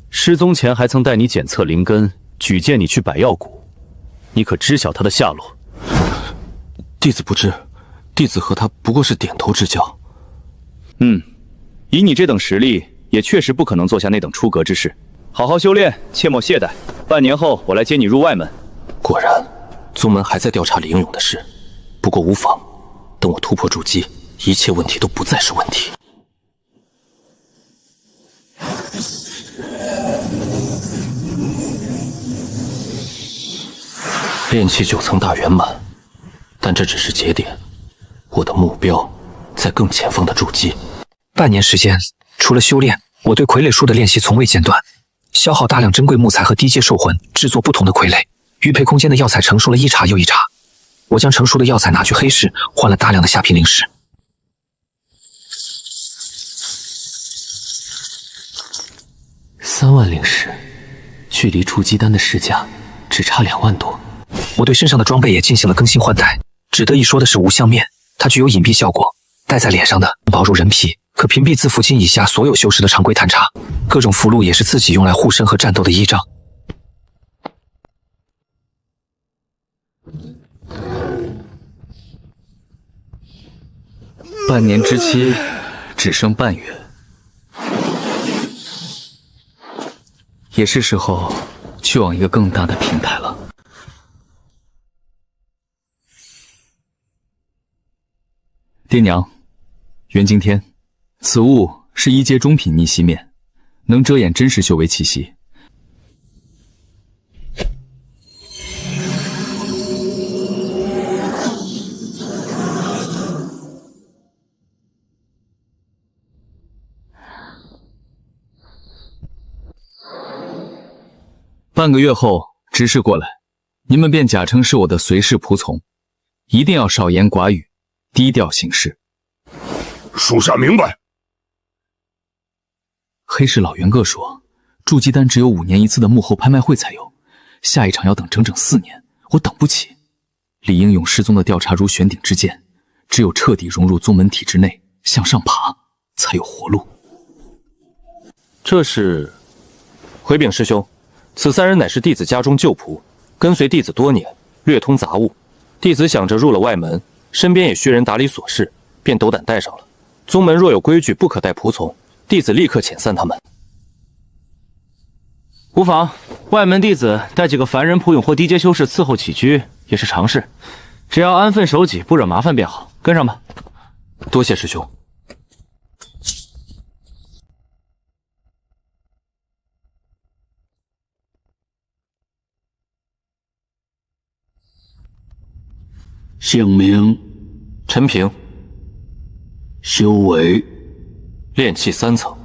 失踪前还曾带你检测灵根，举荐你去百药谷，你可知晓他的下落？弟子不知，弟子和他不过是点头之交。以你这等实力，也确实不可能做下那等出格之事。好好修炼，切莫懈怠。半年后我来接你入外门。果然，宗门还在调查李应勇的事，不过无妨。等我突破筑基，一切问题都不再是问题。炼气9层大圆满，但这只是节点，我的目标在更前方的筑基。半年时间，除了修炼，我对傀儡术的练习从未间断，消耗大量珍贵木材和低阶兽魂制作不同的傀儡。玉佩空间的药材成熟了一茬又一茬，我将成熟的药材拿去黑市，换了大量的下品灵石。3万灵石，距离筑基丹的市价只差2万多。我对身上的装备也进行了更新换代，值得一说的是无相面，它具有隐蔽效果，戴在脸上的薄如人皮，可屏蔽自符金以下所有修士的常规探查。各种符箓也是自己用来护身和战斗的依仗。半年之期只剩半月，也是时候去往一个更大的平台了。爹娘，元惊天，此物是1阶中品逆袭面，能遮掩真实修为气息。半个月后执事过来，你们便假称是我的随侍仆从，一定要少言寡语，低调行事。属下明白。黑市老袁哥说，筑基丹只有5年一次的幕后拍卖会才有，下一场要等整整4年，我等不起。李英勇失踪的调查如悬顶之剑，只有彻底融入宗门体制内，向上爬，才有活路。这是回禀师兄，此3人乃是弟子家中旧仆，跟随弟子多年，略通杂物。弟子想着入了外门，身边也需人打理琐事，便斗胆带上了。宗门若有规矩不可带仆从，弟子立刻遣散他们。无妨，外门弟子带几个凡人仆勇或低阶修士伺候起居也是常事，只要安分守己，不惹麻烦便好。跟上吧。多谢师兄。姓名：陈平。修为：炼气3层。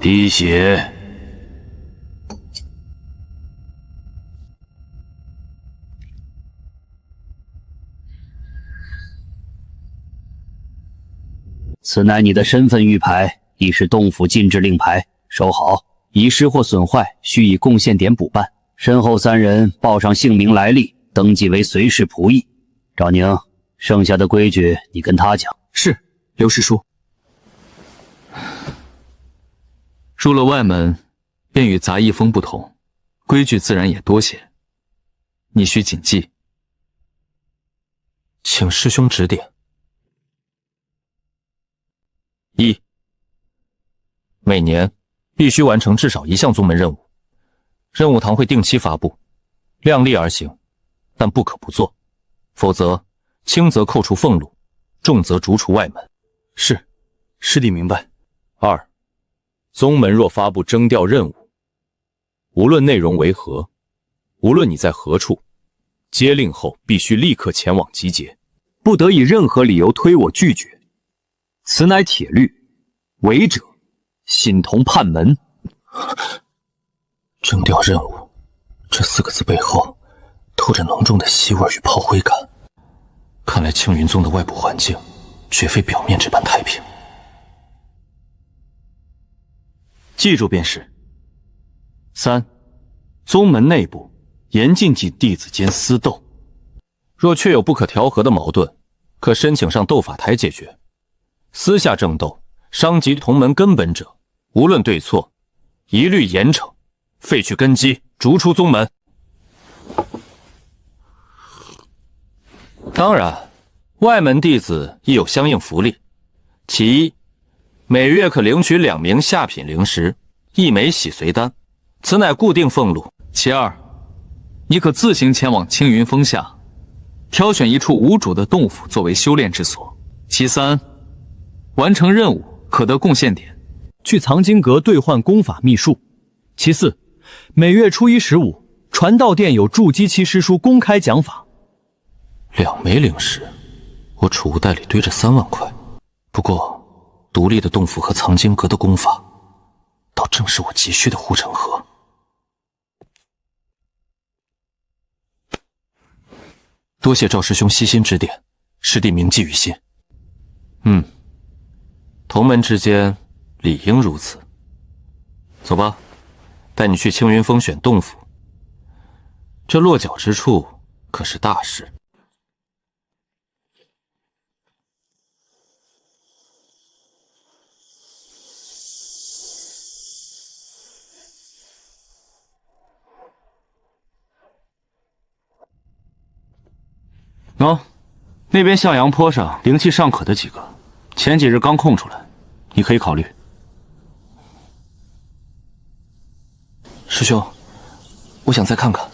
滴血。此乃你的身份玉牌，亦是洞府禁制令牌，收好。遗失或损坏，需以贡献点补办。身后3人报上姓名来历，登记为随侍仆役。赵宁，剩下的规矩你跟他讲。是，刘师叔。入了外门，便与杂役风不同，规矩自然也多些，你需谨记。请师兄指点。1. 每年必须完成至少1项宗门任务，任务堂会定期发布，量力而行，但不可不做，否则轻则扣除俸禄，重则逐出外门。是，师弟明白。2. 宗门若发布征调任务，无论内容为何，无论你在何处，接令后必须立刻前往集结，不得以任何理由推我拒绝。此乃铁律，违者信同判门。征调任务，这4个字背后透着浓重的希味与炮灰感。看来青云宗的外部环境绝非表面这般太平。记住便是。3. 宗门内部严禁及弟子间私斗，若确有不可调和的矛盾，可申请上斗法台解决。私下争斗，伤及同门根本者，无论对错，一律严惩，废去根基，逐出宗门。当然，外门弟子亦有相应福利。其一，每月可领取2名下品灵石，1枚洗髓丹，此乃固定俸禄。其二，你可自行前往青云峰下，挑选一处无主的洞府作为修炼之所。其三，完成任务可得贡献点，去藏经阁兑换功法秘术。其四，每月初1、15，传道殿有筑基期师书公开讲法。2枚灵石，我储物袋里堆着3万块。不过，独立的洞府和藏经阁的功法，倒正是我急需的护城河。多谢赵师兄悉心指点，师弟铭记于心。同门之间理应如此。走吧，带你去青云峰选洞府。这落脚之处可是大事。那边向阳坡上灵气尚可的几个，前几日刚空出来，你可以考虑。师兄，我想再看看。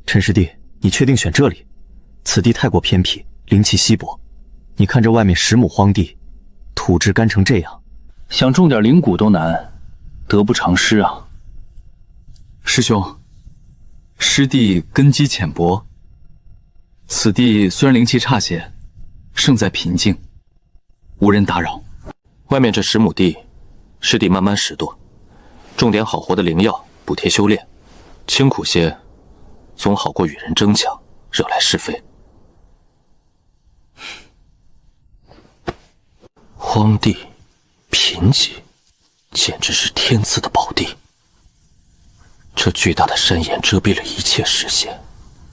陈师弟，你确定选这里？此地太过偏僻，灵气稀薄。你看这外面10亩荒地，土质干成这样，想种点灵谷都难，得不偿失啊！师兄，师弟根基浅薄，此地虽然灵气差些，胜在平静，无人打扰。外面这10亩地，师弟慢慢拾掇，种点好活的灵药补贴修炼，清苦些，总好过与人争抢，惹来是非。荒地，贫瘠，简直是天赐的宝地。这巨大的山岩遮蔽了一切视线，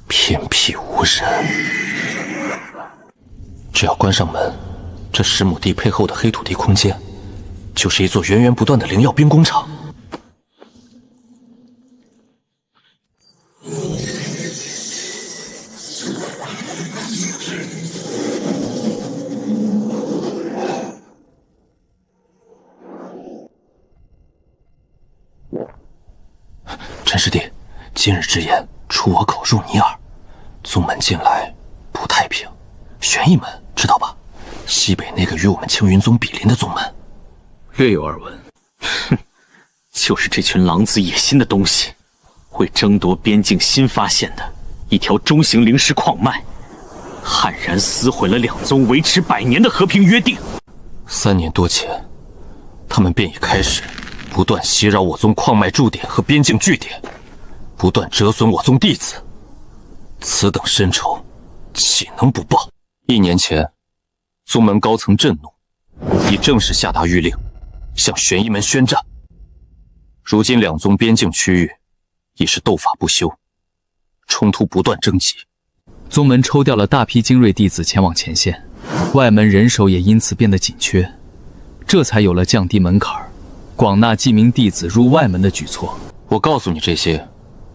偏僻无人。只要关上门，这10亩地配后的黑土地空间，就是一座源源不断的灵药兵工厂。陈师弟，今日之言出我口入你耳，宗门近来不太平，玄一门知道吧？西北那个与我们青云宗比邻的宗门，略有耳闻。哼，就是这群狼子野心的东西，为争夺边境新发现的一条中型灵石矿脉，悍然撕毁了两宗维持100年的和平约定。3年多前，他们便已开始不断袭扰我宗矿脉驻点和边境据点，不断折损我宗弟子。此等深仇，岂能不报？1年前，宗门高层震怒，已正式下达谕令，向玄一门宣战。如今两宗边境区域已是斗法不休，冲突不断升级。宗门抽调了大批精锐弟子前往前线，外门人手也因此变得紧缺，这才有了降低门槛、广纳记名弟子入外门的举措。我告诉你这些，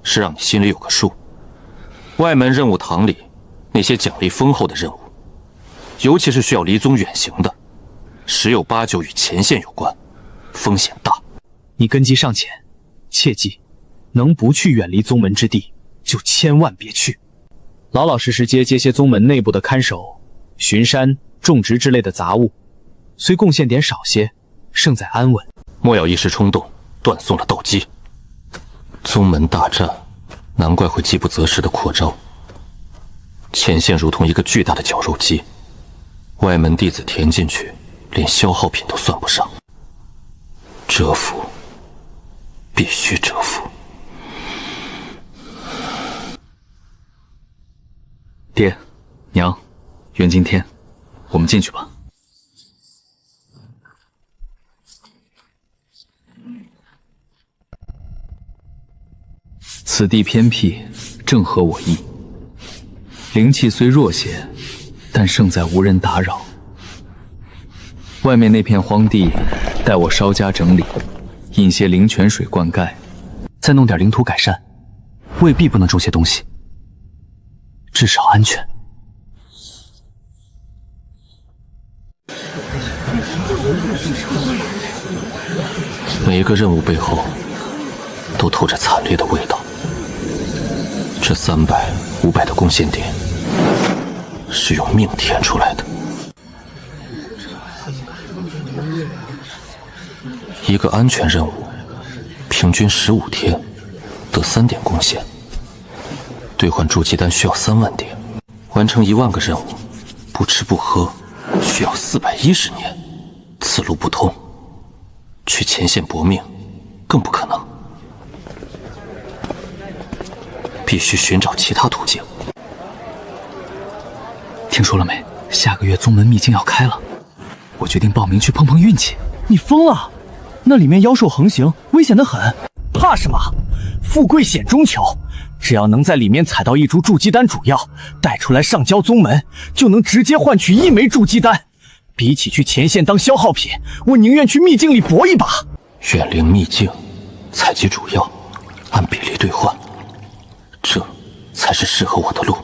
是让你心里有个数。外门任务堂里那些奖励丰厚的任务，尤其是需要离宗远行的，10有8九与前线有关，风险大。你根基尚浅，切记，能不去远离宗门之地，就千万别去。老老实实接些宗门内部的看守、巡山、种植之类的杂物，虽贡献点少些，胜在安稳。莫要一时冲动，断送了斗机。宗门大战，难怪会饥不择食的扩招。前线如同一个巨大的绞肉机，外门弟子填进去，连消耗品都算不上。蛰伏，必须蛰伏。爹，娘，袁今天，我们进去吧。此地偏僻，正合我意。灵气虽弱些，但胜在无人打扰。外面那片荒地，待我稍加整理，引些灵泉水灌溉，再弄点灵土改善，未必不能种些东西，至少安全。每一个任务背后都透着惨烈的味道。这300、500的贡献点是用命填出来的。一个安全任务，平均15天得3点贡献，兑换筑基丹需要3万点，完成1万个任务，不吃不喝需要410年。此路不通，去前线搏命更不可能，必须寻找其他途径。听说了没？下个月宗门秘境要开了，我决定报名去碰碰运气。你疯了？那里面妖兽横行，危险得很。怕什么？富贵险中求，只要能在里面采到一株筑基丹主药，带出来上交宗门，就能直接换取1枚筑基丹。比起去前线当消耗品，我宁愿去秘境里搏一把。远离秘境，采集主药，按比例兑换，这才是适合我的路。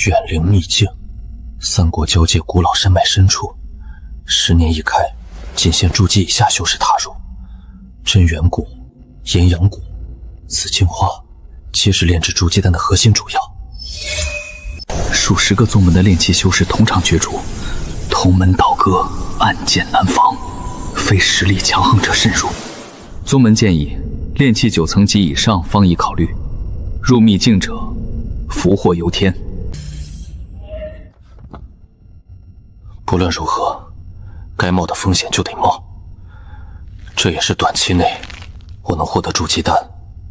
远灵秘境，三国交界古老山脉深处，10年一开，仅限筑基以下修士踏入。真元果、炎阳果、紫荆花，皆是炼制筑基丹的核心主药。数十个宗门的炼器修士同场角逐，同门倒戈，暗箭难防，非实力强横者慎入。宗门建议，炼器9层及以上方宜考虑。入秘境者，福祸由天。不论如何，该冒的风险就得冒。这也是短期内我能获得筑基丹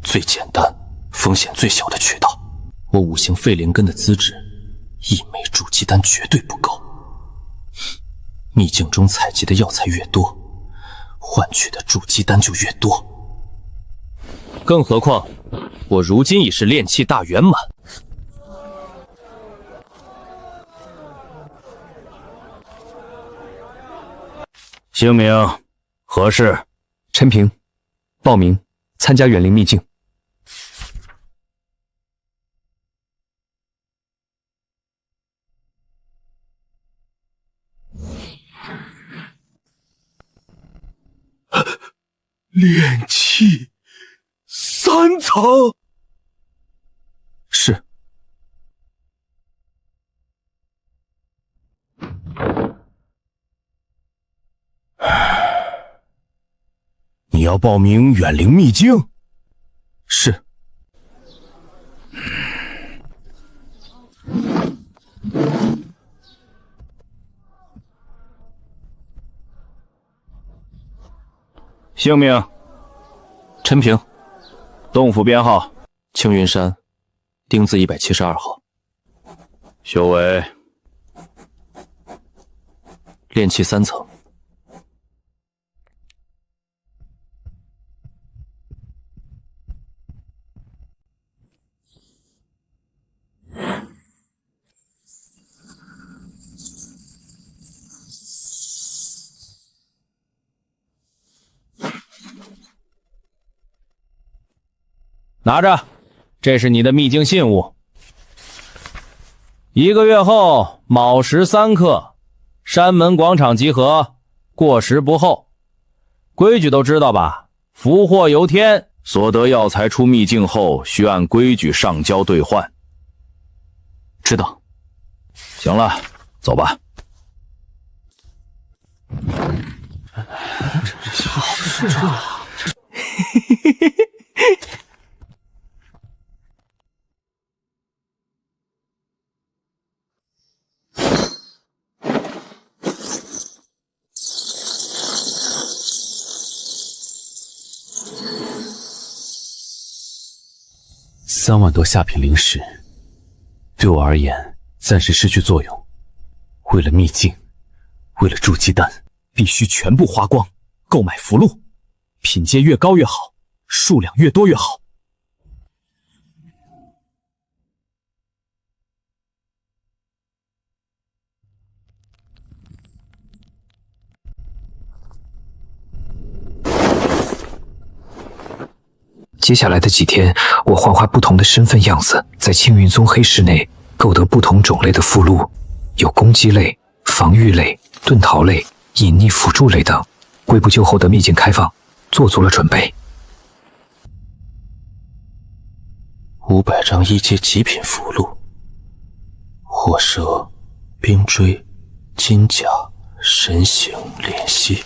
最简单、风险最小的渠道。我5行废灵根的资质，1枚筑基丹绝对不够。秘境中采集的药材越多，换取的筑基丹就越多。更何况，我如今已是炼器大圆满。姓名何事？陈平，报名参加远灵秘境。炼器3层，是。你要报名远灵秘境？是。姓名：陈平，洞府编号：青云山，丁字172号。修为：炼器3层。拿着，这是你的秘境信物。1个月后卯时3刻，山门广场集合，过时不候。规矩都知道吧？福祸由天，所得药材出秘境后，需按规矩上交兑换。知道。行了，走吧。好事啊！ 3万多下品灵石，对我而言暂时失去作用。为了秘境，为了筑基丹，必须全部花光，购买符箓，品阶越高越好，数量越多越好。接下来的几天，我幻化不同的身份样子，在青云宗黑石内购得不同种类的附录，有攻击类、防御类、遁逃类、隐匿辅助类等，为不久后的秘境开放做足了准备。500张1阶极品符箓，火蛇、冰锥、金甲、神行、莲息，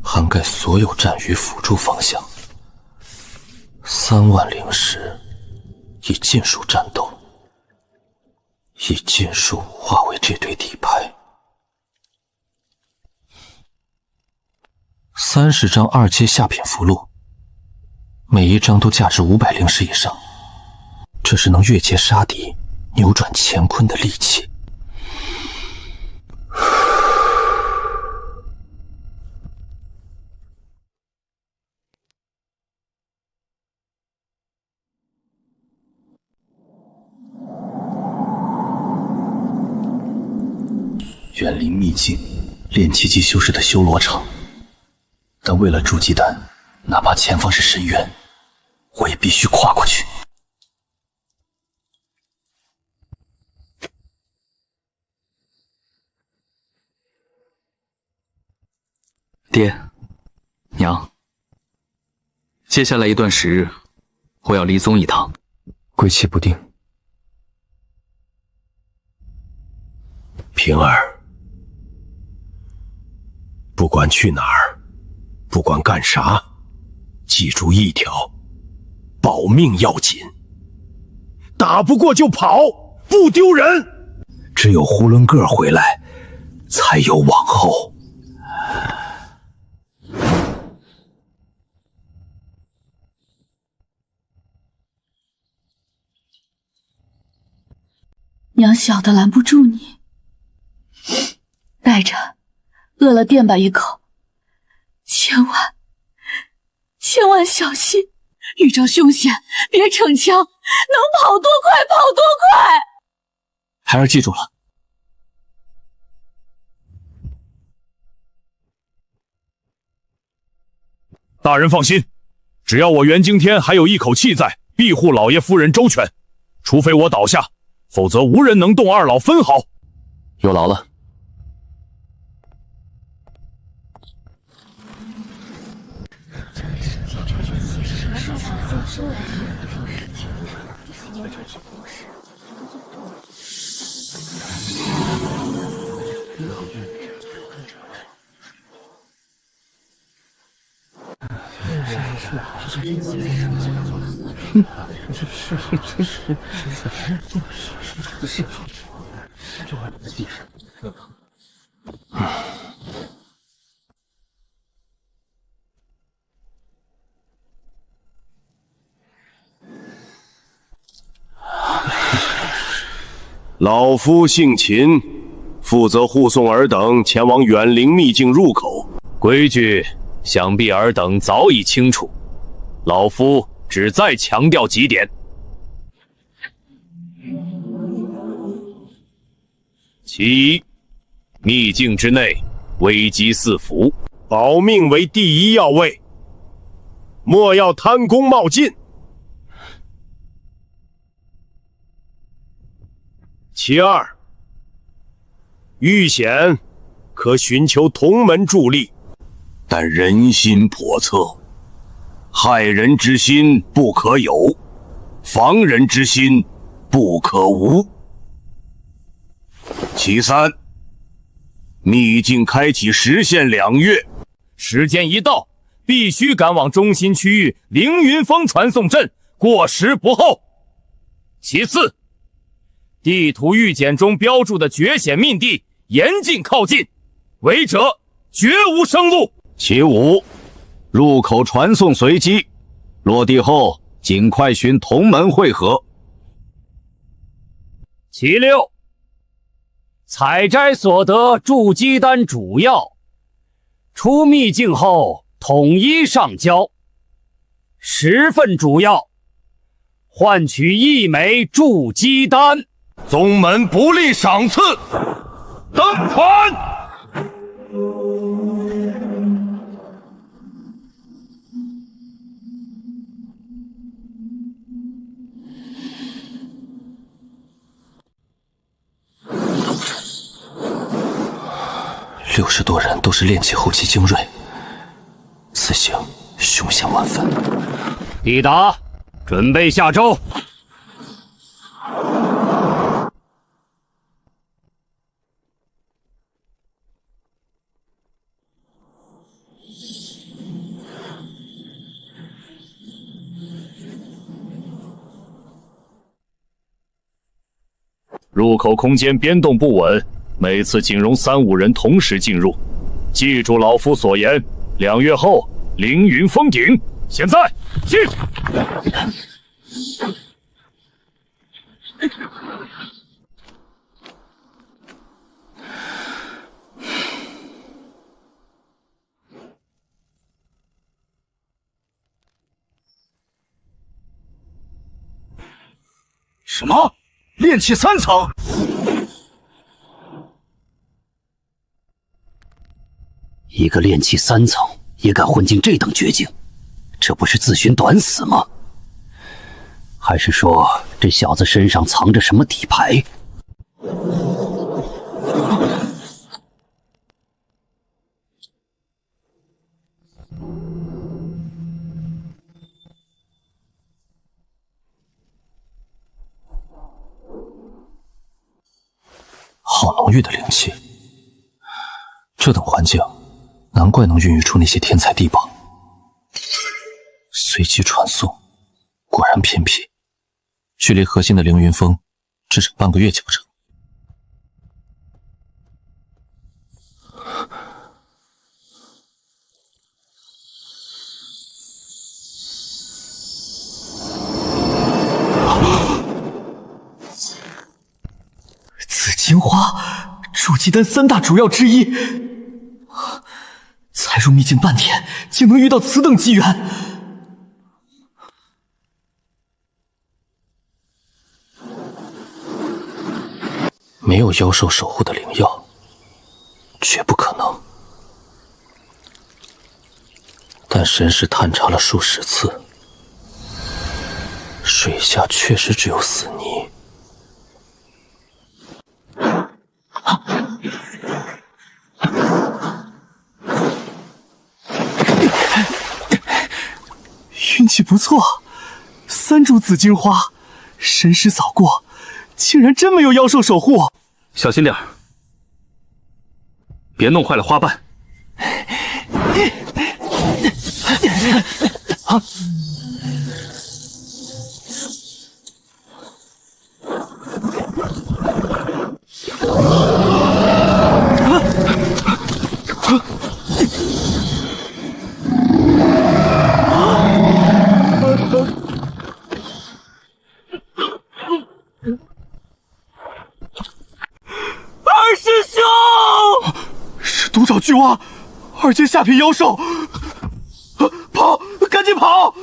涵盖所有战与辅助方向。3万灵石，以尽数战斗，以尽数化为这堆底牌。30张2阶下品符箓，每一张都价值500灵石以上，这是能越界杀敌、扭转乾坤的利器。远离秘境，炼气机修士的修罗场，但为了筑基丹，哪怕前方是深渊，我也必须跨过去。爹，娘，接下来一段时日，我要离宗一趟，归期不定。平儿，不管去哪儿，不管干啥，记住一条，保命要紧。打不过就跑，不丢人。只有囫囵个回来，才有往后。娘小的拦不住你，带着，饿了垫吧一口，千万小心，遇着凶险别逞强，能跑多快跑多快。孩儿记住了。大人放心，只要我袁惊天还有一口气在，庇护老爷夫人周全，除非我倒下，否则无人能动二老分毫。有劳了。老夫姓秦，负责护送尔等前往远灵秘境入口。规矩想必尔等早已清楚，老夫只再强调几点。其一，秘境之内危机四伏，保命为第一要位，莫要贪功冒进。其二，遇险可寻求同门助力，但人心叵测，害人之心不可有，防人之心不可无。其三，秘境开启时限2月，时间一到，必须赶往中心区域凌云峰传送阵，过时不候。其次，地图预检中标注的绝险命地严禁靠近，违者绝无生路。其五，入口传送随机，落地后尽快寻同门会合。其六，采摘所得筑基丹主药，出秘境后统一上交，10份主药，换取1枚筑基丹。宗门不立赏赐，登船。60多人都是炼气后期精锐，此行凶险万分。抵达，准备下舟。入口空间变动不稳，每次仅容3、5人同时进入。记住老夫所言，2月后凌云峰顶。现在进！什么？炼气3层？一个炼气3层也敢混进这等绝境，这不是自寻短死吗？还是说这小子身上藏着什么底牌？好浓郁的灵气，这等环境，难怪能孕育出那些天才地宝。随机传送，果然偏僻，距离核心的凌云峰至少半个月脚程。紫金花，筑基丹3大主要之一。才入秘境半天，竟能遇到此等机缘。没有妖兽守护的灵药，绝不可能。但神识探查了数10次，水下确实只有死泥。运气不错，3株紫金花，神识扫过，竟然真没有妖兽守护。小心点儿，别弄坏了花瓣。啊！二师兄，是独爪巨蛙，2阶下品妖兽，跑，赶紧跑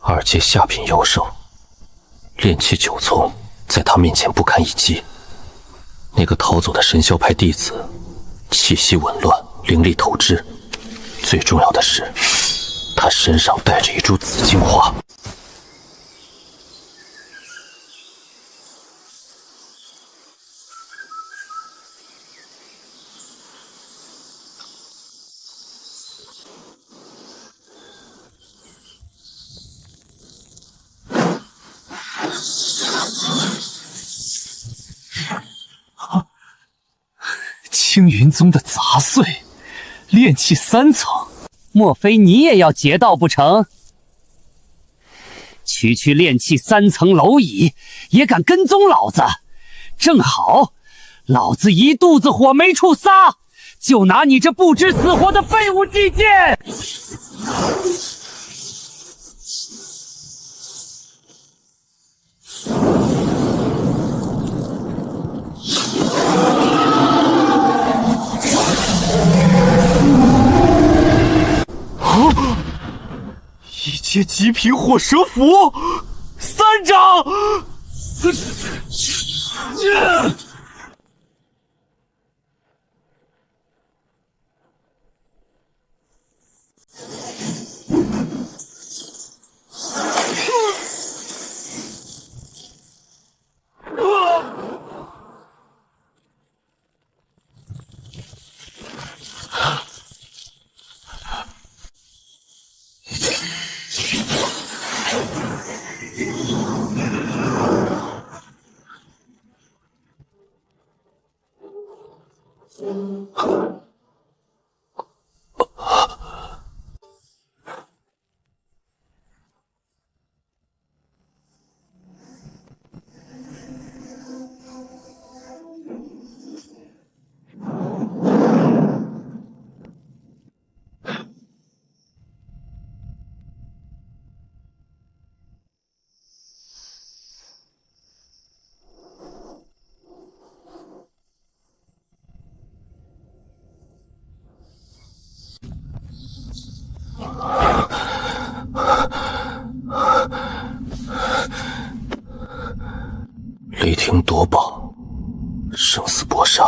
！2阶下品妖兽，炼气9重，在他面前不堪一击。那个逃走的神霄派弟子，气息紊乱，灵力透支。最重要的是，他身上带着一株紫荆花。青云宗的杂碎，炼气3层，莫非你也要劫道不成？区炼气3层蝼蚁，也敢跟踪老子？正好，老子一肚子火没处撒，就拿你这不知死活的废物祭剑！一阶极品火蛇符，3掌！雷霆夺宝，生死搏杀，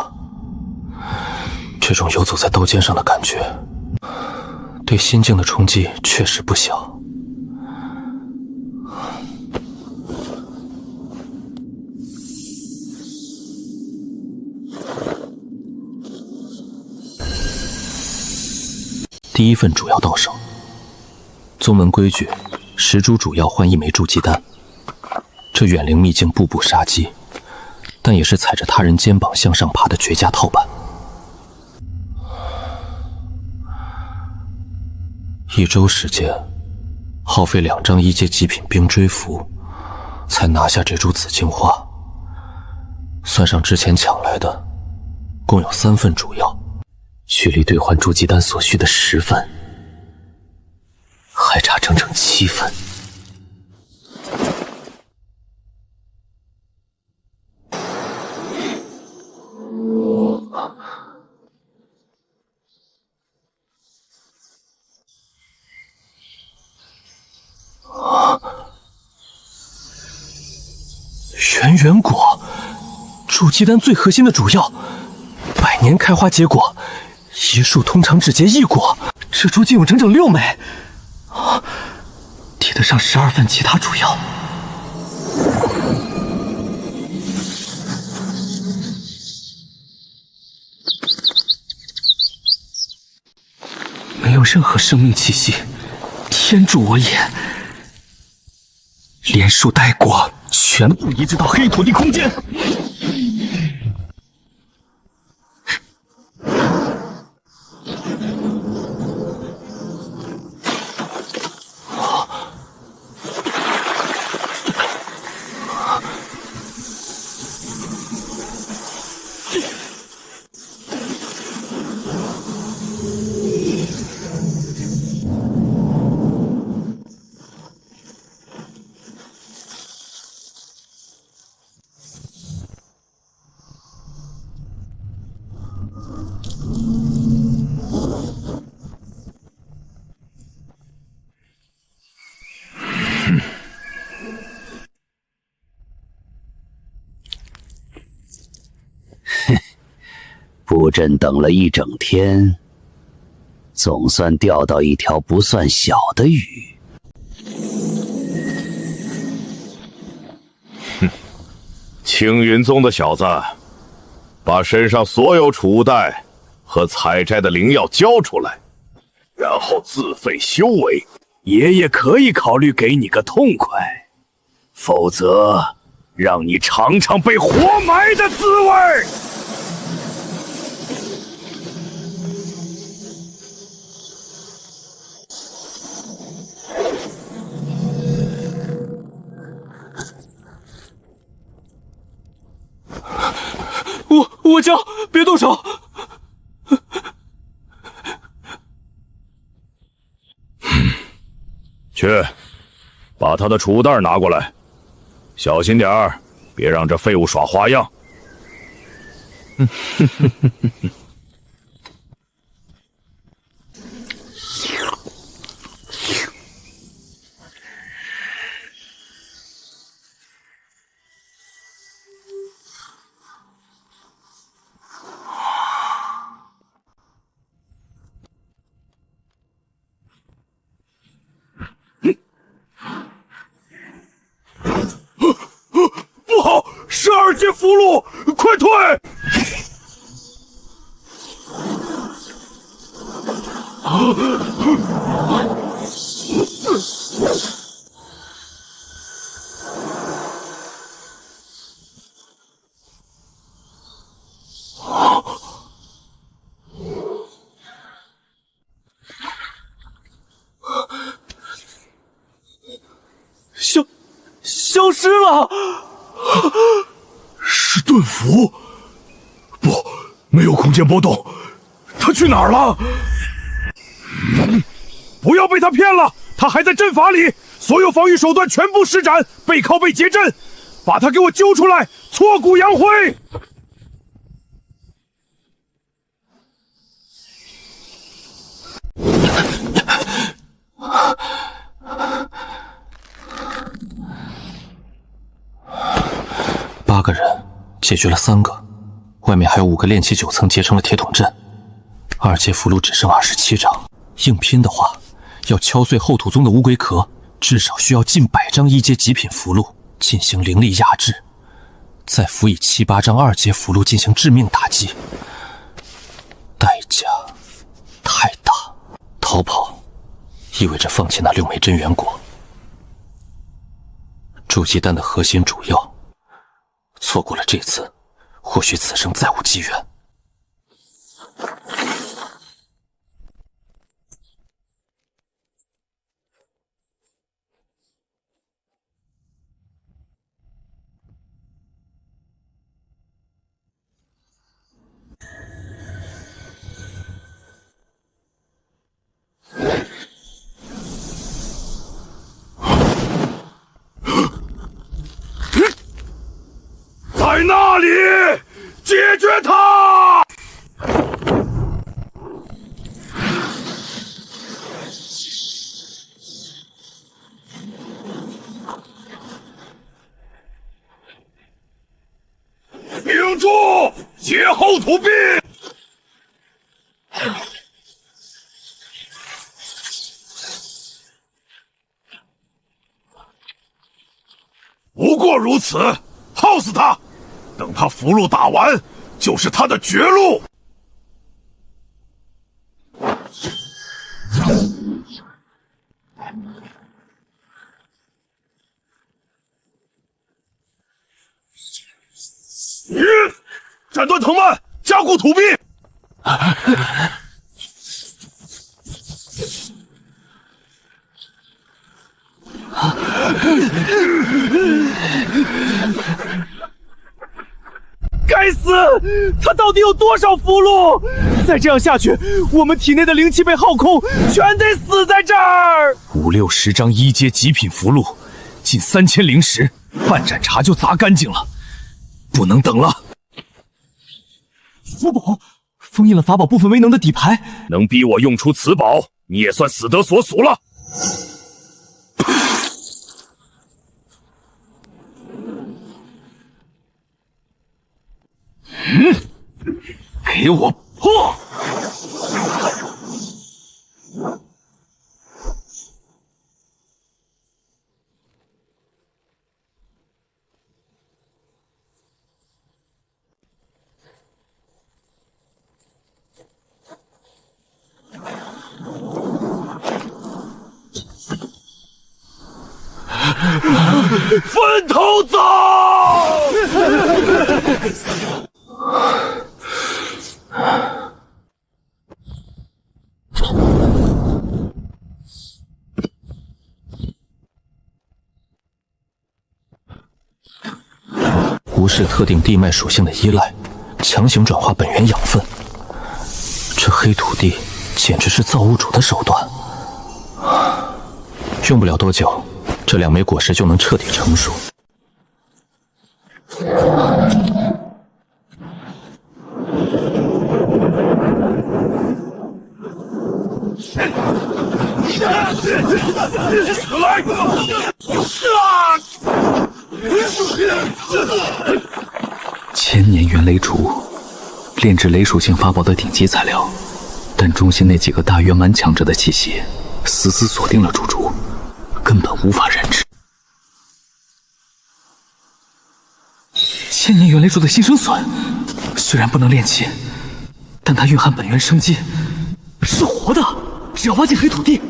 这种游走在刀尖上的感觉，对心境的冲击确实不小。第一份主要到手，宗门规矩，10株主要换1枚筑基丹。这远灵秘境步步杀机，但也是踩着他人肩膀向上爬的绝佳套板。1周时间，耗费2张1阶极品冰锥符，才拿下这株紫荆花。算上之前抢来的，共有3份主要，距离兑换筑基丹所需的10份，还差整整7份。圆圆果，筑基丹最核心的主要，100年开花结果，一树通常只结1果，这株竟有整整6枚，抵得上12份其他主要。没有任何生命气息，天助我也！连树带果全部移植到黑土地空间。出阵等了一整天，总算钓到一条不算小的鱼。哼，青云宗的小子，把身上所有储物袋和采摘的灵药交出来，然后自费修为。爷爷可以考虑给你个痛快，否则让你尝尝被活埋的滋味。我叫，别动手！去，把他的储物袋拿过来，小心点儿，别让这废物耍花样。不好，是二阶符箓，快退！消失了。是盾符？不，没有空间波动，他去哪儿了？不要被他骗了，他还在阵法里，所有防御手段全部施展，背靠背结阵，把他给我揪出来，挫骨扬灰。8个人解决了3个，外面还有5个炼气9层结成了铁桶阵。2阶符箓只剩27张，硬拼的话，要敲碎后土宗的乌龟壳，至少需要近100张1阶极品符箓进行灵力压制，再辅以7、8张2阶符箓进行致命打击，代价太大。逃跑意味着放弃那6枚真元果，筑基丹的核心主药。错过了这次，或许此生再无机缘。在那里，解决他！屏住，截后土壁！不过如此，耗死他！等他符箓打完，就是他的绝路。斩断藤蔓，加固土壁。该死！他到底有多少符箓？再这样下去，我们体内的灵气被耗空，全得死在这儿。5、60张1阶极品符箓，近3000灵石，半盏茶就砸干净了，不能等了。符宝，封印了法宝部分威能的底牌，能逼我用出此宝，你也算死得所属了。给我破！分头走！无视特定地脉属性的依赖，强行转化本源养分。这黑土地简直是造物主的手段。用不了多久，这2枚果实就能彻底成熟。千年元雷烛，炼制雷属性法宝的顶级材料，但中心那几个大圆满强者的气息，死死锁定了烛烛，根本无法染指。千年元雷烛的新生笋，虽然不能炼气，但它蕴含本源生机，是活的。只要挖进黑土地，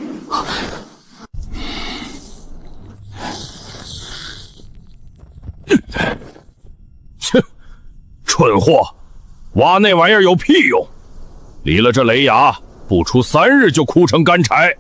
切，蠢货，挖那玩意儿有屁用！离了这雷崖，不出3日就枯成干柴。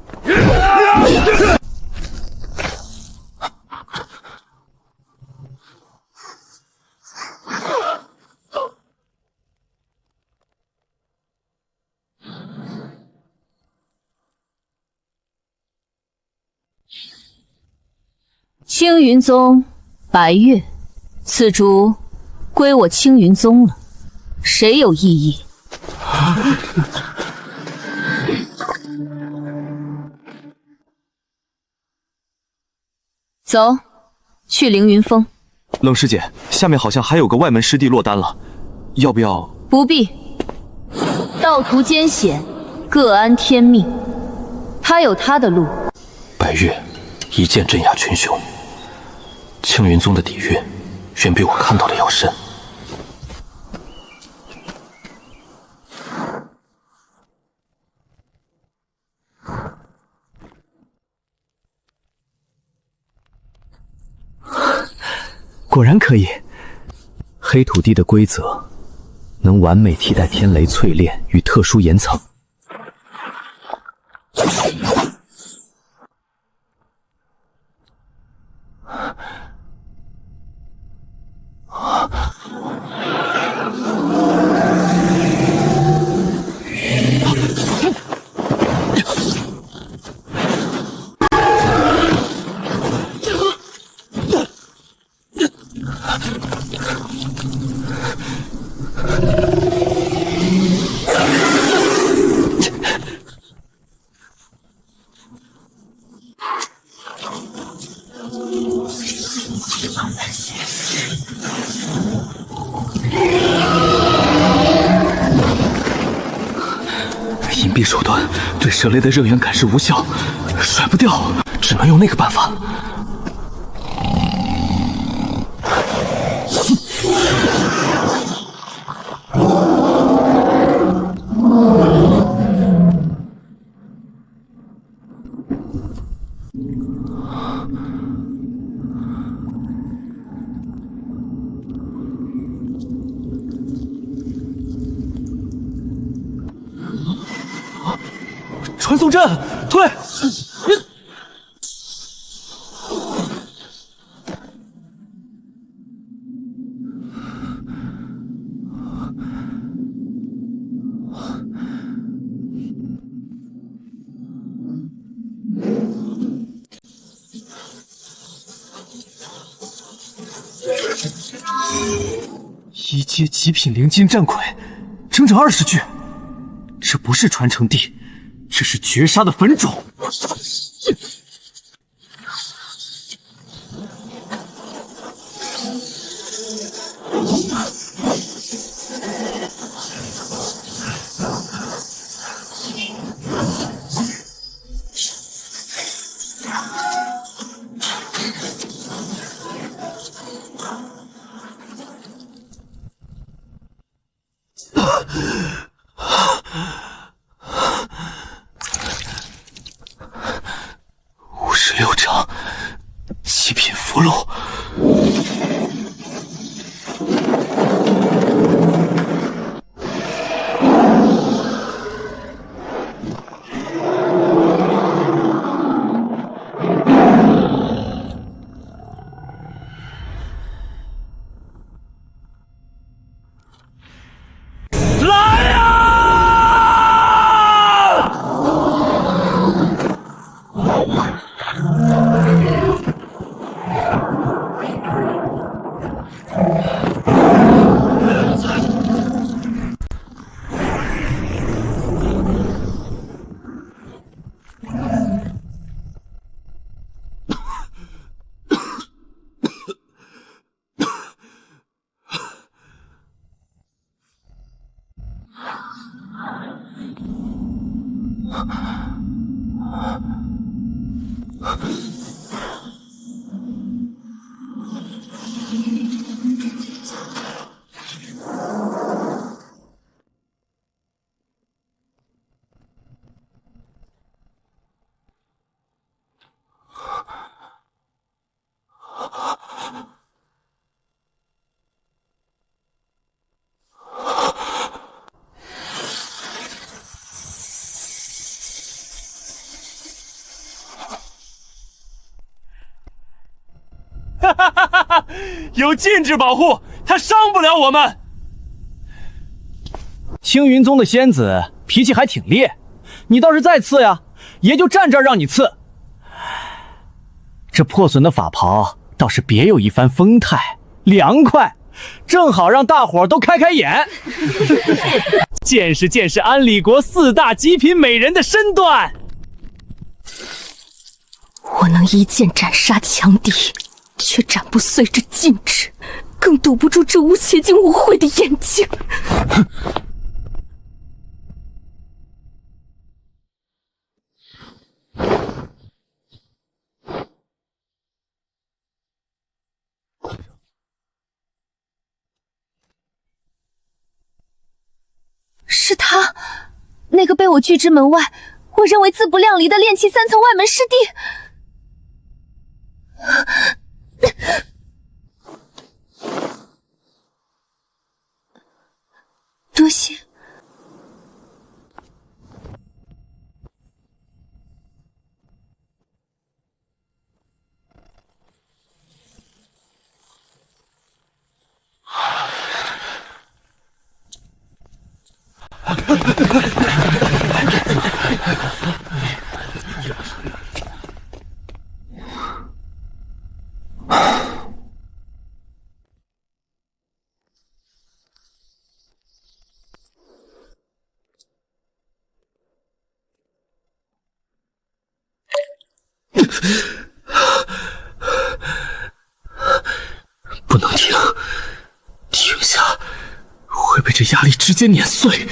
青云宗，白月，此烛归我青云宗了，谁有异议？走，去凌云峰。冷师姐，下面好像还有个外门师弟落单了，要不要？不必，道途艰险，各安天命，他有他的路。白月一剑镇压群雄。青云宗的底蕴远比我看到的要深。果然可以。黑土地的规则能完美替代天雷淬炼与特殊岩层。隐蔽手段对蛇雷的热源感是无效，甩不掉，只能用那个办法。传送阵，退！一阶极品灵金战魁，整整20具，这不是传承地。这是绝杀的坟冢！符箓。有禁制保护，他伤不了我们。青云宗的仙子脾气还挺烈，你倒是再刺呀，爷就站这儿让你刺。这破损的法袍倒是别有一番风态，凉快，正好让大伙儿都开开眼，见识见识安理国4大极品美人的身段。我能一剑斩杀强敌，却斩不碎这禁制，更堵不住这无邪精无悔的眼睛。是他，那个被我拒之门外，我认为自不量力的炼气3层外门师弟。多谢。不能停，停下会被这压力直接碾碎。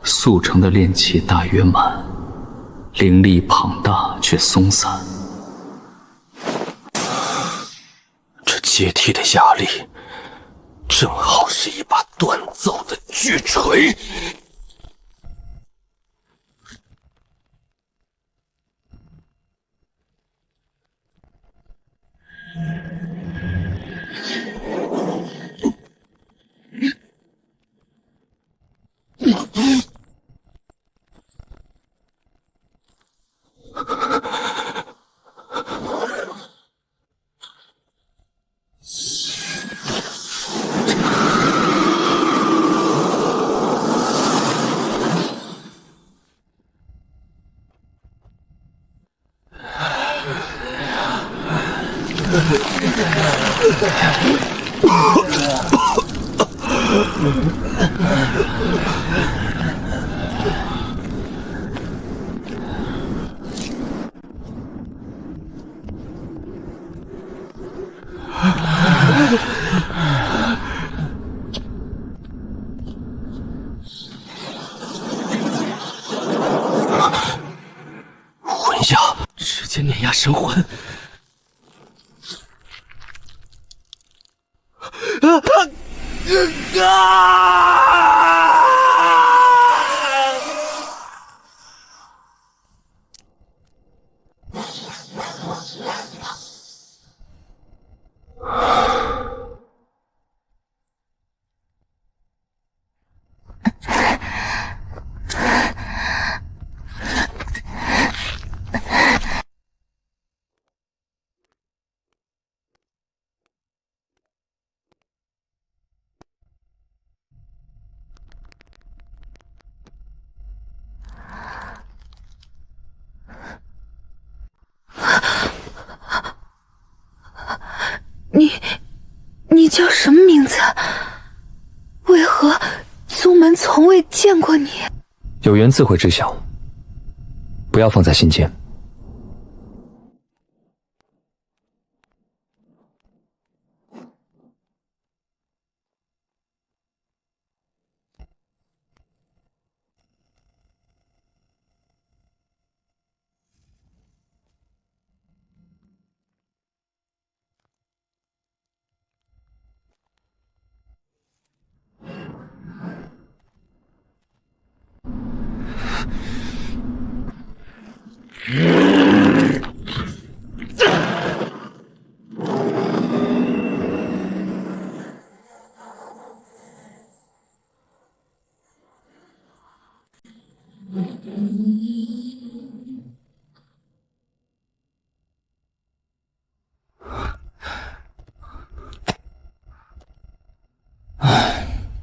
速成的炼气大约满，灵力庞大却松散。这阶梯的压力，正好是一把锻造的巨锤。魂压，直接碾压神魂。你叫什么名字？为何宗门从未见过你？有缘自会知晓，不要放在心间。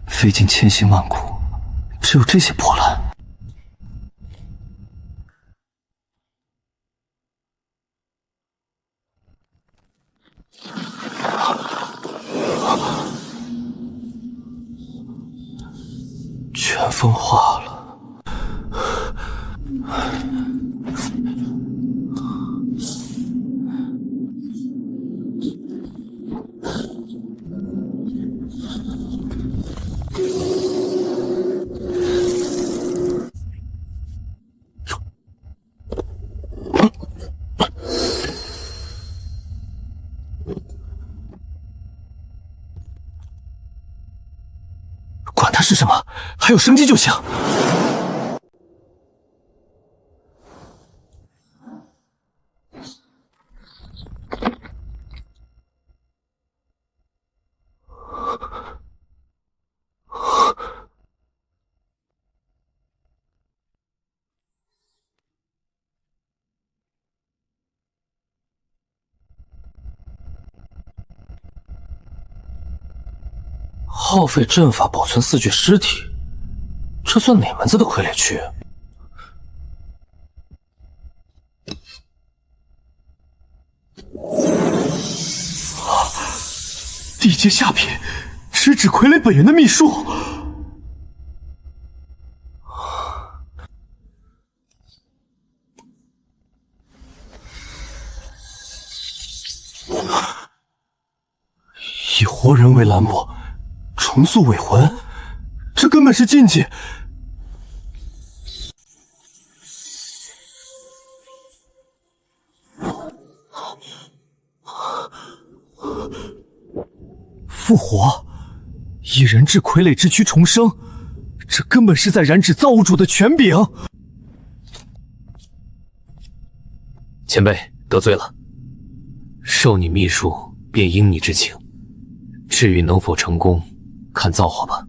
费尽千辛万苦，只有这些破烂。全风化了。管它是什么，还有生机就行。耗费阵法保存4具尸体，这算哪门子的傀儡区？地阶下品，直指傀儡本源的秘术。以活人为栏目，重塑伪魂，这根本是禁忌。复活，以人质傀儡之躯重生，这根本是在染指造物主的权柄。前辈得罪了，授你秘术便应你之情，至于能否成功，看造化吧。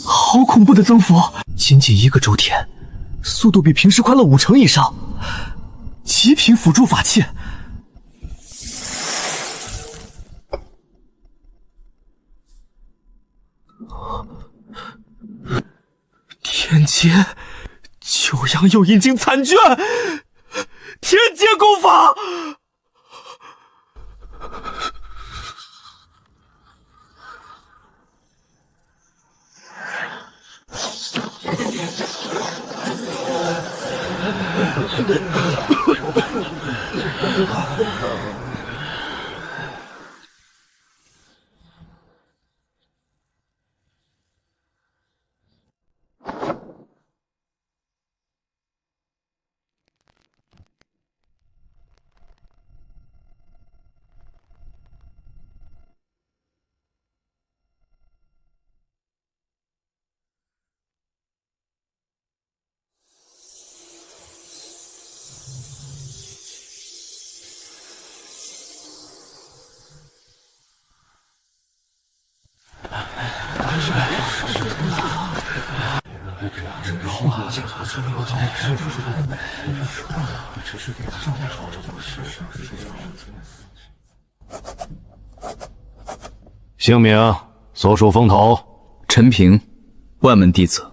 好恐怖的增幅！仅仅1个周天，速度比平时快了50%以上。极品辅助法器，天阶，九阳又引进残卷，天阶功法。姓名：所属风头。陈平，万门弟子。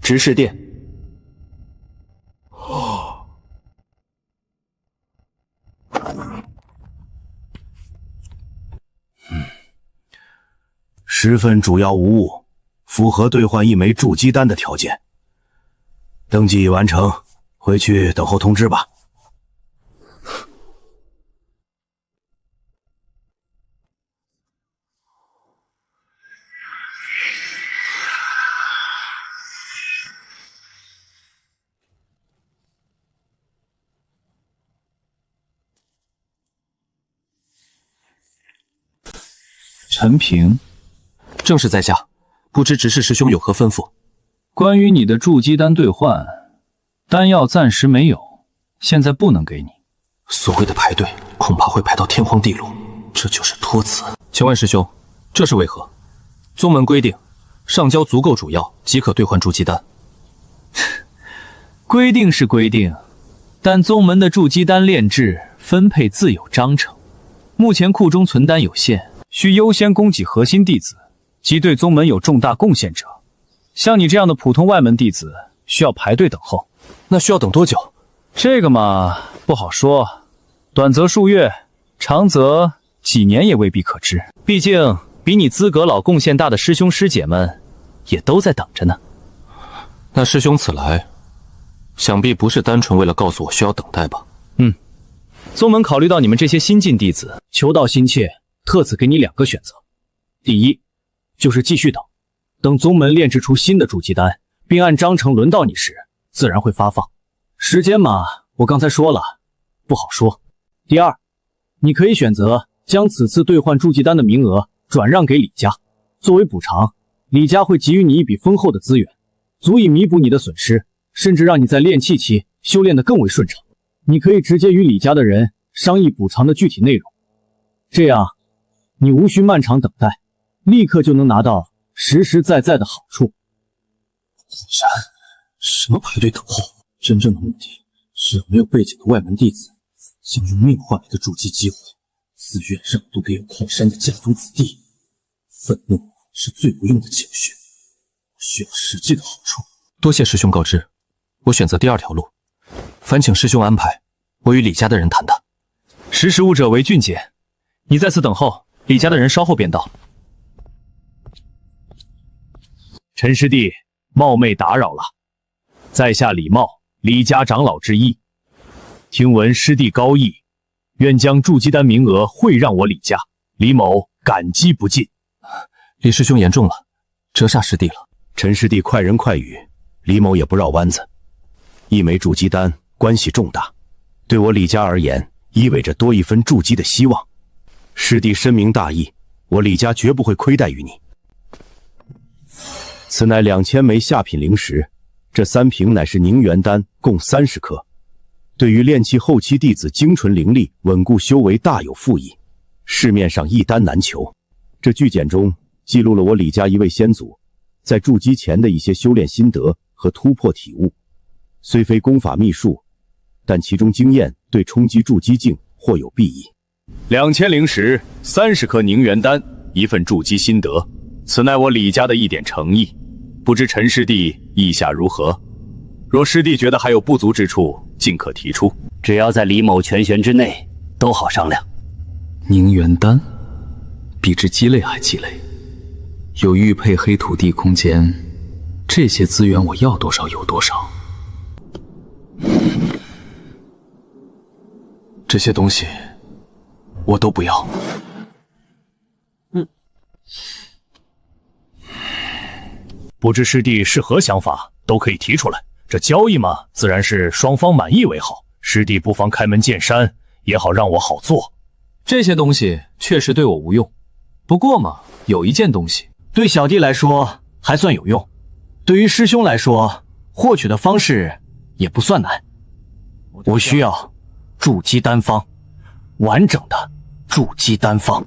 执事殿。10份主要无误，符合兑换1枚筑基丹的条件。登记已完成，回去等候通知吧。陈平，正是在下，不知执事师兄有何吩咐？关于你的筑基丹兑换，丹药暂时没有，现在不能给你。所谓的排队，恐怕会排到天荒地老，这就是托辞。请问师兄，这是为何？宗门规定，上交足够主药即可兑换筑基丹。规定是规定，但宗门的筑基丹炼制分配自有章程。目前库中存丹有限，需优先供给核心弟子及对宗门有重大贡献者。像你这样的普通外门弟子，需要排队等候。那需要等多久？这个嘛，不好说，短则数月，长则几年也未必可知。毕竟比你资格老、贡献大的师兄师姐们，也都在等着呢。那师兄此来，想必不是单纯为了告诉我需要等待吧？宗门考虑到你们这些新进弟子求道心切，特此给你2个选择。第一，就是继续等，等宗门炼制出新的筑基丹，并按章程轮到你时，自然会发放。时间嘛，我刚才说了，不好说。第二，你可以选择将此次兑换筑基丹的名额转让给李家，作为补偿，李家会给予你一笔丰厚的资源，足以弥补你的损失，甚至让你在炼气期修炼得更为顺畅。你可以直接与李家的人商议补偿的具体内容，这样你无需漫长等待，立刻就能拿到实实在在的好处。果然，什么排队等候，真正的目的是让没有背景的外门弟子想用命换来的筑基机会，自愿让渡给有靠山的家族子弟。愤怒是最无用的情绪，我需要实际的好处。多谢师兄告知，我选择第2条路，烦请师兄安排，我与李家的人谈谈。识时务者为俊杰，你在此等候，李家的人稍后便到。陈师弟，冒昧打扰了，在下李茂，李家长老之一。听闻师弟高义，愿将筑基丹名额汇让我李家，李某感激不尽。李师兄言重了，折煞师弟了。陈师弟快人快语，李某也不绕弯子。1枚筑基丹关系重大，对我李家而言，意味着多1分筑基的希望。师弟深明大义，我李家绝不会亏待于你。此乃2000枚下品灵石，这3瓶乃是凝元丹，共30颗，对于炼气后期弟子精纯灵力、稳固修为大有复益。市面上一丹难求。这巨简中记录了我李家一位先祖在筑基前的一些修炼心得和突破体悟，虽非功法秘术，但其中经验对冲击筑基境或有裨益。2000灵石，30颗凝元丹，1份筑基心得，此乃我李家的一点诚意。不知陈师弟意下如何？若师弟觉得还有不足之处，尽可提出。只要在李某权限之内，都好商量。凝元丹，比之鸡肋还鸡肋。有玉佩黑土地空间，这些资源我要多少有多少。这些东西我都不要。不知师弟是何想法，都可以提出来。这交易嘛，自然是双方满意为好。师弟不妨开门见山，也好让我好做。这些东西确实对我无用，不过嘛，有一件东西对小弟来说还算有用，对于师兄来说，获取的方式也不算难。我需要筑基丹方，完整的筑基丹方。